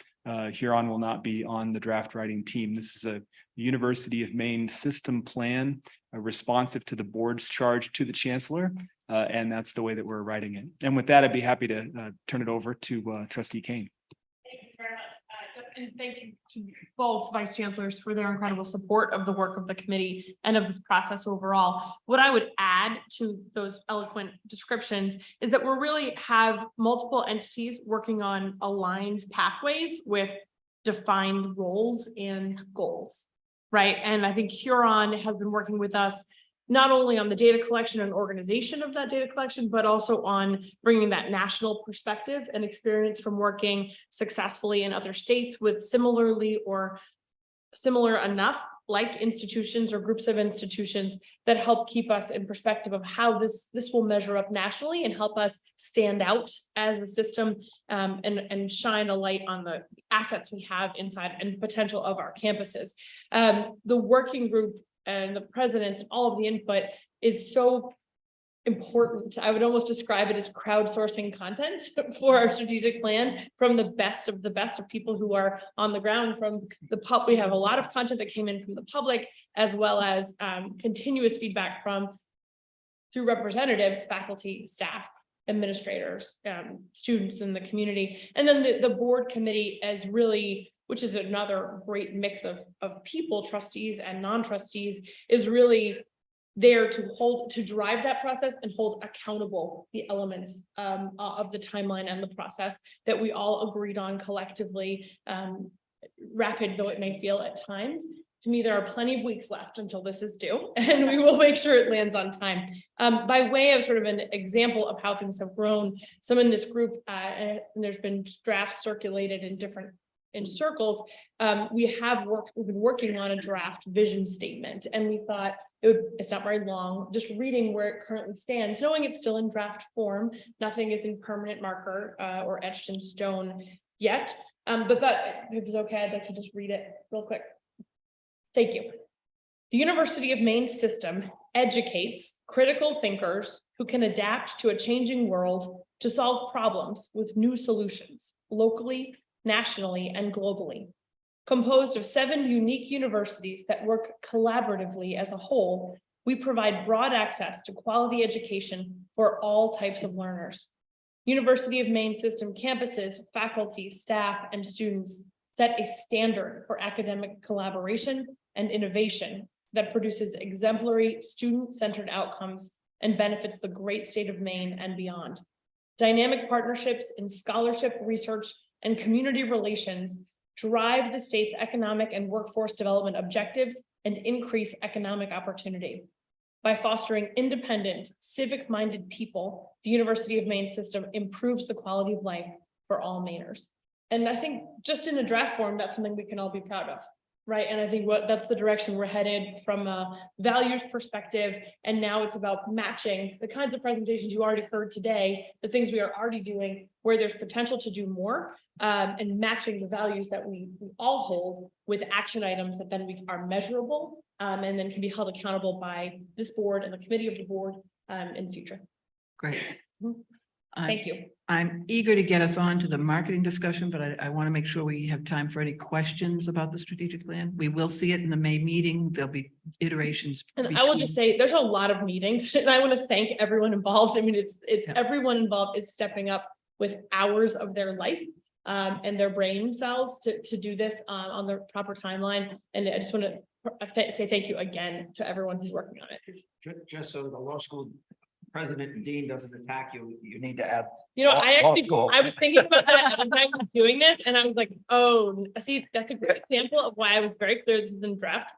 Huron will not be on the draft writing team. This is a University of Maine system plan responsive to the board's charge to the chancellor. And that's the way that we're writing it. And with that, I'd be happy to turn it over to Trustee Kane. Thank you very much. And thank you to both vice chancellors for their incredible support of the work of the committee and of this process overall. What I would add to those eloquent descriptions is that we really have multiple entities working on aligned pathways with defined roles and goals, right? And I think Huron has been working with us not only on the data collection and organization of that data collection, but also on bringing that national perspective and experience from working successfully in other states with similarly or similar enough like institutions or groups of institutions that help keep us in perspective of how this will measure up nationally and help us stand out as a system and shine a light on the assets we have inside and potential of our campuses. The working group and the president and all of the input is so important. I would almost describe it as crowdsourcing content for our strategic plan from the best of people who are on the ground from the pub. We have a lot of content that came in from the public, as well as continuous feedback through representatives, faculty, staff, administrators, students in the community. And then the board committee as really, which is another great mix of people, trustees and non-trustees, is really there to drive that process and hold accountable the elements of the timeline and the process that we all agreed on collectively, rapid though it may feel at times. To me, there are plenty of weeks left until this is due, and we will make sure it lands on time. By way of sort of an example of how things have grown, some in this group, and there's been drafts circulated in circles, we've been working on a draft vision statement, and we thought it's not very long, just reading where it currently stands, knowing it's still in draft form, nothing is in permanent marker or etched in stone yet, but that, if it's okay, I'd like to just read it real quick. Thank you. The University of Maine system educates critical thinkers who can adapt to a changing world to solve problems with new solutions, locally, nationally, and globally. Composed of 7 unique universities that work collaboratively as a whole, we provide broad access to quality education for all types of learners. University of Maine system campuses, faculty, staff, and students set a standard for academic collaboration and innovation that produces exemplary student-centered outcomes and benefits the great state of Maine and beyond. Dynamic partnerships in scholarship, research, and community relations drive the state's economic and workforce development objectives and increase economic opportunity. By fostering independent, civic-minded people, the University of Maine system improves the quality of life for all Mainers. And I think just in a draft form, that's something we can all be proud of, right? And I think that's the direction we're headed from a values perspective. And now it's about matching the kinds of presentations you already heard today, the things we are already doing, where there's potential to do more, and matching the values that we all hold with action items that then are measurable, and then can be held accountable by this board and the committee of the board in the future. Great. Thank you. I'm eager to get us on to the marketing discussion, but I want to make sure we have time for any questions about the strategic plan. We will see it in the May meeting. There'll be iterations. And I will just say, there's a lot of meetings, and I want to thank everyone involved. I mean, everyone involved is stepping up with hours of their life and their brain cells to do this on the proper timeline. And I just want to say thank you again to everyone who's working on it. Just so the law school president and dean doesn't attack you, you need to add. You know, I was thinking about that as I was doing this, and I was like, oh, see, that's a great example of why I was very clear this is in draft.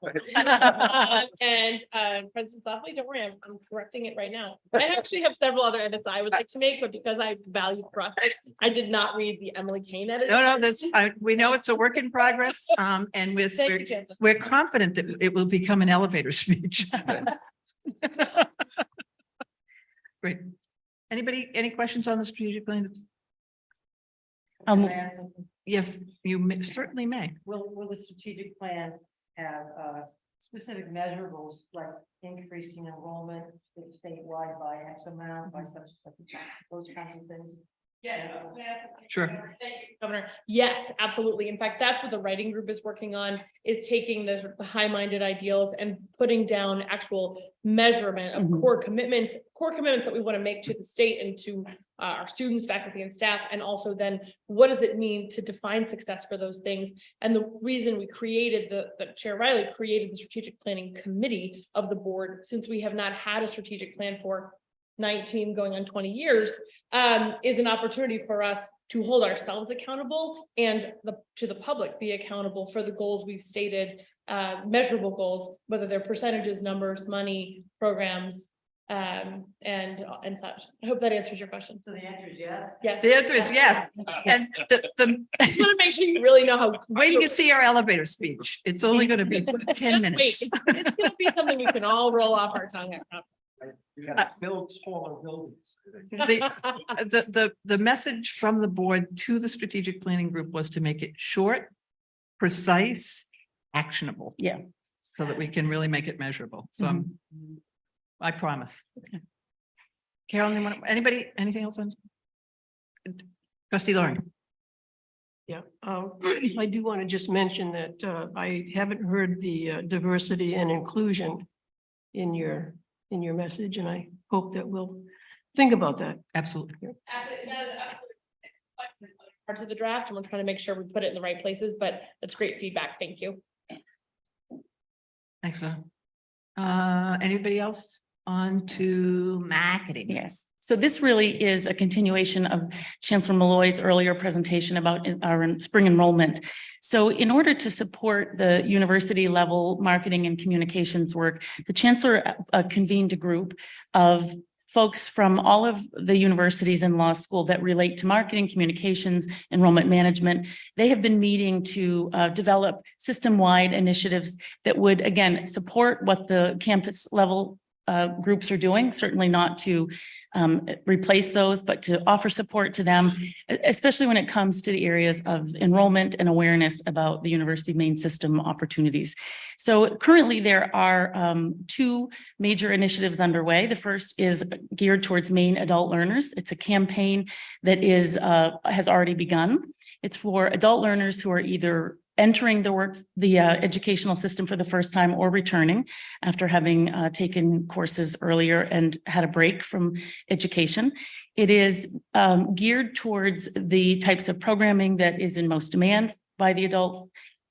And President Softly, don't worry, I'm correcting it right now. I actually have several other edits I would like to make, but because I value process, I did not read the Emily Kane edit. No, we know it's a work in progress, and we're confident that it will become an elevator speech. Great. Anybody, any questions on the strategic plan? Um, Yes, certainly may. Will the strategic plan have specific measurables like increasing enrollment statewide by X amount, by such and such, those kinds of things? Yeah. Sure. Thank you, Governor. Yes, absolutely. In fact, that's what the writing group is working on, is taking the high-minded ideals and putting down actual measurement of core commitments that we want to make to the state and to our students, faculty, and staff. And also then what does it mean to define success for those things? And the reason we created the Chair Riley created the strategic planning committee of the board, since we have not had a strategic plan for 19 going on 20 years, is an opportunity for us to hold ourselves accountable and to the public be accountable for the goals we've stated, measurable goals, whether they're percentages, numbers, money, programs, and such. I hope that answers your question. So the answer is yes? Yeah. The answer is yes. And I just want to make sure you really know how. wait till you see our elevator speech. It's only going to be 10 Just wait. minutes. It's going to be something we can all roll off our tongue at. You gotta build taller buildings. The message from the board to the strategic planning group was to make it short, precise, actionable. Yeah. So that we can really make it measurable. So I promise. Carolyn, anything else on? Trustee Lauren. Yeah, I do want to just mention that I haven't heard the diversity and inclusion in your message, and I hope that we'll think about that. Absolutely. Parts of the draft, and we're trying to make sure we put it in the right places, but that's great feedback. Thank you. Excellent. Anybody else on to marketing? Yes. So this really is a continuation of Chancellor Malloy's earlier presentation about our spring enrollment. So in order to support the university level marketing and communications work, the Chancellor convened a group of folks from all of the universities and law school that relate to marketing, communications, enrollment management. They have been meeting to develop system-wide initiatives that would, again, support what the campus level groups are doing, certainly not to replace those, but to offer support to them, especially when it comes to the areas of enrollment and awareness about the University of Maine system opportunities. So currently there are two major initiatives underway. The first is geared towards Maine adult learners. It's a campaign that has already begun. It's for adult learners who are either entering the educational system for the first time or returning after having taken courses earlier and had a break from education. It is geared towards the types of programming that is in most demand by the adult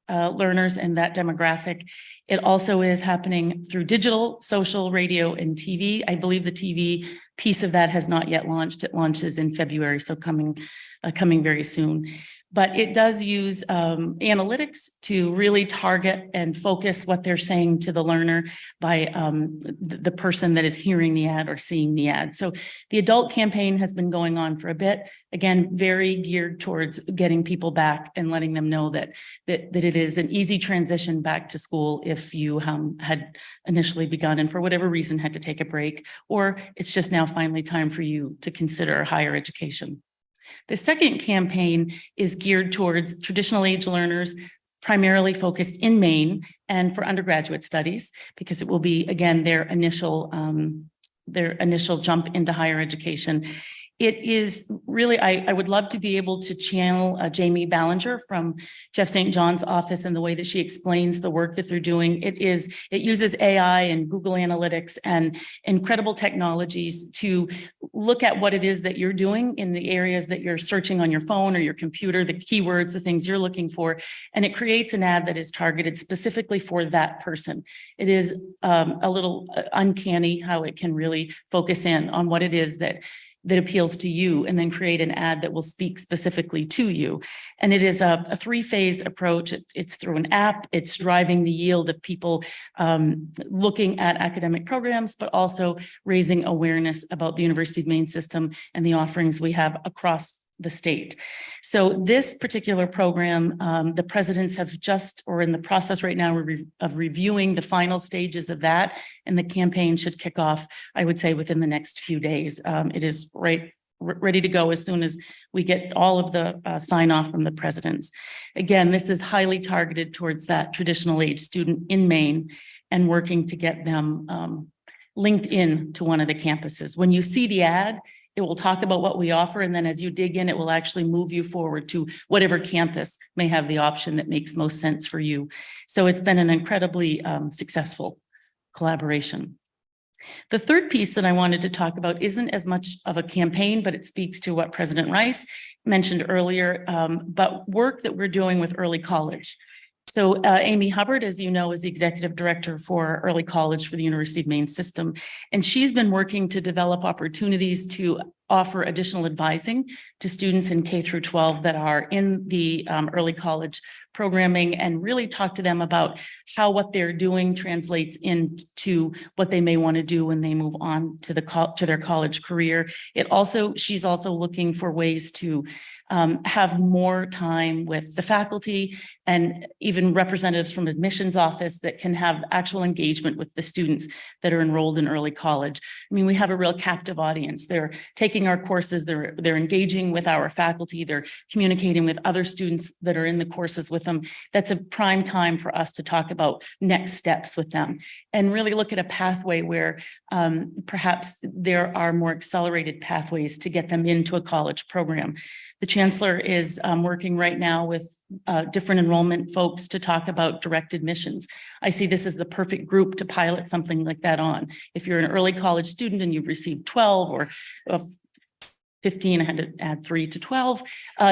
learners and that demographic. It also is happening through digital, social, radio, and TV. I believe the TV piece of that has not yet launched. It launches in February, so coming very soon. But it does use analytics to really target and focus what they're saying to the learner by the person that is hearing the ad or seeing the ad. So the adult campaign has been going on for a bit, again, very geared towards getting people back and letting them know that it is an easy transition back to school if you had initially begun and for whatever reason had to take a break, or it's just now finally time for you to consider higher education. The second campaign is geared towards traditional age learners, primarily focused in Maine and for undergraduate studies, because it will be, again, their initial jump into higher education. It is really, I would love to be able to channel Jamie Ballinger from Jeff St. John's office and the way that she explains the work that they're doing. It uses AI and Google Analytics and incredible technologies to look at what it is that you're doing in the areas that you're searching on your phone or your computer, the keywords, the things you're looking for, and it creates an ad that is targeted specifically for that person. It is a little uncanny how it can really focus in on what it is that appeals to you and then create an ad that will speak specifically to you. And it is a three-phase approach. It's through an app, it's driving the yield of people looking at academic programs, but also raising awareness about the University of Maine system and the offerings we have across the state. So this particular program, the presidents have just, or in the process right now of reviewing the final stages of that, and the campaign should kick off, I would say, within the next few days. It is ready to go as soon as we get all of the sign off from the presidents. Again, this is highly targeted towards that traditional age student in Maine and working to get them linked in to one of the campuses. When you see the ad, it will talk about what we offer. And then as you dig in, it will actually move you forward to whatever campus may have the option that makes most sense for you. So it's been an incredibly successful collaboration. The third piece that I wanted to talk about isn't as much of a campaign, but it speaks to what President Rice mentioned earlier, but work that we're doing with early college. So Amy Hubbard, as you know, is the executive director for early college for the University of Maine system. And she's been working to develop opportunities to offer additional advising to students in K through 12 that are in the early college programming, and really talk to them about how what they're doing translates into what they may want to do when they move on to their college career. She's also looking for ways to have more time with the faculty and even representatives from admissions office that can have actual engagement with the students that are enrolled in early college. I mean, we have a real captive audience. They're taking our courses, they're engaging with our faculty, they're communicating with other students that are in the courses with them. That's a prime time for us to talk about next steps with them and really look at a pathway where perhaps there are more accelerated pathways to get them into a college program. The chancellor is working right now with different enrollment folks to talk about direct admissions. I see this as the perfect group to pilot something like that on. If you're an early college student and you've received 12 or 15, I had to add 3 to 12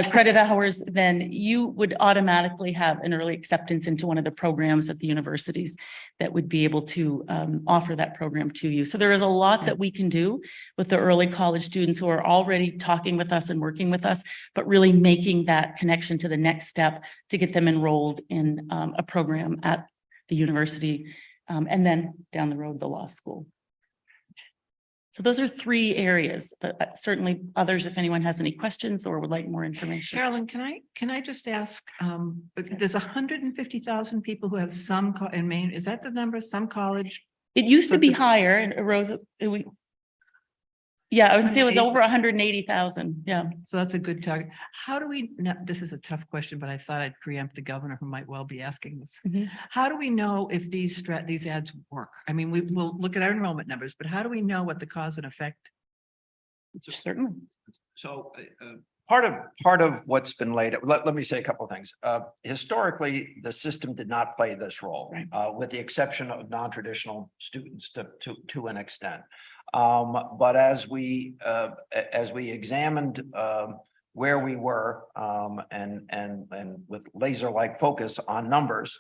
credit hours, then you would automatically have an early acceptance into one of the programs at the universities that would be able to offer that program to you. So there is a lot that we can do with the early college students who are already talking with us and working with us, but really making that connection to the next step to get them enrolled in a program at the university, and then down the road, the law school. So those are 3 areas, but certainly others, if anyone has any questions or would like more information. Carolyn, can I just ask, there's 150,000 people who have some in Maine. Is that the number? Some college? It used to be higher and it rose. Yeah, I was gonna say it was over 180,000. Yeah. So that's a good target. How do we, this is a tough question, but I thought I'd preempt the governor who might well be asking this. How do we know if these ads work? I mean, we will look at our enrollment numbers, but how do we know what the cause and effect? Certainly. So part of what's been laid, let me say a couple of things. Historically, the system did not play this role, with the exception of non-traditional students to an extent. But as we examined where we were and with laser-like focus on numbers,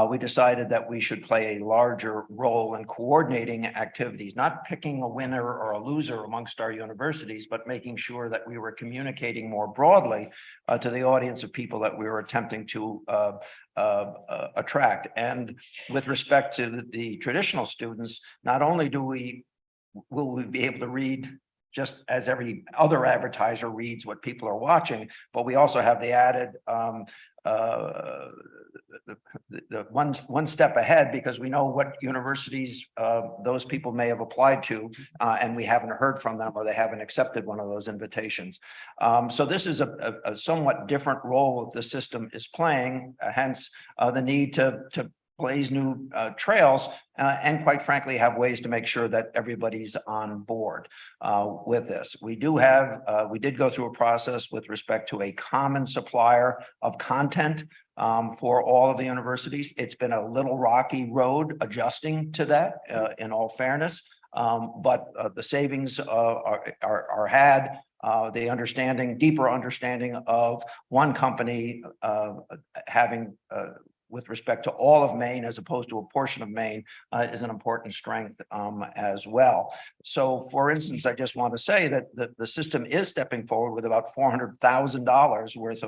we decided that we should play a larger role in coordinating activities, not picking a winner or a loser amongst our universities, but making sure that we were communicating more broadly to the audience of people that we were attempting to attract. And with respect to the traditional students, not only will we be able to read just as every other advertiser reads what people are watching, but we also have the added the one step ahead, because we know what universities those people may have applied to, and we haven't heard from them, or they haven't accepted one of those invitations. So this is a somewhat different role the system is playing, hence the need to blaze new trails, and quite frankly, have ways to make sure that everybody's on board with this. We did go through a process with respect to a common supplier of content for all of the universities. It's been a little rocky road adjusting to that, in all fairness, but the savings are had. The deeper understanding of one company having with respect to all of Maine as opposed to a portion of Maine is an important strength as well. So for instance, I just want to say that the system is stepping forward with about $400,000 worth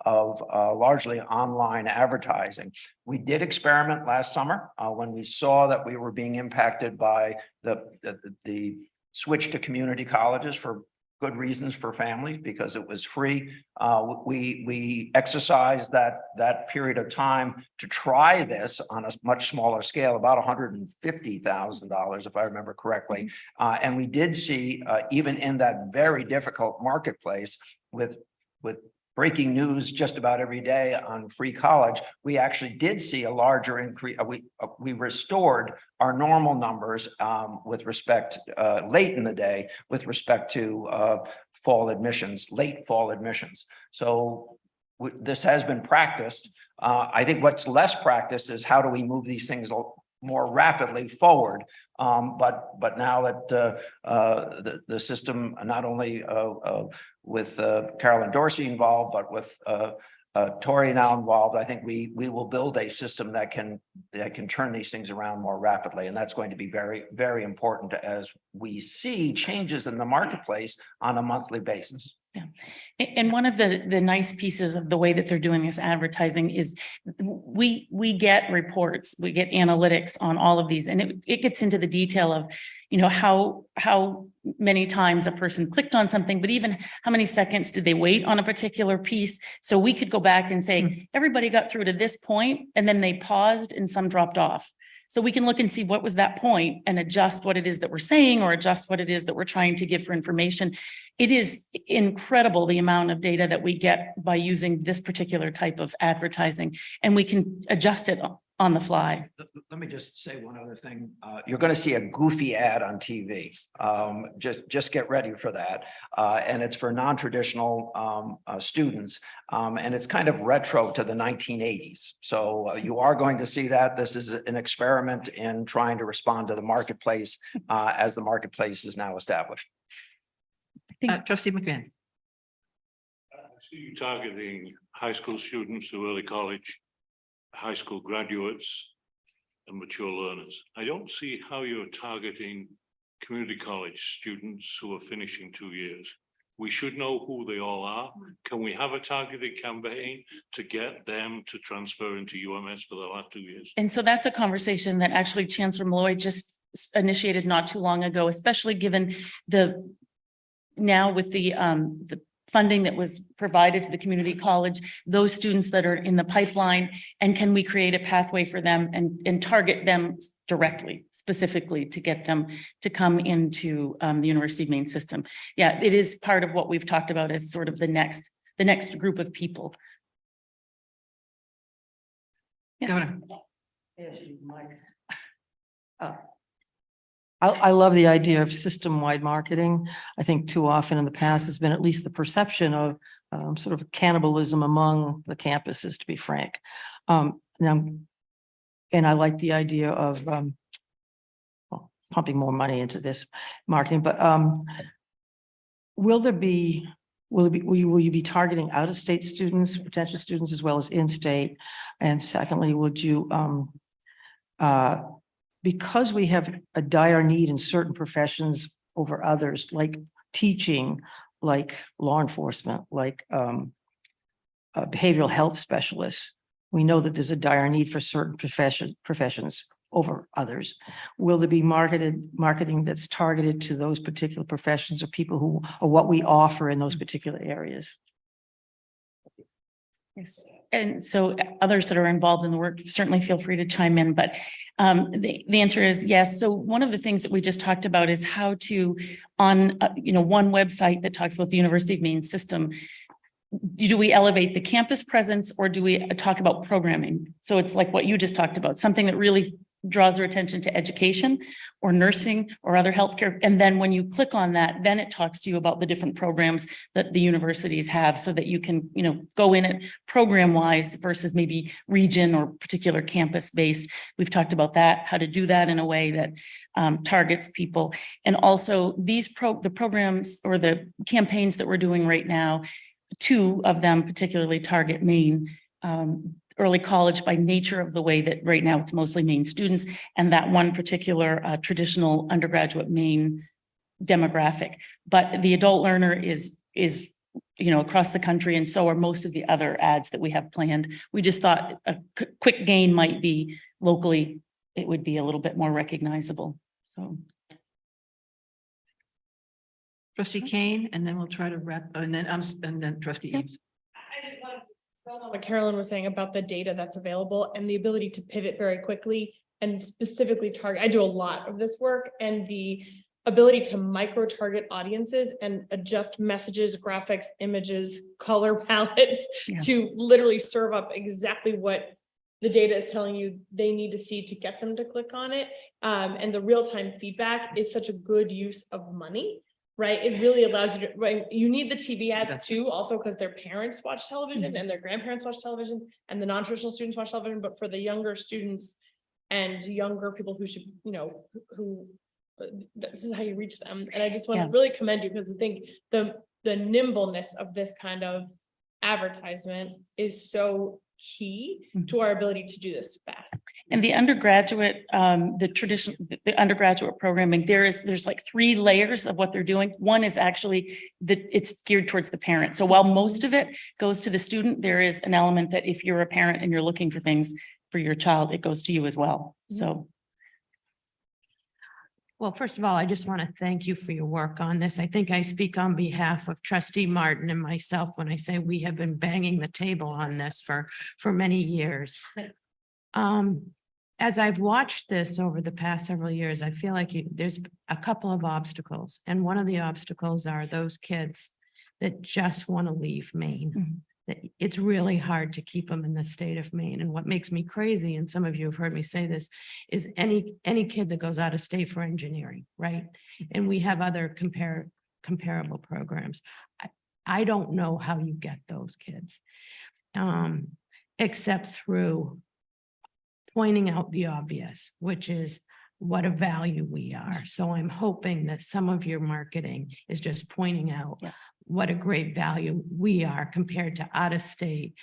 of largely online advertising. We did experiment last summer when we saw that we were being impacted by the switch to community colleges for good reasons for families because it was free. We exercised that period of time to try this on a much smaller scale, about $150,000, if I remember correctly. And we did see, even in that very difficult marketplace with breaking news just about every day on free college, we actually did see a larger increase. We restored our normal numbers with respect late in the day with respect to fall admissions, late fall admissions. So this has been practiced. I think what's less practiced is how do we move these things more rapidly forward. But now that the system, not only with Carolyn Dorsey involved, but with Tori now involved, I think we will build a system that can turn these things around more rapidly. And that's going to be very, very important as we see changes in the marketplace on a monthly basis. Yeah. And one of the nice pieces of the way that they're doing this advertising is we get reports, we get analytics on all of these, and it gets into the detail of, you know, how many times a person clicked on something, but even how many seconds did they wait on a particular piece. So we could go back and say, everybody got through to this point, and then they paused and some dropped off. So we can look and see what was that point and adjust what it is that we're saying or adjust what it is that we're trying to give for information. It is incredible the amount of data that we get by using this particular type of advertising, and we can adjust it on the fly. Let me just say one other thing. You're going to see a goofy ad on TV. Just get ready for that. And it's for non-traditional students. And it's kind of retro to the 1980s. So you are going to see that. This is an experiment in trying to respond to the marketplace as the marketplace is now established. Trustee McMahon. I see you targeting high school students to early college, high school graduates, and mature learners. I don't see how you're targeting community college students who are finishing 2 years. We should know who they all are. Can we have a targeted campaign to get them to transfer into UMS for the last 2 years? And so that's a conversation that actually Chancellor Malloy just initiated not too long ago, especially given now with the funding that was provided to the community college, those students that are in the pipeline, and can we create a pathway for them and target them directly, specifically to get them to come into the University of Maine system. Yeah, it is part of what we've talked about as sort of the next group of people. Yes. I love the idea of system-wide marketing. I think too often in the past has been at least the perception of sort of cannibalism among the campuses, to be frank. And I like the idea of pumping more money into this marketing, but will you be targeting out-of-state students, potential students, as well as in-state? And secondly, would you because we have a dire need in certain professions over others, like teaching, like law enforcement, like behavioral health specialists, we know that there's a dire need for certain professions over others. Will there be marketing that's targeted to those particular professions or people who or what we offer in those particular areas? Yes. And so others that are involved in the work, certainly feel free to chime in, but the answer is yes. So one of the things that we just talked about is how to, on one website that talks about the University of Maine system, do we elevate the campus presence or do we talk about programming? So it's like what you just talked about, something that really draws their attention to education or nursing or other healthcare. And then when you click on that, then it talks to you about the different programs that the universities have so that you can, go in it program wise versus maybe region or particular campus based. We've talked about that, how to do that in a way that targets people. And also the programs or the campaigns that we're doing right now, 2 of them particularly target Maine early college by nature of the way that right now it's mostly Maine students, and that one particular traditional undergraduate Maine demographic. But the adult learner is across the country, and so are most of the other ads that we have planned. We just thought a quick gain might be locally, it would be a little bit more recognizable. So Trustee Kane, and then we'll try to wrap, and then trustee Eames. I just wanted to build on what Carolyn was saying about the data that's available and the ability to pivot very quickly and specifically target. I do a lot of this work, and the ability to micro target audiences and adjust messages, graphics, images, color palettes to literally serve up exactly what the data is telling you they need to see to get them to click on it. And the real-time feedback is such a good use of money, right? It really allows you to, right? You need the TV ads too, also because their parents watch television and their grandparents watch television and the non-traditional students watch television, but for the younger students and younger people who should, you know, who this is how you reach them. And I just want to really commend you, because I think the nimbleness of this kind of advertisement is so key to our ability to do this fast. And the undergraduate, the undergraduate programming, there's like 3 layers of what they're doing. One is actually that it's geared towards the parent. So while most of it goes to the student, there is an element that if you're a parent and you're looking for things for your child, it goes to you as well. So. Well, first of all, I just want to thank you for your work on this. I think I speak on behalf of Trustee Martin and myself when I say we have been banging the table on this for many years. As I've watched this over the past several years, I feel like there's a couple of obstacles. And one of the obstacles are those kids that just want to leave Maine. It's really hard to keep them in the state of Maine. And what makes me crazy, and some of you have heard me say this, is any kid that goes out of state for engineering, right? And we have other comparable programs. I don't know how you get those kids, except through pointing out the obvious, which is what a value we are. So I'm hoping that some of your marketing is just pointing out what a great value we are compared to out of state.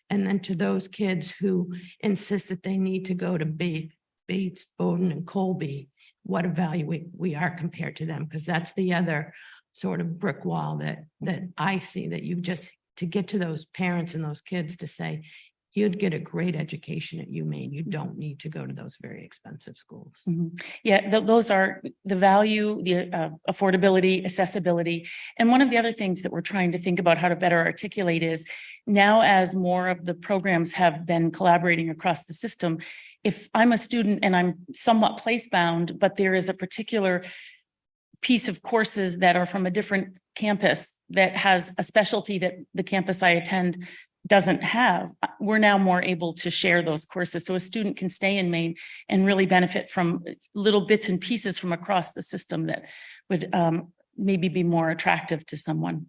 And then to those kids who insist that they need to go to Bates, Bowdoin, and Colby, what a value we are compared to them, because that's the other sort of brick wall that I see, that you just, to get to those parents and those kids to say, you'd get a great education at UMaine. You don't need to go to those very expensive schools. Yeah, those are the value, the affordability, accessibility. And one of the other things that we're trying to think about how to better articulate is now, as more of the programs have been collaborating across the system, if I'm a student and I'm somewhat place bound, but there is a particular piece of courses that are from a different campus that has a specialty that the campus I attend doesn't have, we're now more able to share those courses. So a student can stay in Maine and really benefit from little bits and pieces from across the system that would maybe be more attractive to someone.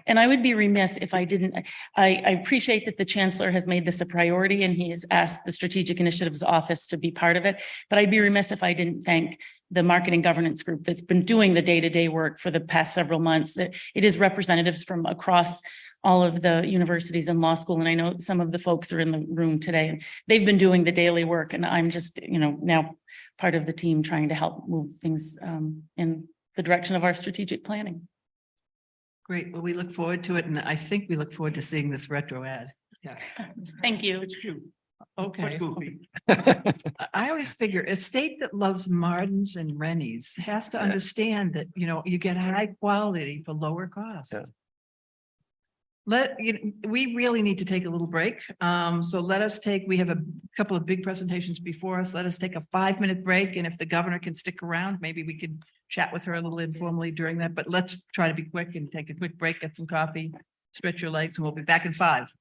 And I would be remiss if I didn't, I appreciate that the chancellor has made this a priority and he has asked the Strategic Initiatives Office to be part of it, but I'd be remiss if I didn't thank the marketing governance group that's been doing the day-to-day work for the past several months. That it is representatives from across all of the universities and law school. And I know some of the folks are in the room today and they've been doing the daily work. And I'm just, now part of the team trying to help move things in the direction of our strategic planning. Great. Well, we look forward to it. And I think we look forward to seeing this retro ad. Yeah. Thank you. It's cute. Okay. I always figure a state that loves Martins and Rennies has to understand that, you get high quality for lower cost. We really need to take a little break. So let us we have a couple of big presentations before us. Let us take a 5-minute break. And if the governor can stick around, maybe we could chat with her a little informally during that, but let's try to be quick and take a quick break, get some coffee, stretch your legs, and we'll be back in 5.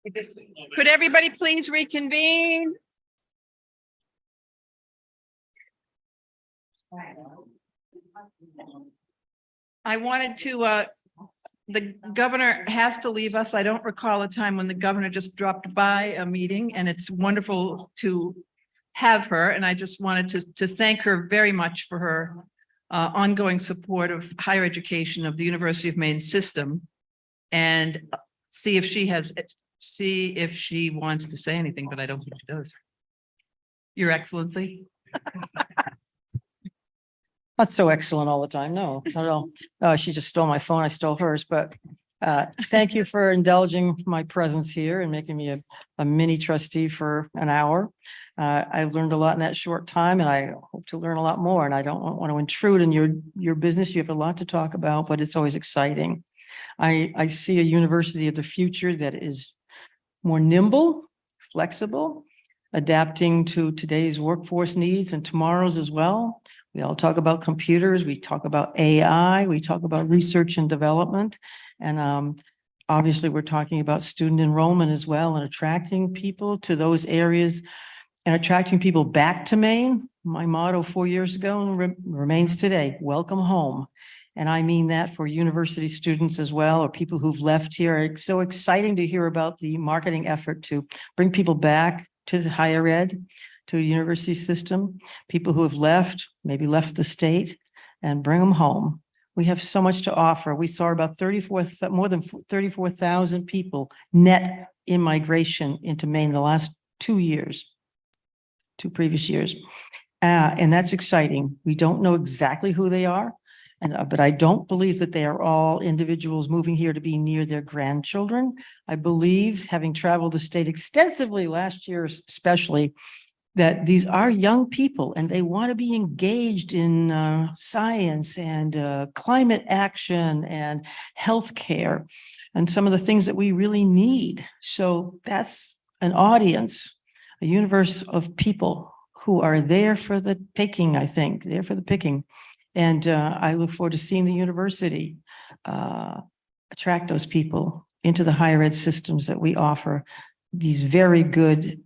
Could everybody please reconvene? I wanted to, the governor has to leave us. I don't recall a time when the governor just dropped by a meeting, and it's wonderful to have her. And I just wanted to thank her very much for her ongoing support of higher education of the University of Maine system, and see if she wants to say anything, but I don't think she does. Your Excellency. Not so excellent all the time. No, not at all. She just stole my phone. I stole hers, but thank you for indulging my presence here and making me a mini trustee for an hour. I've learned a lot in that short time, and I hope to learn a lot more. And I don't want to intrude in your business. You have a lot to talk about, but it's always exciting. I see a university of the future that is more nimble, flexible, adapting to today's workforce needs and tomorrow's as well. We all talk about computers, we talk about AI, we talk about research and development. And obviously, we're talking about student enrollment as well, and attracting people to those areas and attracting people back to Maine. My motto 4 years ago remains today: welcome home. And I mean that for university students as well, or people who've left here. It's so exciting to hear about the marketing effort to bring people back to the higher ed, to a university system, people who have left, maybe left the state, and bring them home. We have so much to offer. We saw about more than 34,000 people net in migration into Maine the last 2 years, 2 previous years. And that's exciting. We don't know exactly who they are. But I don't believe that they are all individuals moving here to be near their grandchildren. I believe, having traveled the state extensively last year, especially, that these are young people and they want to be engaged in science and climate action and healthcare and some of the things that we really need. So that's an audience, a universe of people who are there for the taking, I think, there for the picking. And I look forward to seeing the university attract those people into the higher ed systems that we offer, these very good,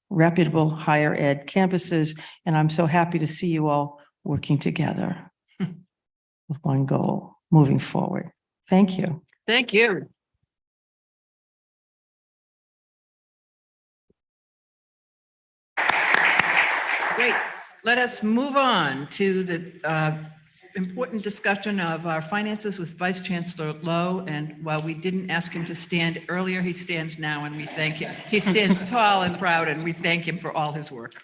reputable higher ed campuses. And I'm so happy to see you all working together with one goal, moving forward. Thank you. Thank you. Great. Let us move on to the important discussion of our finances with Vice Chancellor Lowe. And while we didn't ask him to stand earlier, he stands now, and we thank him. He stands tall and proud, and we thank him for all his work.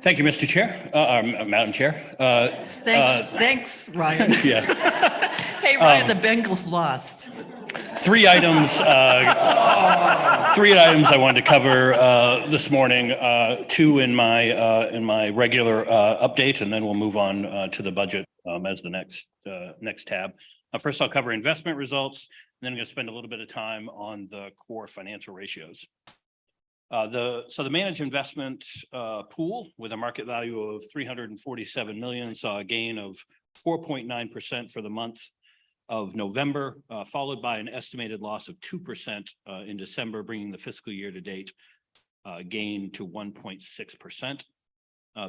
Thank you, Mr. Chair, Madam Chair. Thanks, Ryan. Yeah. Hey, Ryan, the Bengals lost. 3 items. 3 items I wanted to cover this morning. 2 in my regular update, and then we'll move on to the budget as the next tab. First, I'll cover investment results, and then I'm going to spend a little bit of time on the core financial ratios. The managed investment pool with a market value of 347 million saw a gain of 4.9% for the month of November, followed by an estimated loss of 2% in December, bringing the fiscal year to date gain to 1.6%.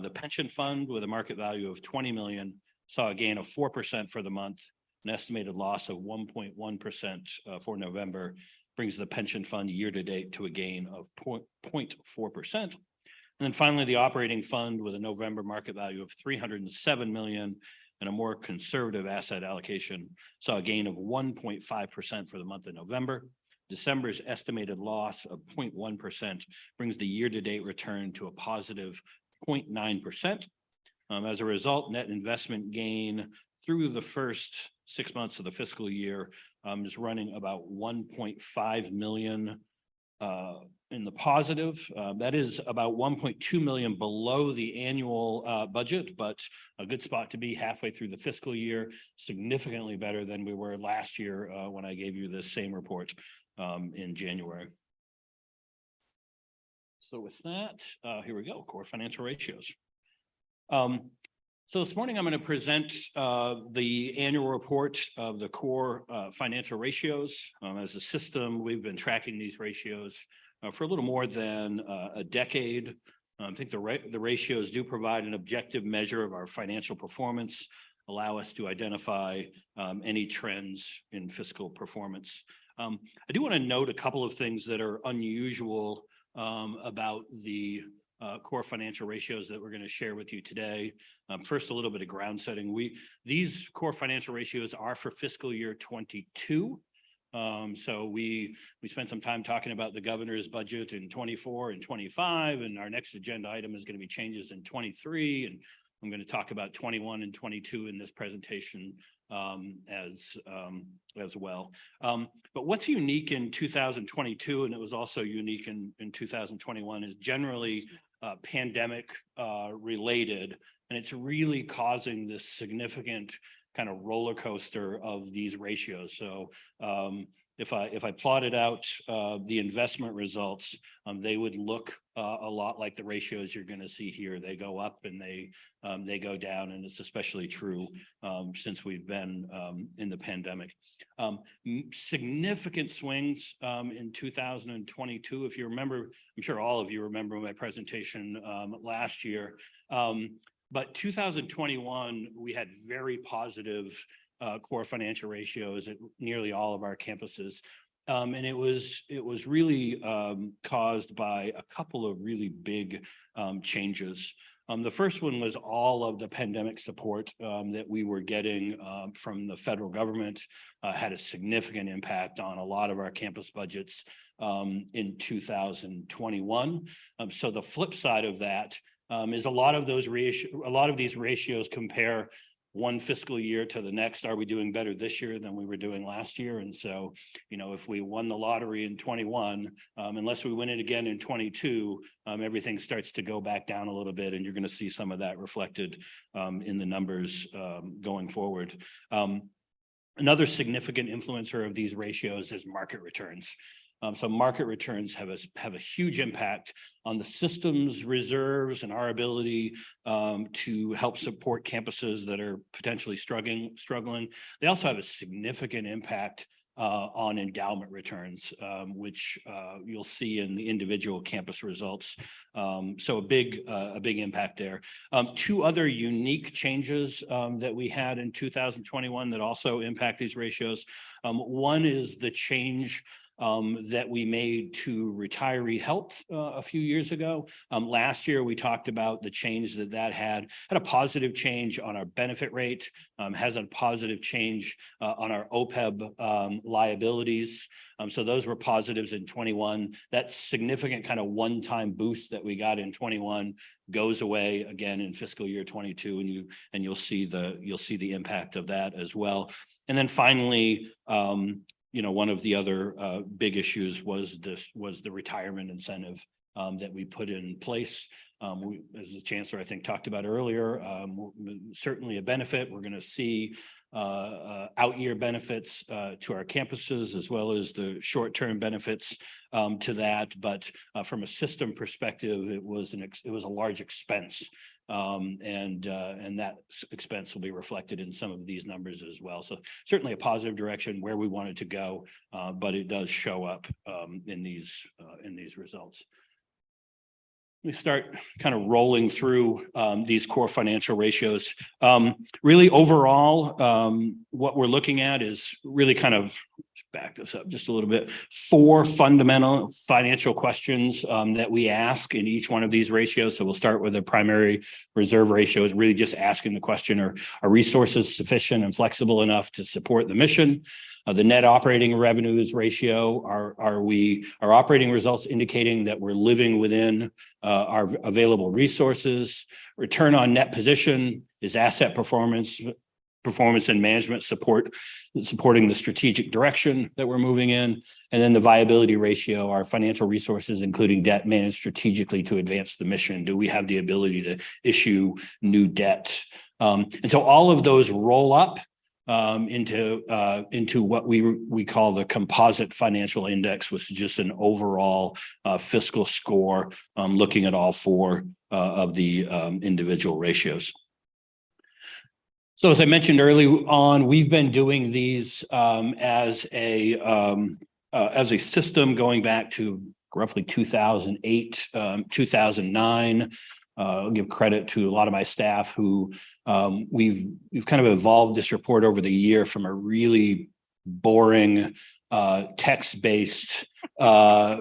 The pension fund with a market value of 20 million saw a gain of 4% for the month. An estimated loss of 1.1% for November brings the pension fund year to date to a gain of 0.4%. And then finally, the operating fund with a November market value of 307 million and a more conservative asset allocation saw a gain of 1.5% for the month of November. December's estimated loss of 0.1% brings the year-to-date return to a positive 0.9%. As a result, net investment gain through the first 6 months of the fiscal year is running about 1.5 million in the positive. That is about 1.2 million below the annual budget, but a good spot to be halfway through the fiscal year, significantly better than we were last year when I gave you this same report in January. So with that, here we go, core financial ratios. So this morning, I'm going to present the annual report of the core financial ratios. As a system, we've been tracking these ratios for a little more than a decade. I think the ratios do provide an objective measure of our financial performance, allow us to identify any trends in fiscal performance. I do want to note a couple of things that are unusual about the core financial ratios that we're going to share with you today. First, a little bit of ground setting. These core financial ratios are for fiscal year 22. So we spent some time talking about the governor's budget in 24 and 25, and our next agenda item is going to be changes in 23, and I'm going to talk about 21 and 22 in this presentation as well. But what's unique in 2022, and it was also unique in 2021, is generally pandemic related, and it's really causing this significant kind of roller coaster of these ratios. So if I plotted out the investment results, they would look a lot like the ratios you're going to see here. They go up and they go down, and it's especially true since we've been in the pandemic. Significant swings in 2022. If you remember, I'm sure all of you remember my presentation last year. But 2021, we had very positive core financial ratios at nearly all of our campuses. And it was really caused by a couple of really big changes. The first one was all of the pandemic support that we were getting from the federal government had a significant impact on a lot of our campus budgets in 2021. So the flip side of that is a lot of these ratios compare one fiscal year to the next. Are we doing better this year than we were doing last year? And so, you know, if we won the lottery in 21, unless we win it again in 22, everything starts to go back down a little bit, and you're going to see some of that reflected in the numbers going forward. Another significant influencer of these ratios is market returns. So market returns have a huge impact on the system's reserves and our ability to help support campuses that are potentially struggling. They also have a significant impact on endowment returns, which you'll see in the individual campus results. So a big impact there. Two other unique changes that we had in 2021 that also impact these ratios. One is the change that we made to retiree health a few years ago. Last year, we talked about the change that had a positive change on our benefit rate, has a positive change on our OPEB liabilities. So those were positives in 21. That significant kind of one-time boost that we got in 21 goes away again in fiscal year 22, and you'll see the impact of that as well. And then finally, you know, one of the other big issues was the retirement incentive that we put in place. As the chancellor, I think, talked about earlier, certainly a benefit. We're going to see out-year benefits to our campuses, as well as the short-term benefits to that. But from a system perspective, it was a large expense. And that expense will be reflected in some of these numbers as well. So certainly a positive direction where we wanted to go, but it does show up in these results. Let me start kind of rolling through these core financial ratios. Really overall, what we're looking at is really kind of, back this up just a little bit, 4 fundamental financial questions that we ask in each one of these ratios. So we'll start with the primary reserve ratio, is really just asking the question, are resources sufficient and flexible enough to support the mission? The net operating revenues ratio, are our operating results indicating that we're living within our available resources? Return on net position, is asset performance and management supporting the strategic direction that we're moving in? And then the viability ratio, our financial resources, including debt, managed strategically to advance the mission. Do we have the ability to issue new debt? And so all of those roll up into what we call the composite financial index, which is just an overall fiscal score looking at all 4 of the individual ratios. So as I mentioned early on, we've been doing these as a system going back to roughly 2008, 2009. I'll give credit to a lot of my staff who we've kind of evolved this report over the year from a really boring text-based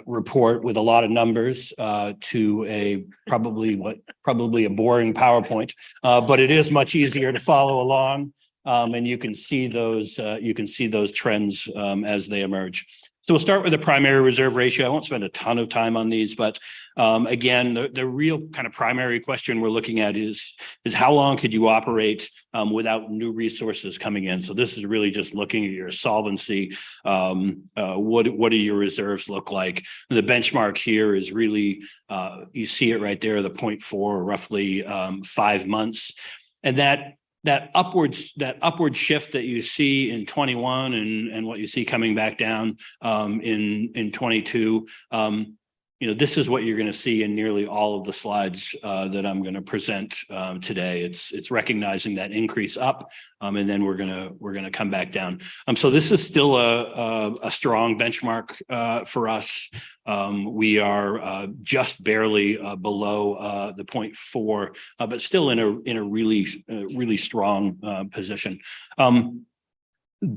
report with a lot of numbers to a probably a boring PowerPoint, but it is much easier to follow along, and you can see those trends as they emerge. So we'll start with the primary reserve ratio. I won't spend a ton of time on these, but again, the real kind of primary question we're looking at is how long could you operate without new resources coming in? So this is really just looking at your solvency. What do your reserves look like? The benchmark here is really, you see it right there, the 0.4, roughly 5 months. And that upward shift that you see in 21 and what you see coming back down in 22, this is what you're going to see in nearly all of the slides that I'm going to present today. It's recognizing that increase up, and then we're going to come back down. So this is still a strong benchmark for us. We are just barely below the 0.4, but still in a really strong position.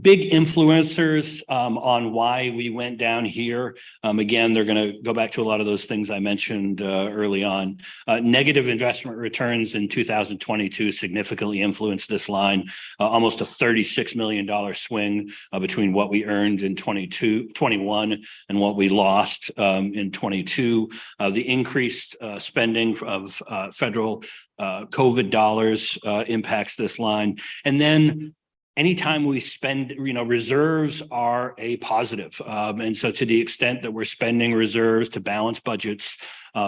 Big influencers on why we went down here. Again, they're going to go back to a lot of those things I mentioned early on. Negative investment returns in 2022 significantly influenced this line. Almost a $36 million swing between what we earned in 21 and what we lost in 22. The increased spending of federal COVID dollars impacts this line. And then anytime we spend, reserves are a positive. And so to the extent that we're spending reserves to balance budgets,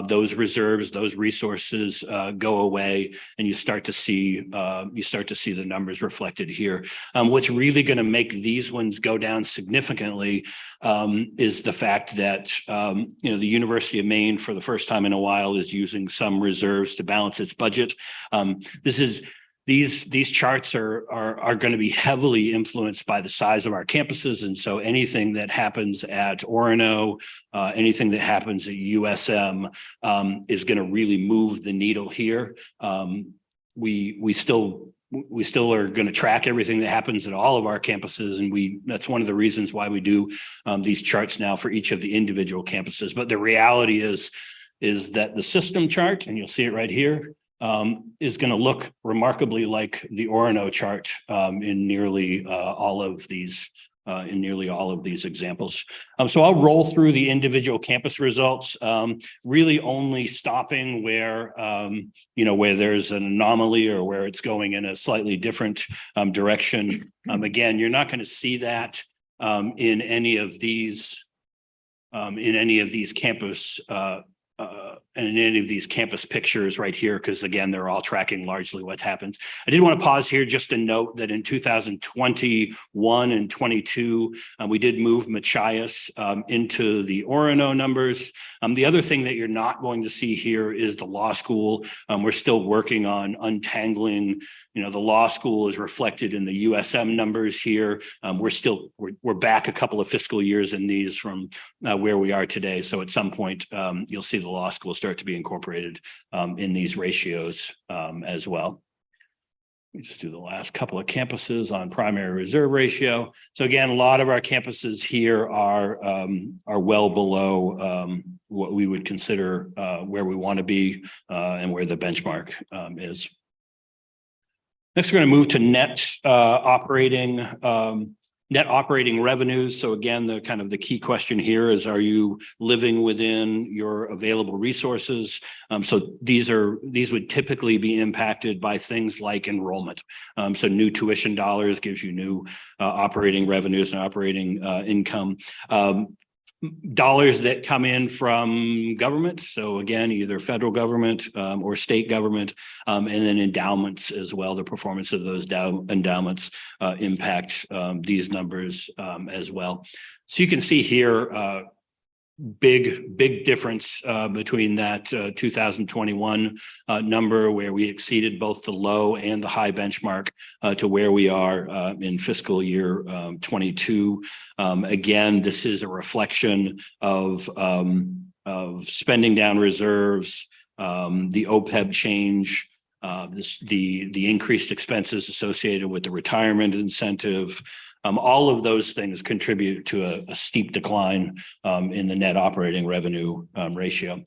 those reserves, those resources go away, and you start to see the numbers reflected here. What's really going to make these ones go down significantly is the fact that the University of Maine, for the first time in a while, is using some reserves to balance its budget. These charts are going to be heavily influenced by the size of our campuses. And so anything that happens at Orono, anything that happens at USM is going to really move the needle here. We still are going to track everything that happens at all of our campuses. And that's one of the reasons why we do these charts now for each of the individual campuses. But the reality is that the system chart, and you'll see it right here, is going to look remarkably like the Orono chart in nearly all of these examples. So I'll roll through the individual campus results, really only stopping where where there's an anomaly or where it's going in a slightly different direction. Again, you're not going to see that in any of these campus and in any of these campus pictures right here, because again, they're all tracking largely what's happened. I did want to pause here just to note that in 2021 and 22, we did move Machias into the Orono numbers. The other thing that you're not going to see here is the law school. We're still working on untangling, the law school is reflected in the USM numbers here. We're back a couple of fiscal years in these from where we are today. So at some point, you'll see the law school start to be incorporated in these ratios as well. Let me just do the last couple of campuses on primary reserve ratio. So again, a lot of our campuses here are well below what we would consider where we want to be and where the benchmark is. Next, we're going to move to net operating revenues. So again, the key question here is, are you living within your available resources? So these would typically be impacted by things like enrollment. So new tuition dollars gives you new operating revenues and operating income. Dollars that come in from government. So again, either federal government or state government, and then endowments as well. The performance of those endowments impact these numbers as well. So you can see here, big difference between that 2021 number where we exceeded both the low and the high benchmark to where we are in fiscal year 22. Again, this is a reflection of spending down reserves, the OPEB change, the increased expenses associated with the retirement incentive. All of those things contribute to a steep decline in the net operating revenue ratio.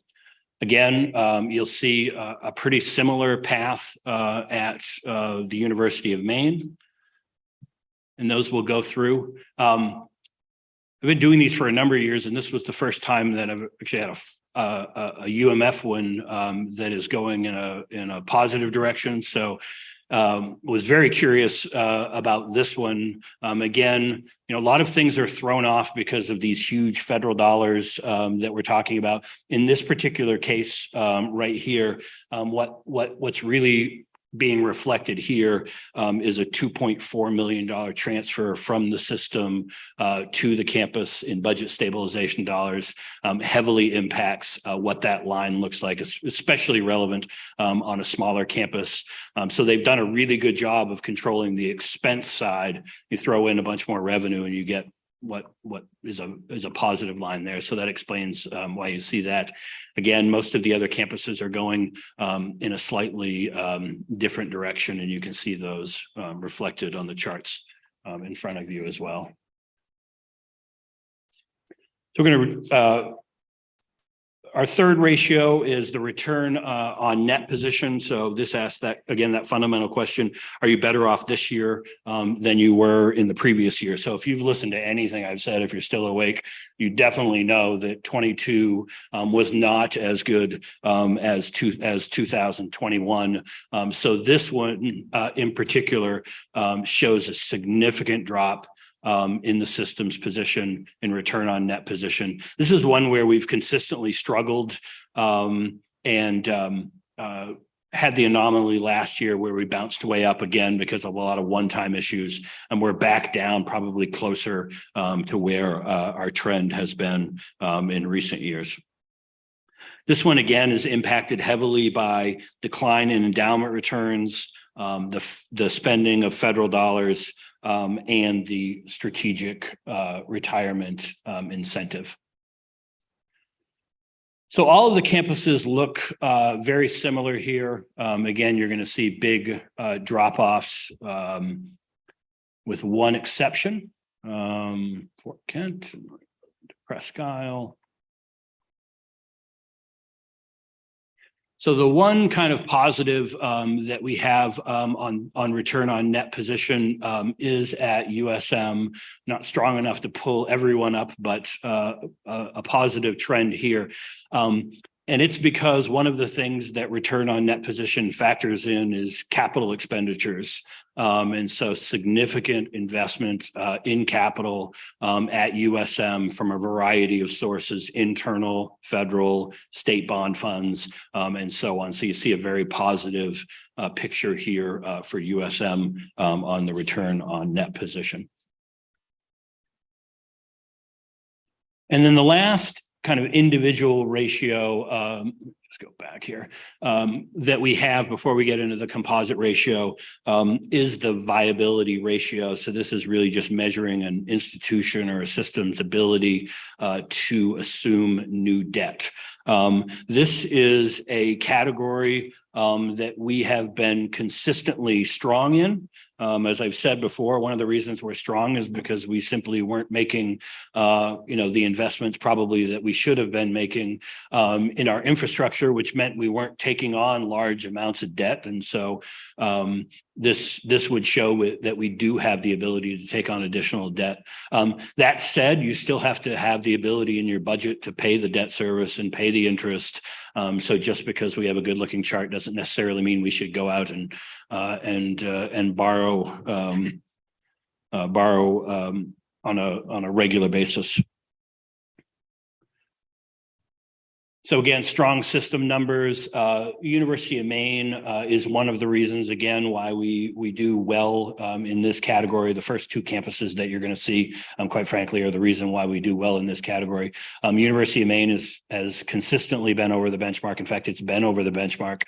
Again, you'll see a pretty similar path at the University of Maine, and those will go through. I've been doing these for a number of years, and this was the first time that I've actually had a UMF one that is going in a positive direction. So was very curious about this one. Again, a lot of things are thrown off because of these huge federal dollars that we're talking about. In this particular case, right here, what's really being reflected here is a $2.4 million transfer from the system to the campus in budget stabilization dollars. Heavily impacts what that line looks like, especially relevant on a smaller campus. So they've done a really good job of controlling the expense side. You throw in a bunch more revenue and you get what is a positive line there. So that explains why you see that. Again, most of the other campuses are going in a slightly different direction, and you can see those reflected on the charts in front of you as well. So we're going to our third ratio is the return on net position. So this asks that, again, that fundamental question, are you better off this year than you were in the previous year? So if you've listened to anything I've said, if you're still awake, you definitely know that 22 was not as good as 2021. So this one in particular shows a significant drop in the system's position in return on net position. This is one where we've consistently struggled and had the anomaly last year where we bounced way up again because of a lot of one-time issues, and we're back down probably closer to where our trend has been in recent years. This one again is impacted heavily by decline in endowment returns, the spending of federal dollars, and the strategic retirement incentive. So all of the campuses look very similar here. Again, you're going to see big drop-offs with one exception. Fort Kent, Presque Isle. So the one kind of positive that we have on return on net position is at USM, not strong enough to pull everyone up, but a positive trend here. And it's because one of the things that return on net position factors in is capital expenditures. And so significant investment in capital at USM from a variety of sources, internal, federal, state bond funds, and so on. So you see a very positive picture here for USM on the return on net position. And then the last kind of individual ratio, let's go back here, that we have before we get into the composite ratio is the viability ratio. So this is really just measuring an institution or a system's ability to assume new debt. This is a category that we have been consistently strong in. As I've said before, one of the reasons we're strong is because we simply weren't making, the investments probably that we should have been making in our infrastructure, which meant we weren't taking on large amounts of debt. And so this would show that we do have the ability to take on additional debt. That said, you still have to have the ability in your budget to pay the debt service and pay the interest. So just because we have a good looking chart doesn't necessarily mean we should go out and borrow on a regular basis. So again, strong system numbers. University of Maine is one of the reasons, again, why we do well in this category. The first two campuses that you're going to see, quite frankly, are the reason why we do well in this category. University of Maine has consistently been over the benchmark. In fact, it's been over the benchmark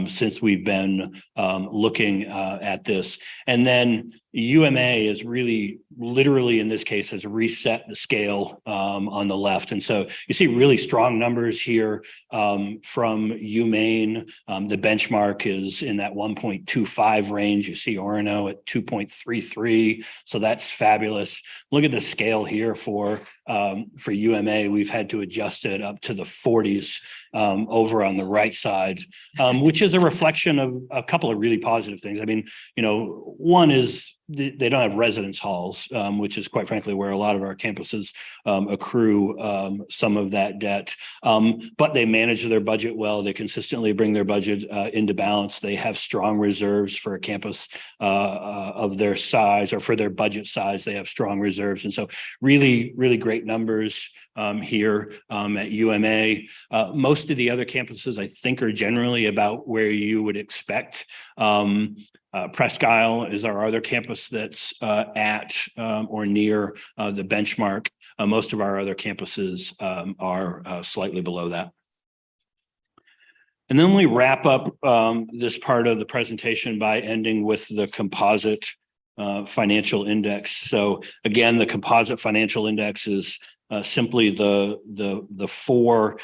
since we've been looking at this. And then UMA is really, literally in this case, has reset the scale on the left. And so you see really strong numbers here from UMaine. The benchmark is in that 1.25 range. You see Orono at 2.33. So that's fabulous. Look at the scale here for UMA. We've had to adjust it up to the 40s over on the right side, which is a reflection of a couple of really positive things. I mean, one is they don't have residence halls, which is quite frankly where a lot of our campuses accrue some of that debt. But they manage their budget well. They consistently bring their budget into balance. They have strong reserves for a campus of their size, or for their budget size. They have strong reserves. And so really, really great numbers here at UMA. Most of the other campuses, I think, are generally about where you would expect. Presque Isle is our other campus that's at or near the benchmark. Most of our other campuses are slightly below that. And then we wrap up this part of the presentation by ending with the composite financial index. So again, the composite financial index is simply the four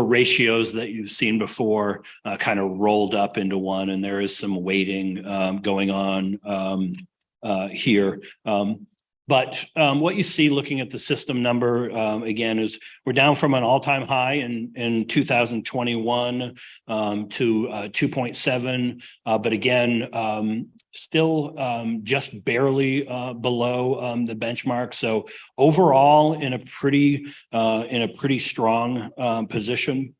ratios that you've seen before kind of rolled up into one, and there is some weighting going on here. But what you see looking at the system number, again, is we're down from an all-time high in 2021 to 2.7. But again, still just barely below the benchmark. So overall, in a pretty strong position.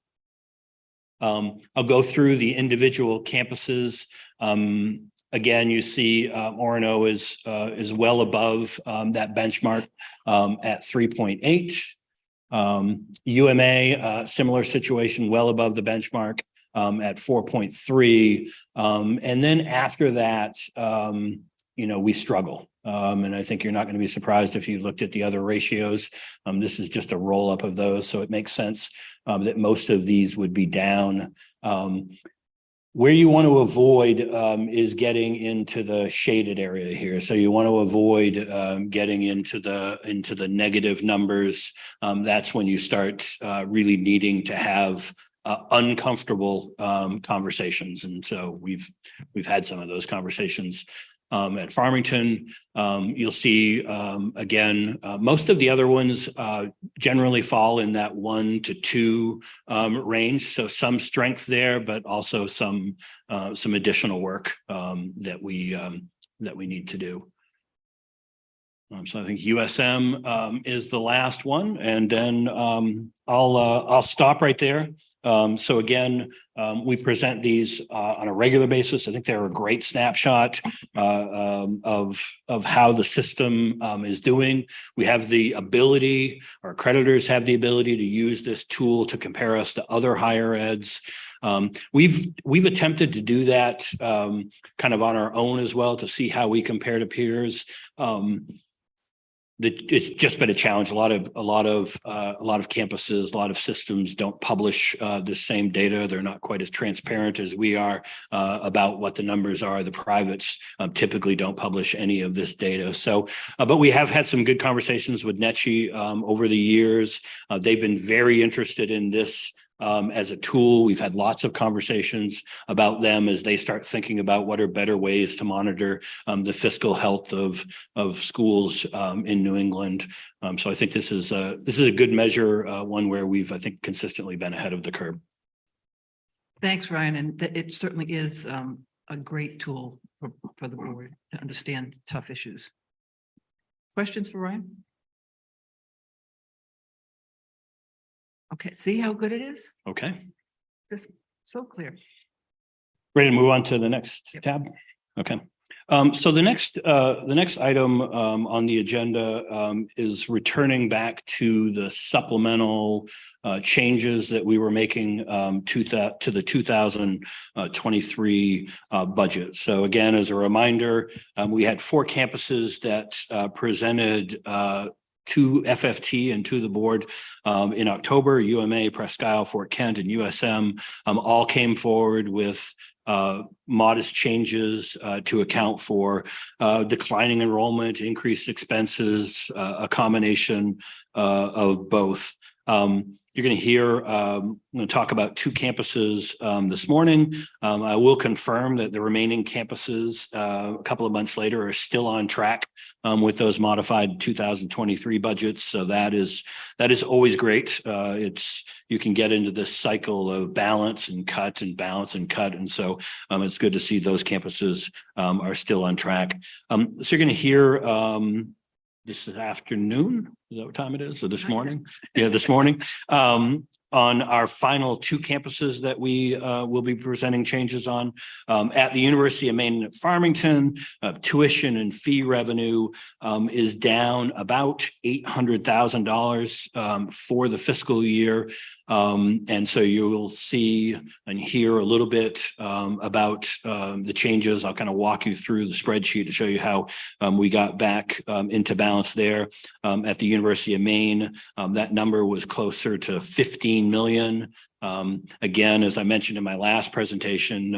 I'll go through the individual campuses. Again, you see Orono is well above that benchmark at 3.8. UMA, similar situation, well above the benchmark at 4.3. And then after that, we struggle. And I think you're not going to be surprised if you looked at the other ratios. This is just a roll up of those. So it makes sense that most of these would be down. Where you want to avoid is getting into the shaded area here. So you want to avoid getting into the negative numbers. That's when you start really needing to have uncomfortable conversations. And so we've had some of those conversations at Farmington. You'll see again, most of the other ones generally fall in that 1 to 2 range. So some strength there, but also some additional work that we need to do. So I think USM is the last one, and then I'll stop right there. So again, we present these on a regular basis. I think they're a great snapshot of how the system is doing. We have the ability, our accreditors have the ability to use this tool to compare us to other higher eds. We've attempted to do that kind of on our own as well, to see how we compare to peers. It's just been a challenge. A lot of campuses, a lot of systems don't publish the same data. They're not quite as transparent as we are about what the numbers are. The privates typically don't publish any of this data. So, but we have had some good conversations with NECHI over the years. They've been very interested in this as a tool. We've had lots of conversations about them as they start thinking about what are better ways to monitor the fiscal health of schools in New England. So I think this is a good measure, one where we've, I think, consistently been ahead of the curve. Thanks, Ryan. And it certainly is a great tool for the board to understand tough issues. Questions for Ryan? Okay, see how good it is? Okay. This so clear. Ready to move on to the next tab? Okay. So the next item on the agenda is returning back to the supplemental changes that we were making to the 2023 budget. So again, as a reminder, we had 4 campuses that presented to FFT and to the board in October. UMA, Presque Isle, Fort Kent, and USM all came forward with modest changes to account for declining enrollment, increased expenses, a combination of both. You're going to hear, I'm going to talk about 2 campuses this morning. I will confirm that the remaining campuses a couple of months later are still on track with those modified 2023 budgets. So that is always great. You can get into this cycle of balance and cut and balance and cut. And so it's good to see those campuses are still on track. So you're going to hear this afternoon. Is that what time it is? Or this morning? Yeah, this morning. On our final 2 campuses that we will be presenting changes on. At the University of Maine at Farmington, tuition and fee revenue is down about $800,000 for the fiscal year. And so you will see and hear a little bit about the changes. I'll kind of walk you through the spreadsheet to show you how we got back into balance there. At the University of Maine, that number was closer to 15 million. Again, as I mentioned in my last presentation,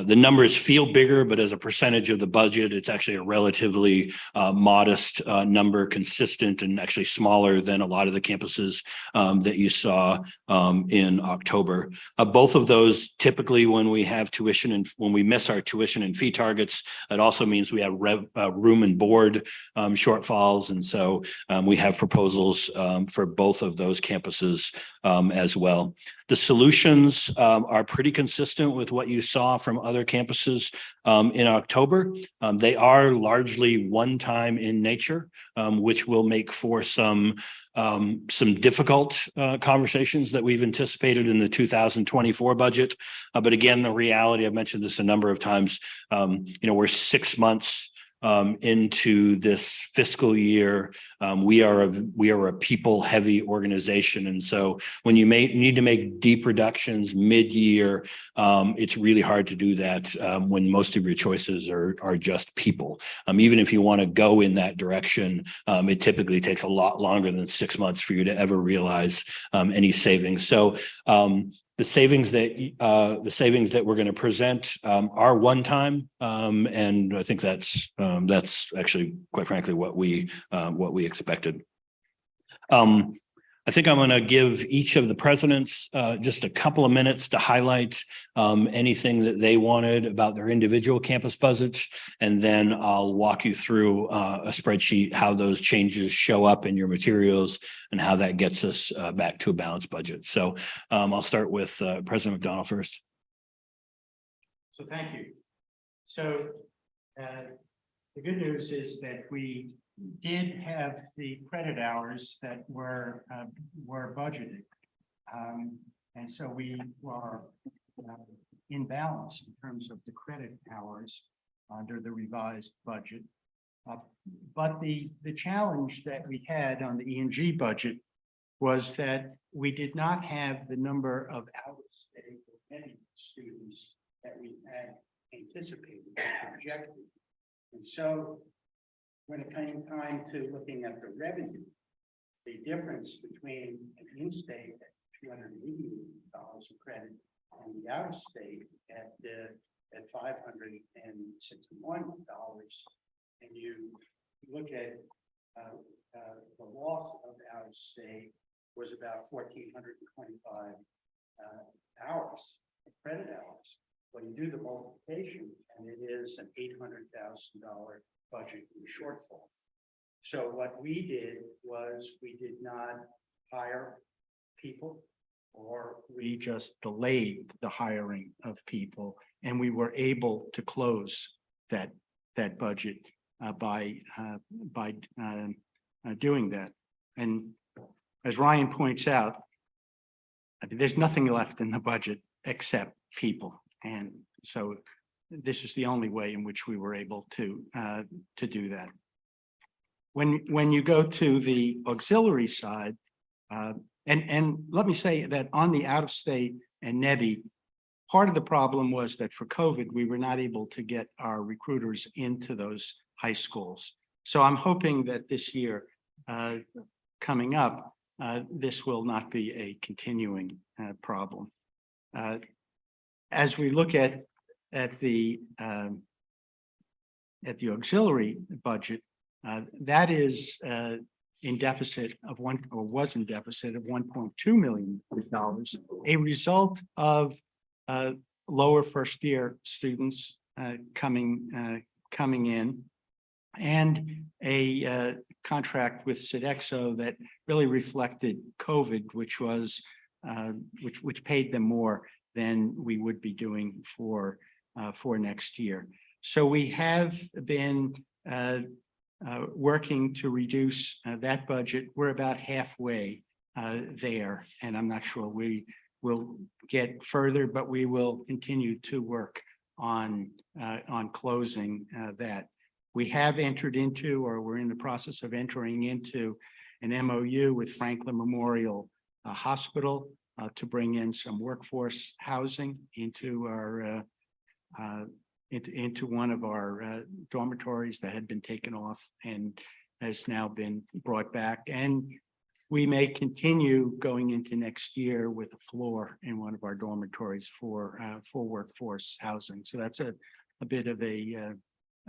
the numbers feel bigger, but as a percentage of the budget, it's actually a relatively modest number, consistent and actually smaller than a lot of the campuses that you saw in October. Both of those, typically when we have tuition and when we miss our tuition and fee targets, it also means we have room and board shortfalls. And so we have proposals for both of those campuses as well. The solutions are pretty consistent with what you saw from other campuses in October. They are largely one-time in nature, which will make for some difficult conversations that we've anticipated in the 2024 budget. But again, the reality, I've mentioned this a number of times, we're 6 months into this fiscal year. We are a people heavy organization. And so when you need to make deep reductions mid-year, it's really hard to do that when most of your choices are just people. Even if you want to go in that direction, it typically takes a lot longer than 6 months for you to ever realize any savings. So the savings that we're going to present are one time, and I think that's actually, quite frankly, what we expected. I think I'm going to give each of the presidents just a couple of minutes to highlight anything that they wanted about their individual campus budgets, and then I'll walk you through a spreadsheet, how those changes show up in your materials and how that gets us back to a balanced budget. So I'll start with President McDonald first. So thank you. So the good news is that we did have the credit hours that were budgeted. And so we are in balance in terms of the credit hours under the revised budget. But the challenge that we had on the E&G budget was that we did not have the number of out-of-state students that we had anticipated or projected. And so when it came time to looking at the revenue, the difference between an in-state at $280 of credit and the out-of-state at $561, and you look at the loss of out-of-state was about 1,425 hours, credit hours. When you do the multiplication, and it is an $800,000 budget shortfall. So what we did was we did not hire people, or we just delayed the hiring of people, and we were able to close that budget by doing that. And as Ryan points out, I mean, there's nothing left in the budget except people. And so this is the only way in which we were able to do that. When you go to the auxiliary side, and let me say that on the out-of-state and NEVI, part of the problem was that for COVID, we were not able to get our recruiters into those high schools. So I'm hoping that this year coming up, this will not be a continuing problem. As we look at the auxiliary budget, that is in deficit of was in deficit of $1.2 million, a result of lower first year students coming in, and a contract with Sodexo that really reflected COVID, which was which paid them more than we would be doing for next year. So we have been working to reduce that budget. We're about halfway there, and I'm not sure we will get further, but we will continue to work on closing that. We have entered into, or we're in the process of entering into, an MOU with Franklin Memorial Hospital to bring in some workforce housing into our into one of our dormitories that had been taken off and has now been brought back. And we may continue going into next year with a floor in one of our dormitories for workforce housing. So that's a bit of an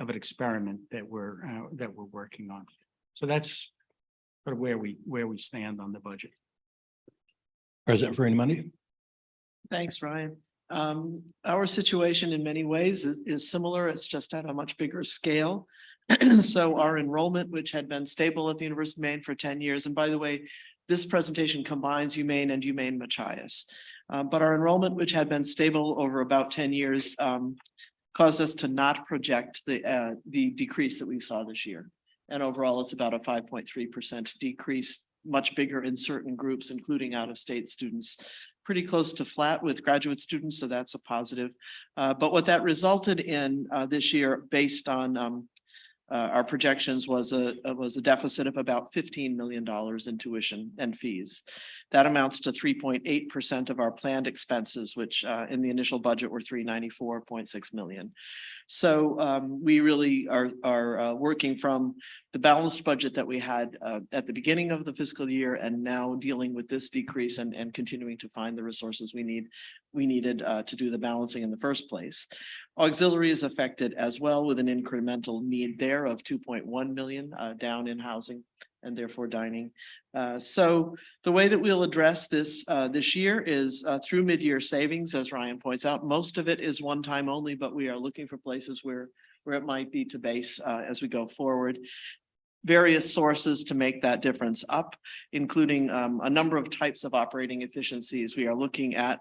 experiment that we're working on. So that's sort of where we stand on the budget. President Money. Thanks, Ryan. Our situation in many ways is similar. It's just at a much bigger scale. So our enrollment, which had been stable at the University of Maine for 10 years, and by the way, this presentation combines UMaine and UMaine Machias. But our enrollment, which had been stable over about 10 years, caused us to not project the decrease that we saw this year. And overall, it's about a 5.3% decrease, much bigger in certain groups, including out-of-state students. Pretty close to flat with graduate students, so that's a positive. But what that resulted in this year, based on our projections, was a deficit of about $15 million in tuition and fees. That amounts to 3.8% of our planned expenses, which in the initial budget were $394.6 million. So we really are working from the balanced budget that we had at the beginning of the fiscal year, and now dealing with this decrease and continuing to find the resources we needed to do the balancing in the first place. Auxiliary is affected as well, with an incremental need there of 2.1 million down in housing and therefore dining. So the way that we'll address this this year is through mid-year savings, as Ryan points out. Most of it is one time only, but we are looking for places where it might be to base as we go forward. Various sources to make that difference up, including a number of types of operating efficiencies. We are looking at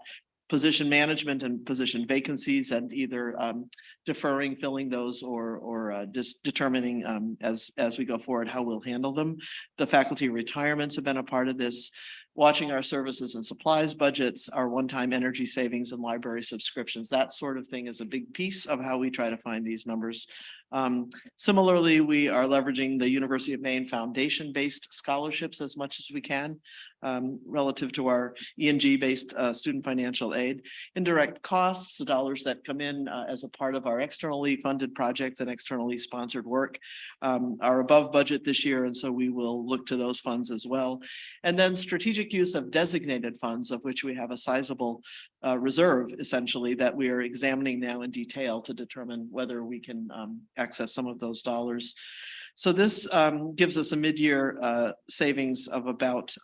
position management and position vacancies, and either deferring filling those or determining as we go forward how we'll handle them. The faculty retirements have been a part of this. Watching our services and supplies budgets, our one-time energy savings and library subscriptions, that sort of thing is a big piece of how we try to find these numbers. Similarly, we are leveraging the University of Maine Foundation-based scholarships as much as we can relative to our E&G-based student financial aid. Indirect costs, the dollars that come in as a part of our externally funded projects and externally sponsored work, are above budget this year, and so we will look to those funds as well. And then strategic use of designated funds, of which we have a sizable reserve, essentially, that we are examining now in detail to determine whether we can access some of those dollars. So this gives us a mid-year savings of about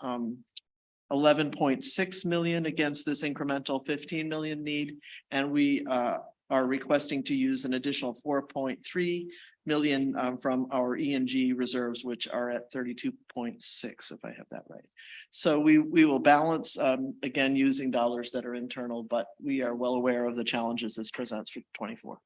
11.6 million against this incremental 15 million need. And we are requesting to use an additional 4.3 million from our E&G reserves, which are at 32.6, if I have that right. So we will balance again using dollars that are internal, but we are well aware of the challenges this presents for 24.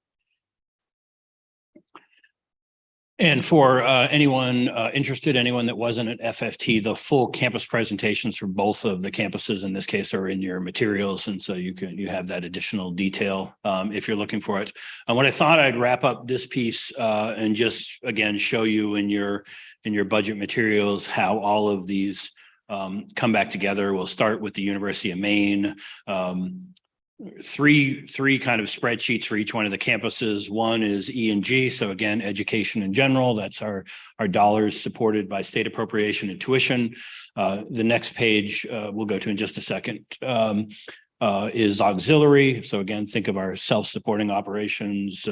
And for anyone interested, anyone that wasn't at FFT, the full campus presentations for both of the campuses in this case are in your materials. And so you have that additional detail if you're looking for it. And what I thought I'd wrap up this piece and just again show you in your budget materials how all of these come back together. We'll start with the University of Maine. Three kind of spreadsheets for each one of the campuses. One is E&G. So again, education in general, that's our dollars supported by state appropriation and tuition. The next page we'll go to in just a second is auxiliary. So again, think of our self-supporting operations,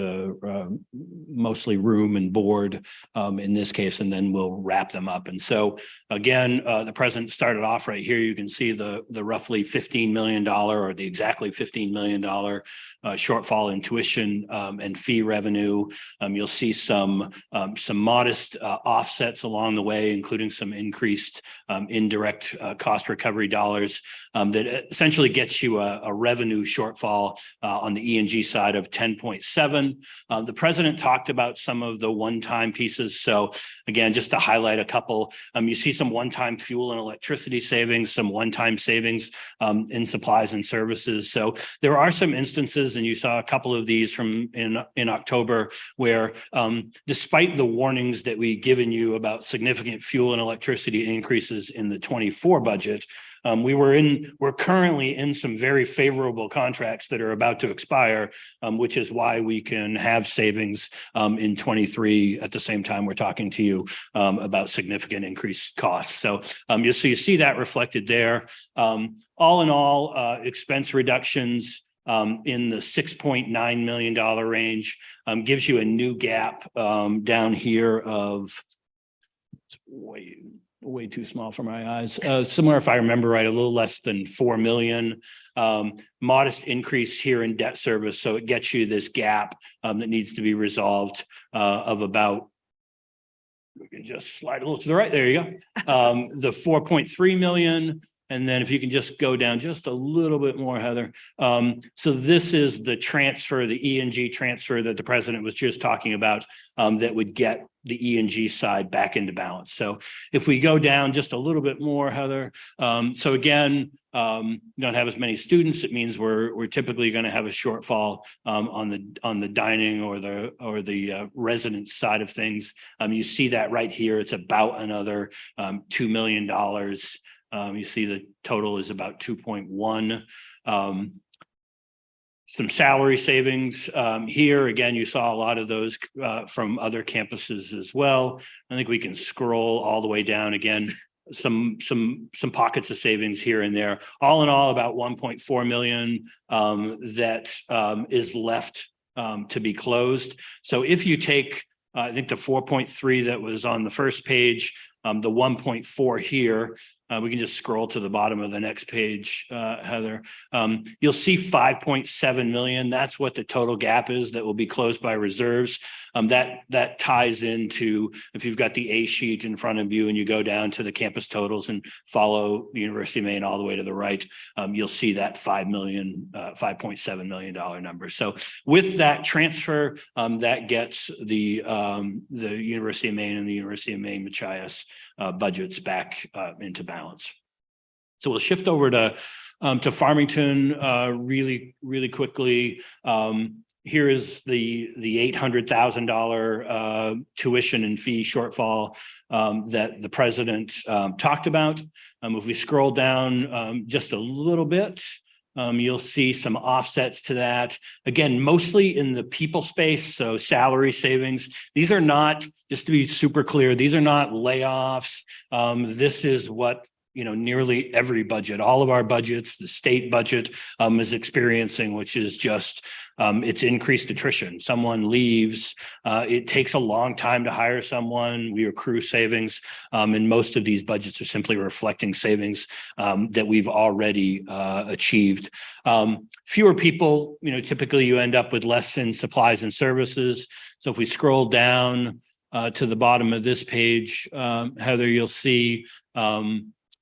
mostly room and board in this case, and then we'll wrap them up. And so again, the president started off right here. You can see the roughly $15 million or the exactly $15 million shortfall in tuition and fee revenue. You'll see some modest offsets along the way, including some increased indirect cost recovery dollars that essentially gets you a revenue shortfall on the E&G side of 10.7. The president talked about some of the one-time pieces. So again, just to highlight a couple, you see some one-time fuel and electricity savings, some one-time savings in supplies and services. So there are some instances, and you saw a couple of these from in October, where despite the warnings that we've given you about significant fuel and electricity increases in the 24 budget, we're currently in some very favorable contracts that are about to expire, which is why we can have savings in 23 at the same time we're talking to you about significant increased costs. So you see that reflected there. All in all, expense reductions in the $6.9 million range gives you a new gap down here of way too small for my eyes. Similar, if I remember right, a little less than 4 million. Modest increase here in debt service. So it gets you this gap that needs to be resolved of about, we can just slide a little to the right. There you go. The 4.3 million. And then if you can just go down just a little bit more, Heather. So this is the transfer, the E&G transfer that the president was just talking about that would get the E&G side back into balance. So if we go down just a little bit more, Heather. So again, you don't have as many students. It means we're typically going to have a shortfall on the dining or the residence side of things. You see that right here. It's about another $2 million. You see the total is about 2.1. Some salary savings here. Again, you saw a lot of those from other campuses as well. I think we can scroll all the way down again. Some pockets of savings here and there. All in all, about 1.4 million that is left to be closed. So if you take, I think the 4.3 that was on the first page, the 1.4 here. We can just scroll to the bottom of the next page, Heather. You'll see 5.7 million. That's what the total gap is that will be closed by reserves. That ties into, if you've got the A sheet in front of you and you go down to the campus totals and follow the University of Maine all the way to the right, you'll see that $5.7 million number. So with that transfer, that gets the University of Maine and the University of Maine Machias budgets back into balance. So we'll shift over to Farmington really quickly. Here is the $800,000 tuition and fee shortfall that the president talked about. If we scroll down just a little bit, you'll see some offsets to that. Again, mostly in the people space, so salary savings. These are not, just to be super clear, these are not layoffs. This is what nearly every budget, all of our budgets, the state budget is experiencing, which is just it's increased attrition. Someone leaves, it takes a long time to hire someone. We accrue savings, and most of these budgets are simply reflecting savings that we've already achieved. Fewer people, typically you end up with less in supplies and services. So if we scroll down to the bottom of this page, Heather, you'll see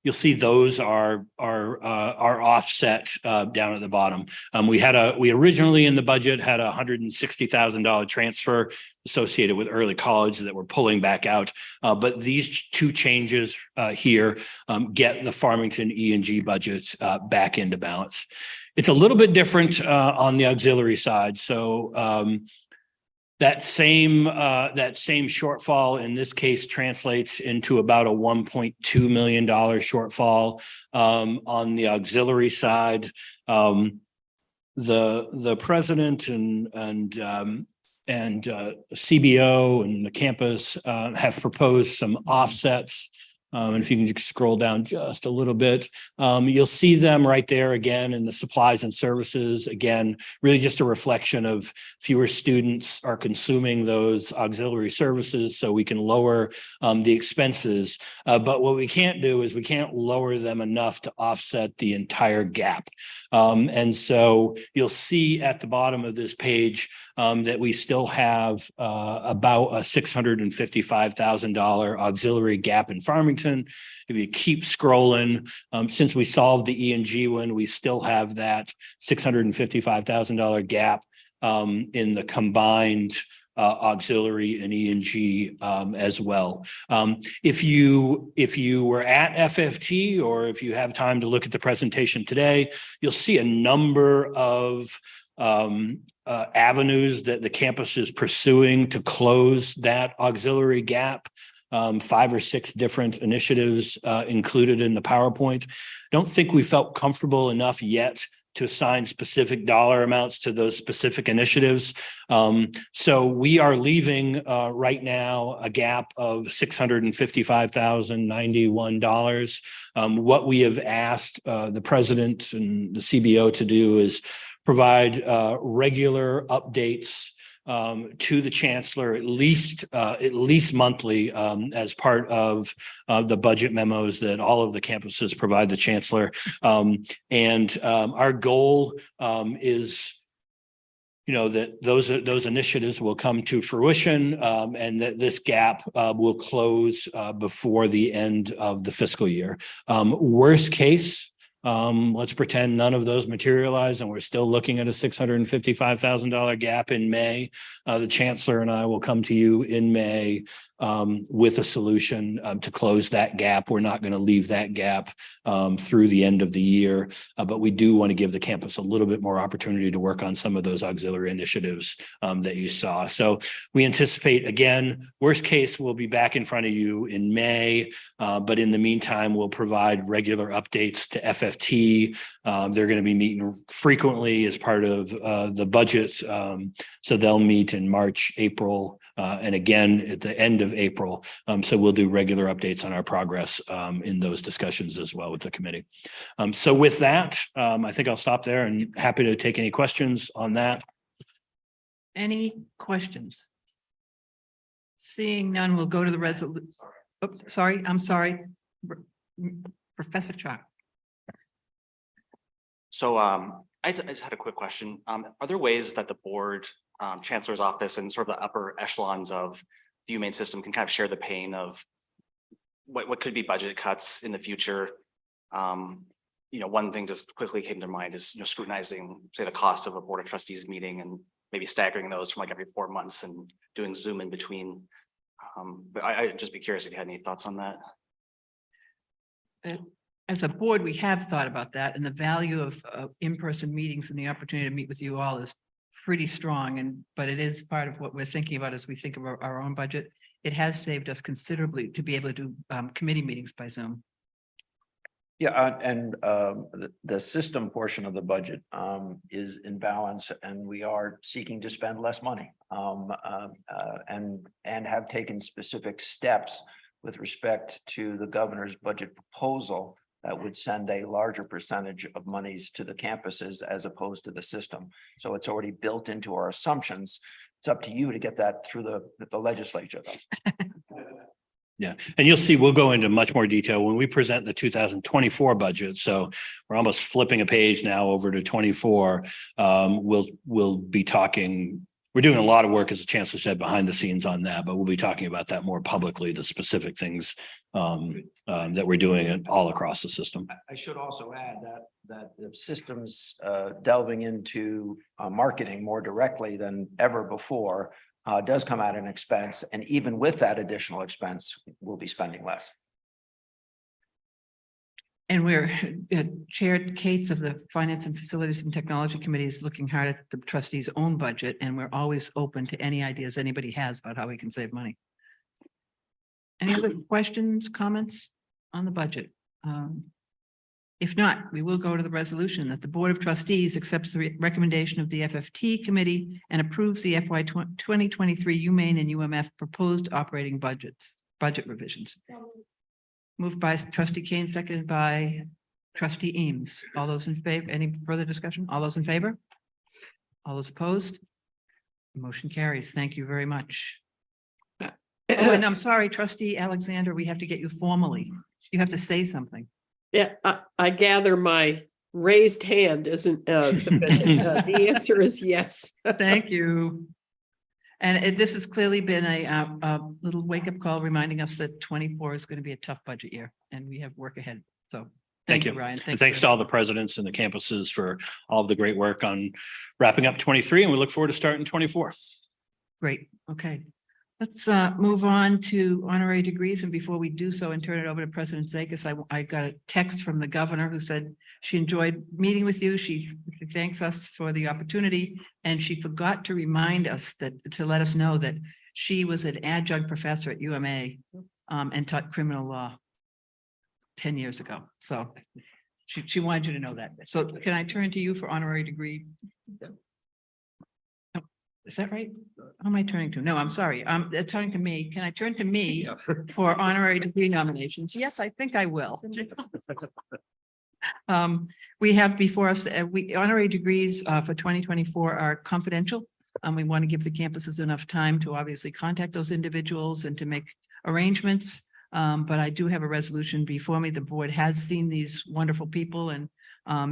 you'll see those are offset down at the bottom. We originally in the budget had $160,000 transfer associated with early college that we're pulling back out. But these two changes here get the Farmington E&G budgets back into balance. It's a little bit different on the auxiliary side. So that same shortfall in this case translates into about a $1.2 million shortfall on the auxiliary side. The president and CBO and the campus have proposed some offsets. And if you can just scroll down just a little bit, you'll see them right there again in the supplies and services. Again, really just a reflection of fewer students are consuming those auxiliary services, so we can lower the expenses. But what we can't do is we can't lower them enough to offset the entire gap. And so you'll see at the bottom of this page that we still have about a $655,000 auxiliary gap in Farmington. If you keep scrolling, since we solved the E&G one, we still have that $655,000 gap in the combined auxiliary and E&G as well. If you were at FFT, or if you have time to look at the presentation today, you'll see a number of avenues that the campus is pursuing to close that auxiliary gap. 5 or 6 different initiatives included in the PowerPoint. Don't think we felt comfortable enough yet to assign specific dollar amounts to those specific initiatives. So we are leaving right now a gap of $655,091. What we have asked the president and the CBO to do is provide regular updates to the chancellor at least monthly as part of the budget memos that all of the campuses provide the chancellor. And our goal is, that those initiatives will come to fruition and that this gap will close before the end of the fiscal year. Worst case, let's pretend none of those materialize and we're still looking at a $655,000 gap in May. The chancellor and I will come to you in May with a solution to close that gap. We're not going to leave that gap through the end of the year, but we do want to give the campus a little bit more opportunity to work on some of those auxiliary initiatives that you saw. So we anticipate, again, worst case, we'll be back in front of you in May, but in the meantime, we'll provide regular updates to FFT. They're going to be meeting frequently as part of the budgets. So they'll meet in March, April, and again at the end of April. So we'll do regular updates on our progress in those discussions as well with the committee. So with that, I think I'll stop there and happy to take any questions on that. Any questions? Seeing none, we'll go to the resolution. Oh, sorry, I'm sorry. Professor Chalk. So I just had a quick question. Are there ways that the board, chancellor's office, and sort of the upper echelons of the UMaine system can kind of share the pain of what could be budget cuts in the future? One thing just quickly came to mind is scrutinizing, say, the cost of a board of trustees meeting and maybe staggering those from like every 4 months and doing Zoom in between. But I'd just be curious if you had any thoughts on that. As a board, we have thought about that, and the value of in-person meetings and the opportunity to meet with you all is pretty strong. But it is part of what we're thinking about as we think of our own budget. It has saved us considerably to be able to do committee meetings by Zoom. Yeah, and the system portion of the budget is in balance, and we are seeking to spend less money and have taken specific steps with respect to the governor's budget proposal that would send a larger percentage of monies to the campuses as opposed to the system. So it's already built into our assumptions. It's up to you to get that through the legislature. Yeah, and you'll see, we'll go into much more detail when we present the 2024 budget. So we're almost flipping a page now over to 24. We'll be talking we're doing a lot of work, as the chancellor said, behind the scenes on that, but we'll be talking about that more publicly, the specific things that we're doing all across the system. I should also add that the systems delving into marketing more directly than ever before does come at an expense, and even with that additional expense, we'll be spending less. And we're Chair Cates of the Finance and Facilities and Technology Committee is looking hard at the trustees' own budget, and we're always open to any ideas anybody has about how we can save money. Any other questions, comments on the budget? If not, we will go to the resolution that the Board of Trustees accepts the recommendation of the FFT Committee and approves the FY 2023 UMaine and UMF proposed operating budget revisions. Moved by trustee Kane, seconded by trustee Eames. All those in favor, any further discussion? All those in favor? All those opposed? Motion carries. Thank you very much. Oh, and I'm sorry, trustee Alexander, we have to get you formally. You have to say something. Yeah, I gather my raised hand isn't sufficient. The answer is yes. Thank you. And this has clearly been a little wake-up call reminding us that 24 is going to be a tough budget year and we have work ahead. So thank you, Ryan. And thanks to all the presidents and the campuses for all of the great work on wrapping up 23, and we look forward to starting 24. Great. Okay. Let's move on to honorary degrees. And before we do so and turn it over to President Zekas, I got a text from the governor who said she enjoyed meeting with you. She thanks us for the opportunity. And she forgot to remind us to let us know that she was an adjunct professor at UMA and taught criminal law 10 years ago. So she wanted you to know that. So can I turn to you for honorary degree? Is that right? Who am I turning to? No, I'm sorry. They're turning to me. Can I turn to me for honorary degree nominations? Yes, I think I will. We have before us, honorary degrees for 2024 are confidential. We want to give the campuses enough time to obviously contact those individuals and to make arrangements. But I do have a resolution before me. The board has seen these wonderful people and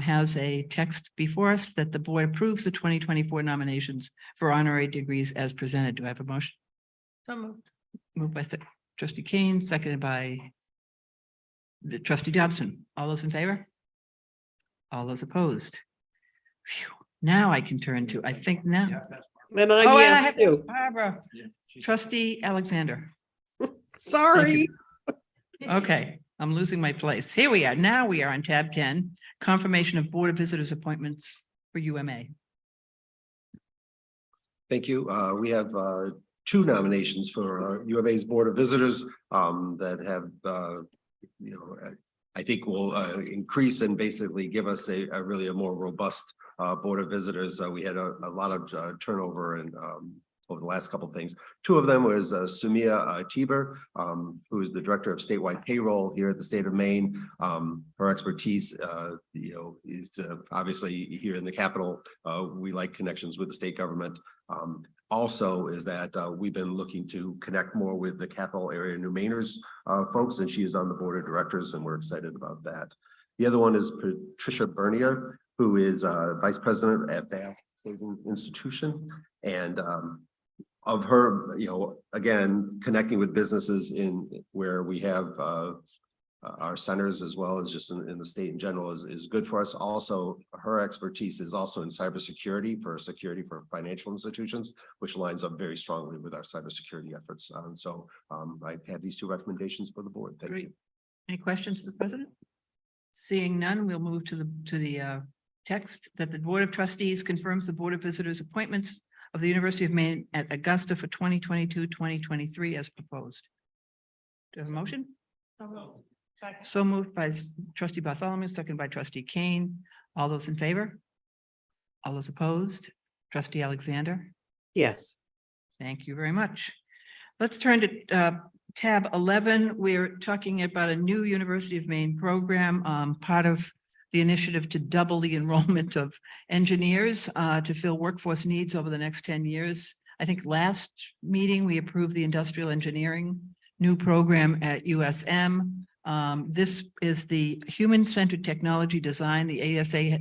has a text before us that the board approves the 2024 nominations for honorary degrees as presented. Do I have a motion? So moved. Moved by trustee Kane, seconded by the trustee Dobson. All those in favor? All those opposed? Phew. Now I can turn to, I think now. And I'm Oh, and I yes have too. Barbara. Trustee Alexander. Sorry. Okay, I'm losing my place. Here we are. Now we are on tab 10, confirmation of Board of Visitors appointments for UMA. Thank you. We have two nominations for UMA's Board of Visitors that have, I think will increase and basically give us a really a more robust Board of Visitors. We had a lot of turnover and over the last couple of things. Two of them was Sumia Tiber, who is the Director of Statewide Payroll here at the state of Maine. Her expertise, is obviously here in the Capitol. We like connections with the state government. Also is that we've been looking to connect more with the Capital Area New Mainers folks, and she is on the Board of Directors, and we're excited about that. The other one is Patricia Bernier, who is Vice President at Bath Savings Institution, and of her, again, connecting with businesses in where we have our centers as well as just in the state in general is good for us. Also, her expertise is also in cybersecurity for financial institutions, which lines up very strongly with our cybersecurity efforts. I have these two recommendations for the board. Thank you. Any questions of the president? Seeing none, we'll move to the text that the Board of Trustees confirms the Board of Visitors appointments of the University of Maine at Augusta for 2022-2023 as proposed. Do you have a motion? So moved by trustee Bartholomew, second by trustee Kane. All those in favor? All those opposed? Trustee Alexander? Yes. Thank you very much. Let's turn to tab 11. We're talking about a new University of Maine program, part of the initiative to double the enrollment of engineers to fill workforce needs over the next 10 years. I think last meeting, we approved the industrial engineering new program at USM. This is the human-centered technology design, the ASA,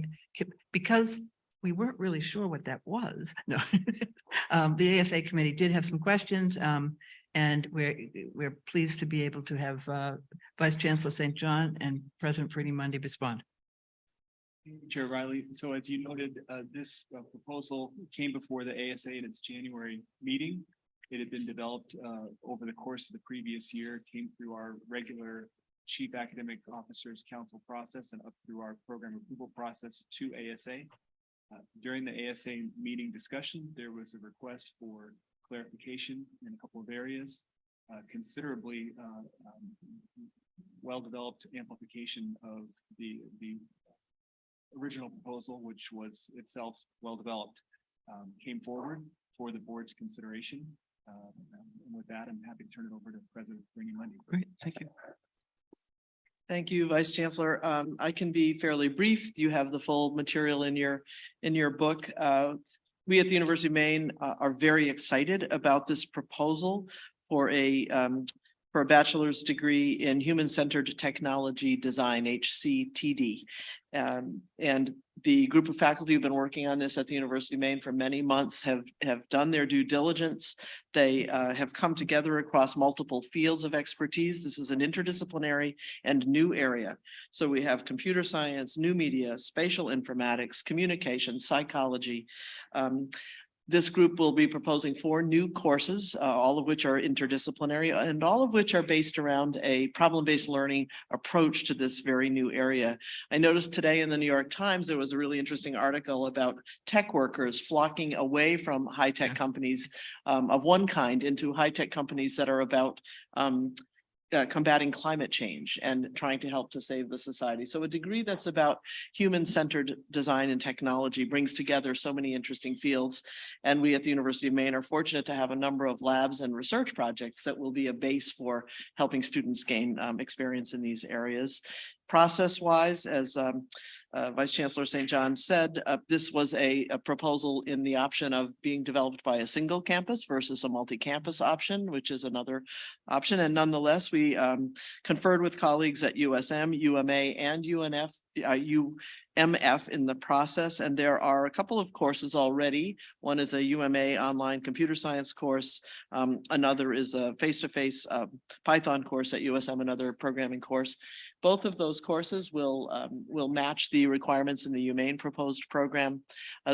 because we weren't really sure what that was. No. The ASA committee did have some questions, and we're pleased to be able to have Vice Chancellor St. John and President Freddie Mundy respond. Chair Riley, so as you noted, this proposal came before the ASA at its January meeting. It had been developed over the course of the previous year, came through our regular Chief Academic Officers Council process and up through our program approval process to ASA. During the ASA meeting discussion, there was a request for clarification in a couple of areas, considerably well-developed amplification of the original proposal, which was itself well-developed, came forward for the board's consideration. And with that, I'm happy to turn it over to President Freddie Mundy. Great, thank you. Thank you, Vice Chancellor. I can be fairly brief. You have the full material in your book. We at the University of Maine are very excited about this proposal for a bachelor's degree in human-centered technology design, HCTD. And the group of faculty who've been working on this at the University of Maine for many months have done their due diligence. They have come together across multiple fields of expertise. This is an interdisciplinary and new area. So we have computer science, new media, spatial informatics, communication, psychology. This group will be proposing 4 new courses, all of which are interdisciplinary and all of which are based around a problem-based learning approach to this very new area. I noticed today in the New York Times, there was a really interesting article about tech workers flocking away from high-tech companies of one kind into high-tech companies that are about combating climate change and trying to help to save the society. So a degree that's about human-centered design and technology brings together so many interesting fields. And we at the University of Maine are fortunate to have a number of labs and research projects that will be a base for helping students gain experience in these areas. Process-wise, as Vice Chancellor St. John said, this was a proposal in the option of being developed by a single campus versus a multi-campus option, which is another option. And nonetheless, we conferred with colleagues at USM, UMA, and UMF in the process. And there are a couple of courses already. One is a UMA online computer science course. Another is a face-to-face Python course at USM, another programming course. Both of those courses will match the requirements in the UMaine proposed program.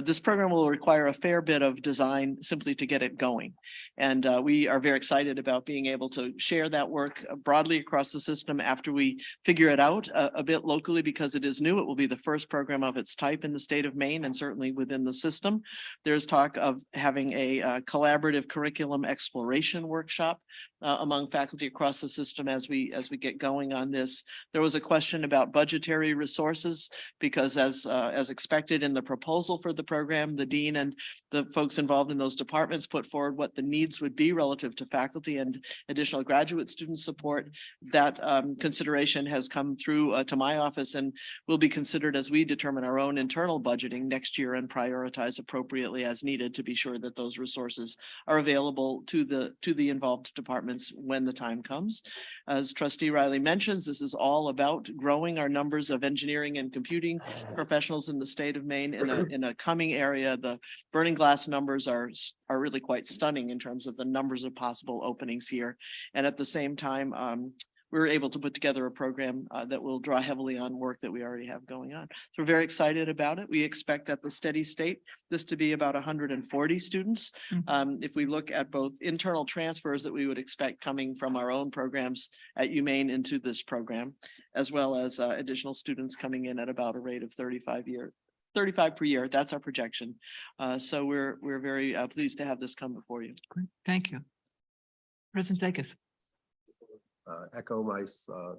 This program will require a fair bit of design simply to get it going. And we are very excited about being able to share that work broadly across the system after we figure it out a bit locally, because it is new. It will be the first program of its type in the state of Maine and certainly within the system. There's talk of having a collaborative curriculum exploration workshop among faculty across the system as we get going on this. There was a question about budgetary resources because as expected in the proposal for the program, the dean and the folks involved in those departments put forward what the needs would be relative to faculty and additional graduate student support. That consideration has come through to my office and will be considered as we determine our own internal budgeting next year and prioritize appropriately as needed to be sure that those resources are available to the involved departments when the time comes. As Trustee Riley mentions, this is all about growing our numbers of engineering and computing professionals in the state of Maine in a coming area. The Burning Glass numbers are really quite stunning in terms of the numbers of possible openings here. And at the same time, we're able to put together a program that will draw heavily on work that we already have going on. So we're very excited about it. We expect at the steady state, this to be about 140 students. If we look at both internal transfers that we would expect coming from our own programs at UMaine into this program, as well as additional students coming in at about a rate of 35 per year. That's our projection. So we're very pleased to have this come before you. Great, thank you. President Zekas. Echo my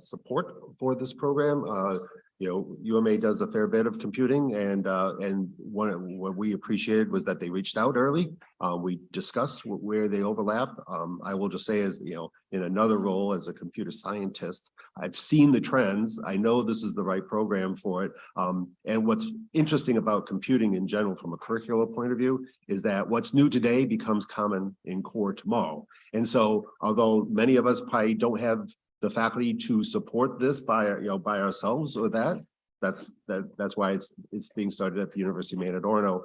support for this program. UMA does a fair bit of computing, and what we appreciated was that they reached out early. We discussed where they overlap. I will just say, as in another role as a computer scientist, I've seen the trends. I know this is the right program for it. And what's interesting about computing in general from a curricular point of view is that what's new today becomes common in core tomorrow. And so although many of us probably don't have the faculty to support this by ourselves or that, that's why it's being started at the University of Maine at Orono.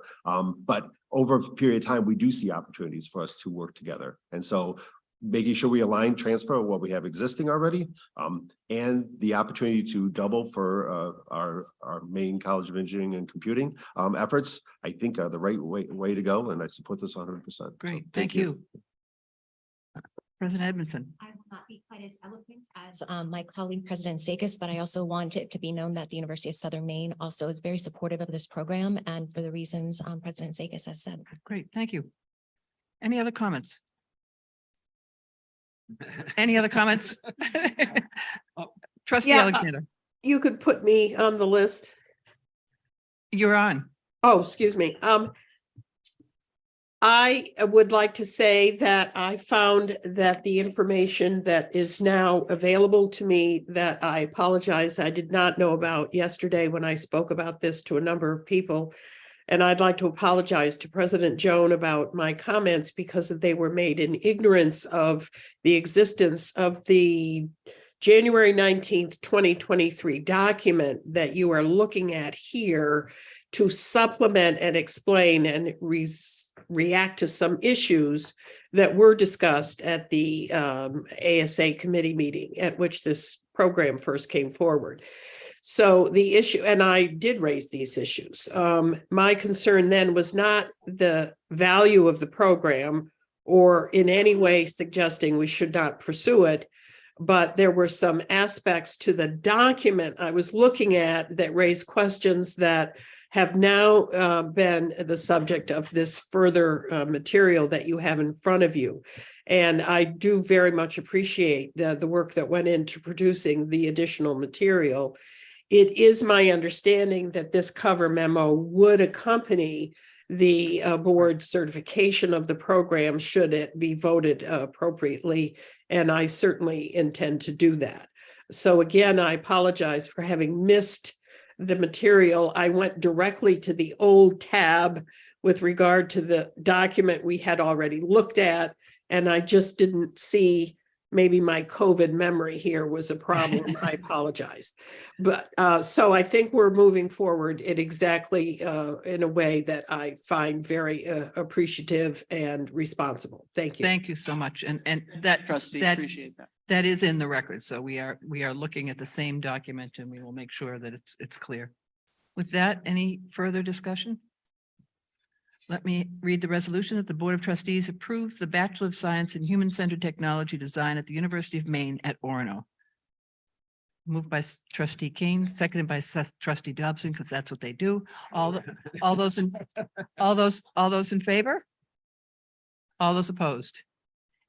But over a period of time, we do see opportunities for us to work together. And so making sure we align transfer what we have existing already, and the opportunity to double for our main College of Engineering and Computing efforts, I think are the right way to go, and I support this 100%. Great, thank you. President Edmondson. I will not be quite as eloquent as my colleague, President Sakis, but I also want it to be known that the University of Southern Maine also is very supportive of this program and for the reasons President Sakis has said. Great, thank you. Any other comments? Any other comments? Trustee Yeah, Alexander, You could put me on the list. you're on. Oh, excuse me. I would like to say that I found that the information that is now available to me that I apologize, I did not know about yesterday when I spoke about this to a number of people. And I'd like to apologize to President Joan about my comments because they were made in ignorance of the existence of the January 19th, 2023 document that you are looking at here to supplement and explain and react to some issues that were discussed at the ASA committee meeting at which this program first came forward. So the issue, and I did raise these issues. My concern then was not the value of the program or in any way suggesting we should not pursue it, but there were some aspects to the document I was looking at that raised questions that have now been the subject of this further material that you have in front of you. And I do very much appreciate the work that went into producing the additional material. It is my understanding that this cover memo would accompany the board certification of the program should it be voted appropriately. And I certainly intend to do that. So again, I apologize for having missed the material. I went directly to the old tab with regard to the document we had already looked at, and I just didn't see, maybe my COVID memory here was a problem. I apologize. But so I think we're moving forward in exactly in a way that I find very appreciative and responsible. Thank you. Thank you so much. And that Trustee, that appreciate that. that is in the record. So we are looking at the same document and we will make sure that it's clear. With that, any further discussion? Let me read the resolution that the Board of Trustees approves the Bachelor of Science in Human-Centered Technology Design at the University of Maine at Orono. Moved by Trustee Kane, seconded by Trustee Dobson, because that's what they do. All those in favor? All those opposed?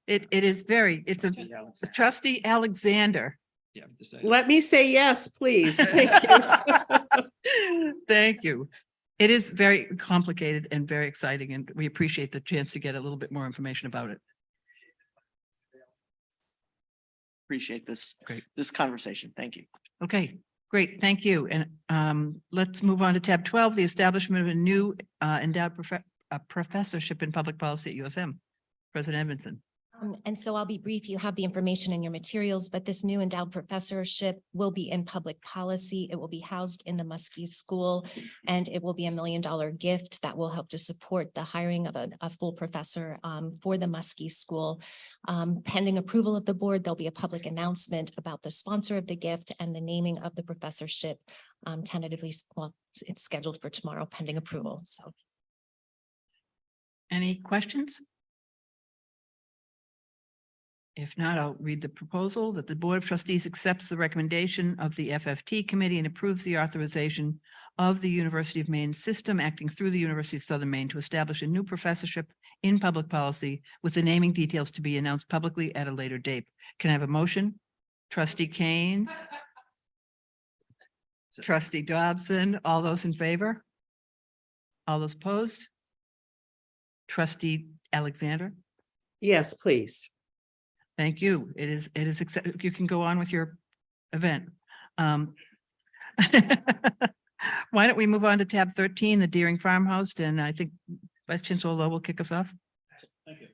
It's a Trustee Alexander. Yeah. Let me say yes, please. Thank you. Thank you. It is very complicated and very exciting, and we appreciate the chance to get a little bit more information about it. Appreciate this. Great. This conversation. Thank you. Okay, great. Thank you. And let's move on to tab 12, the establishment of a new endowed professorship in public policy at USM. President Edmondson. And so I'll be brief. You have the information in your materials, but this new endowed professorship will be in public policy. It will be housed in the Muskie School, and it will be $1 million gift that will help to support the hiring of a full professor for the Muskie School. Pending approval of the board, there'll be a public announcement about the sponsor of the gift and the naming of the professorship tentatively. Well, it's scheduled for tomorrow pending approval. So. Any questions? If not, I'll read the proposal that the Board of Trustees accepts the recommendation of the FFT committee and approves the authorization of the University of Maine system acting through the University of Southern Maine to establish a new professorship in public policy with the naming details to be announced publicly at a later date. Can I have a motion? Trustee Kane. Trustee Dobson, all those in favor? All those opposed? Trustee Alexander? Yes, please. Thank you. It is, you can go on with your event. Why don't we move on to tab 13, the Deering Farmhouse, and I think Vice Chancellor Lowe will kick us off. Thank you.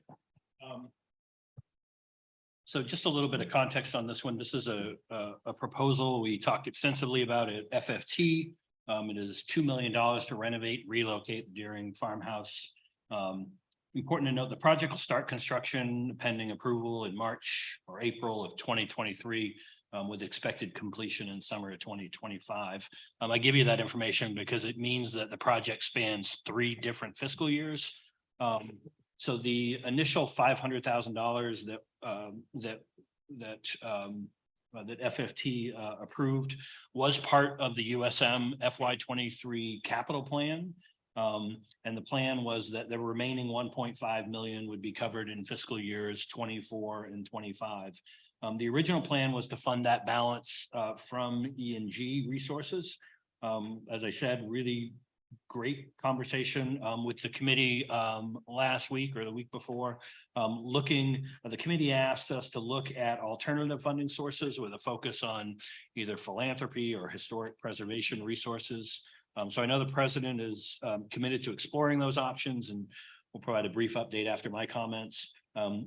So just a little bit of context on this one. This is a proposal we talked extensively about at FFT. It is $2 million to renovate, relocate Deering Farmhouse. Important to note, the project will start construction pending approval in March or April of 2023, with expected completion in summer of 2025. I give you that information because it means that the project spans 3 different fiscal years. So the initial $500,000 that FFT approved was part of the USM FY23 capital plan. And the plan was that the remaining 1.5 million would be covered in fiscal years 24 and 25. The original plan was to fund that balance from E&G resources. As I said, really great conversation with the committee last week or the week before. The committee asked us to look at alternative funding sources with a focus on either philanthropy or historic preservation resources. So I know the president is committed to exploring those options, and we'll provide a brief update after my comments.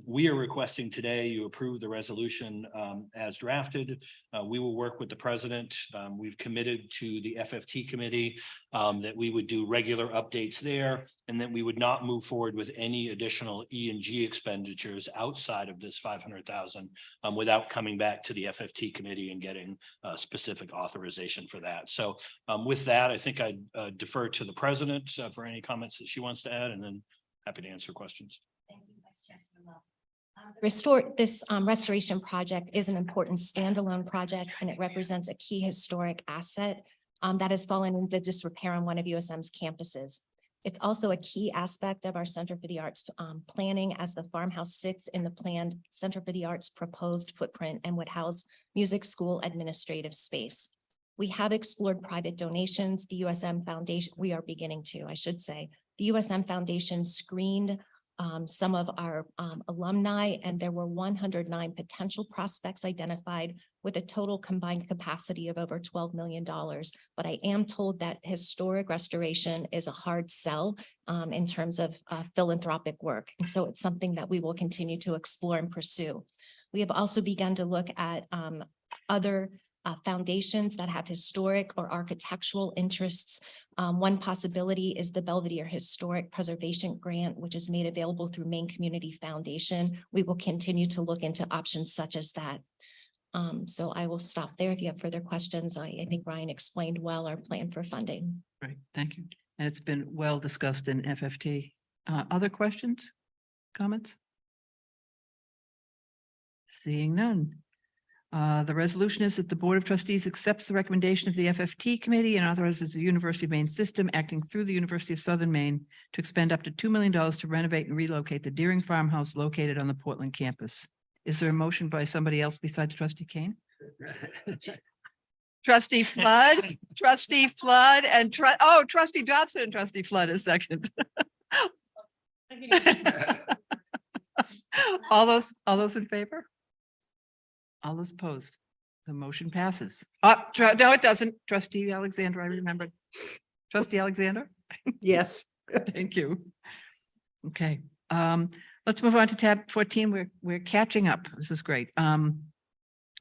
We are requesting today you approve the resolution as drafted. We will work with the president. We've committed to the FFT committee that we would do regular updates there, and that we would not move forward with any additional E&G expenditures outside of this 500,000 without coming back to the FFT committee and getting specific authorization for that. So with that, I think I'd defer to the president for any comments that she wants to add, and then happy to answer questions. This restoration project is an important standalone project, and it represents a key historic asset that has fallen into disrepair on one of USM's campuses. It's also a key aspect of our Center for the Arts planning, as the farmhouse sits in the planned Center for the Arts proposed footprint and would house music school administrative space. We have explored private donations. The USM Foundation, we are beginning to, I should say, the USM Foundation screened some of our alumni, and there were 109 potential prospects identified with a total combined capacity of over $12 million. But I am told that historic restoration is a hard sell in terms of philanthropic work. And so it's something that we will continue to explore and pursue. We have also begun to look at other foundations that have historic or architectural interests. One possibility is the Belvedere Historic Preservation Grant, which is made available through Maine Community Foundation. We will continue to look into options such as that. So I will stop there. If you have further questions, I think Ryan explained well our plan for funding. Great, thank you. And it's been well discussed in FFT. Other questions, comments? Seeing none. The resolution is that the Board of Trustees accepts the recommendation of the FFT committee and authorizes the University of Maine system acting through the University of Southern Maine to expend up to $2 million to renovate and relocate the Deering Farmhouse located on the Portland campus. Is there a motion by somebody else besides Trustee Kane? Trustee Flood, and Trustee Dobson and Trustee Flood is second. All those in favor? All those opposed? The motion passes. No, it doesn't. Trustee Alexander, I remembered. Trustee Alexander? Yes. Thank you. Okay, let's move on to tab 14. We're catching up. This is great.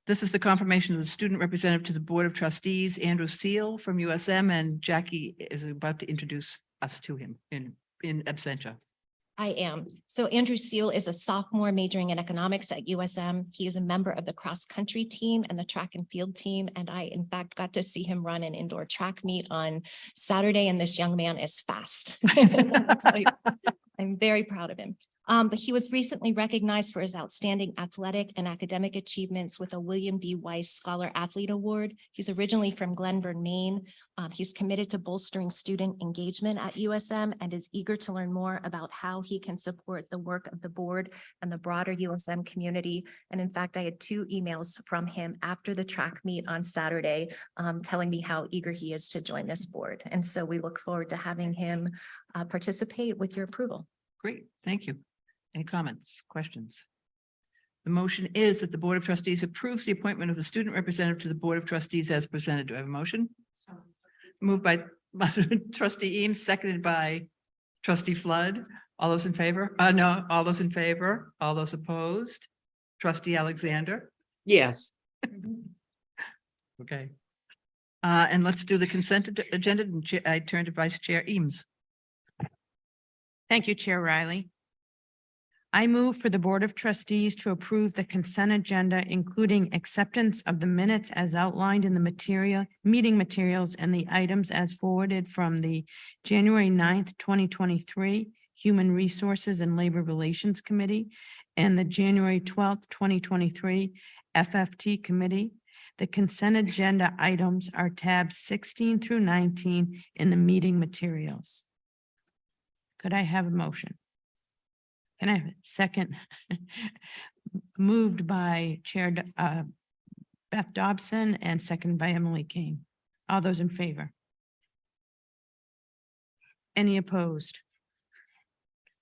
This is the confirmation of the student representative to the Board of Trustees, Andrew Seal from USM, and Jackie is about to introduce us to him in absentia. I am. So Andrew Seal is a sophomore majoring in economics at USM. He is a member of the cross-country team and the track and field team. And I, in fact, got to see him run an indoor track meet on Saturday. And this young man is fast. I'm very proud of him. But he was recently recognized for his outstanding athletic and academic achievements with a William B. Weiss Scholar Athlete Award. He's originally from Glenburn, Maine. He's committed to bolstering student engagement at USM and is eager to learn more about how he can support the work of the board and the broader USM community. And in fact, I had 2 emails from him after the track meet on Saturday, telling me how eager he is to join this board. And so we look forward to having him participate with your approval. Great, thank you. Any comments, questions? The motion is that the Board of Trustees approves the appointment of the student representative to the Board of Trustees as presented. Do I have a motion? Moved by Trustee Eames, seconded by Trustee Flood. All those in favor? No, all those in favor? All those opposed? Trustee Alexander. Yes. Okay. And let's do the consent agenda. And I turn to Vice Chair Eames. Thank you, Chair Riley. I move for the Board of Trustees to approve the consent agenda, including acceptance of the minutes as outlined in the meeting materials and the items as forwarded from the January 9th, 2023 Human Resources and Labor Relations Committee and the January 12th, 2023 FFT Committee. The consent agenda items are tabs 16 through 19 in the meeting materials. Could I have a motion? Can I have a second? Moved by Chair Beth Dobson and second by Emily King. All those in favor? Any opposed?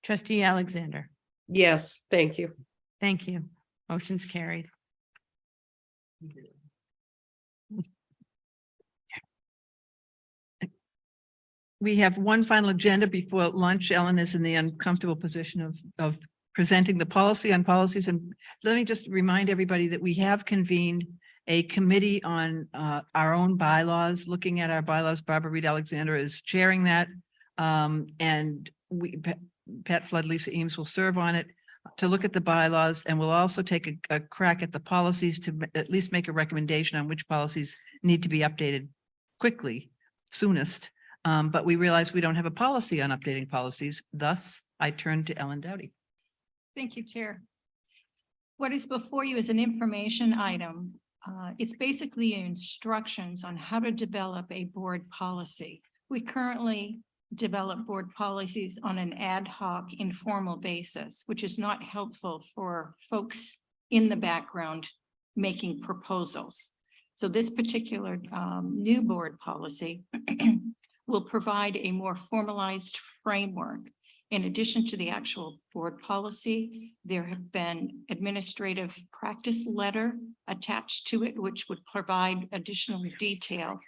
Trustee Alexander. Yes, thank you. Thank you. Motion's carried. We have one final agenda before lunch. Ellen is in the uncomfortable position of presenting the policy on policies. And let me just remind everybody that we have convened a committee on our own bylaws, looking at our bylaws. Barbara Reed Alexander is chairing that. And Pat Flood, Lisa Eames will serve on it to look at the bylaws, and we'll also take a crack at the policies to at least make a recommendation on which policies need to be updated quickly, soonest. But we realize we don't have a policy on updating policies. Thus, I turn to Ellen Doughty. Thank you, Chair. What is before you is an information item. It's basically instructions on how to develop a board policy. We currently develop board policies on an ad hoc informal basis, which is not helpful for folks in the background making proposals. So this particular new board policy will provide a more formalized framework. In addition to the actual board policy, there have been administrative practice letter attached to it, which would provide additional detail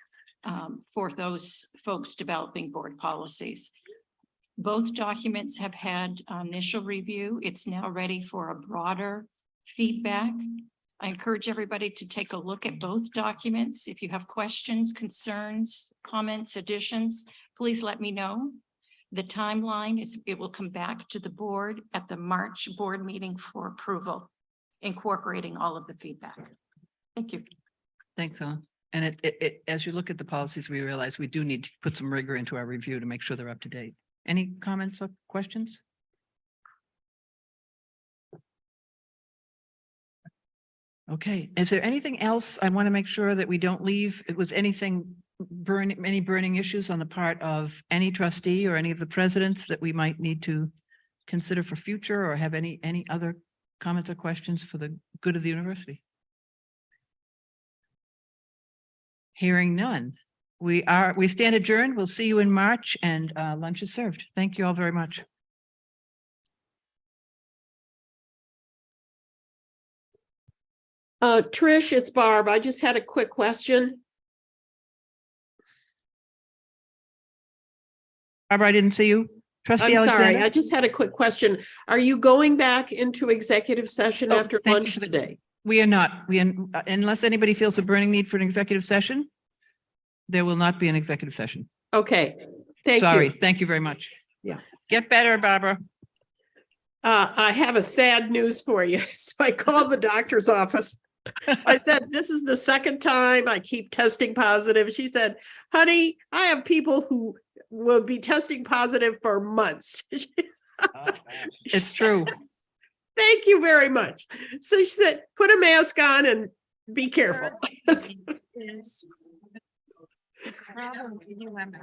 for those folks developing board policies. Both documents have had initial review. It's now ready for a broader feedback. I encourage everybody to take a look at both documents. If you have questions, concerns, comments, additions, please let me know. The timeline is it will come back to the board at the March board meeting for approval, incorporating all of the feedback. Thank you. Thanks, Ellen. And as you look at the policies, we realize we do need to put some rigor into our review to make sure they're up to date. Any comments or questions? Okay, is there anything else? I want to make sure that we don't leave with anything any burning issues on the part of any trustee or any of the presidents that we might need to consider for future, or have any other comments or questions for the good of the university? Hearing none. We stand adjourned. We'll see you in March, and lunch is served. Thank you all very much. Trish, it's Barb. I just had a quick question. Barbara, I didn't see you. Trustee I'm sorry, Alexander? I just had a quick question. Are you going back into executive session after lunch today? We are not. Unless anybody feels a burning need for an executive session, there will not be an executive session. Okay, thank you. Sorry, thank you very much. Yeah. Get better, Barbara. I have a sad news for you. So I called the doctor's office. I said, this is the second time I keep testing positive. She said, honey, I have people who will be testing positive for months. It's true. Thank you very much. So she said, put a mask on and be careful. Is problem UMS.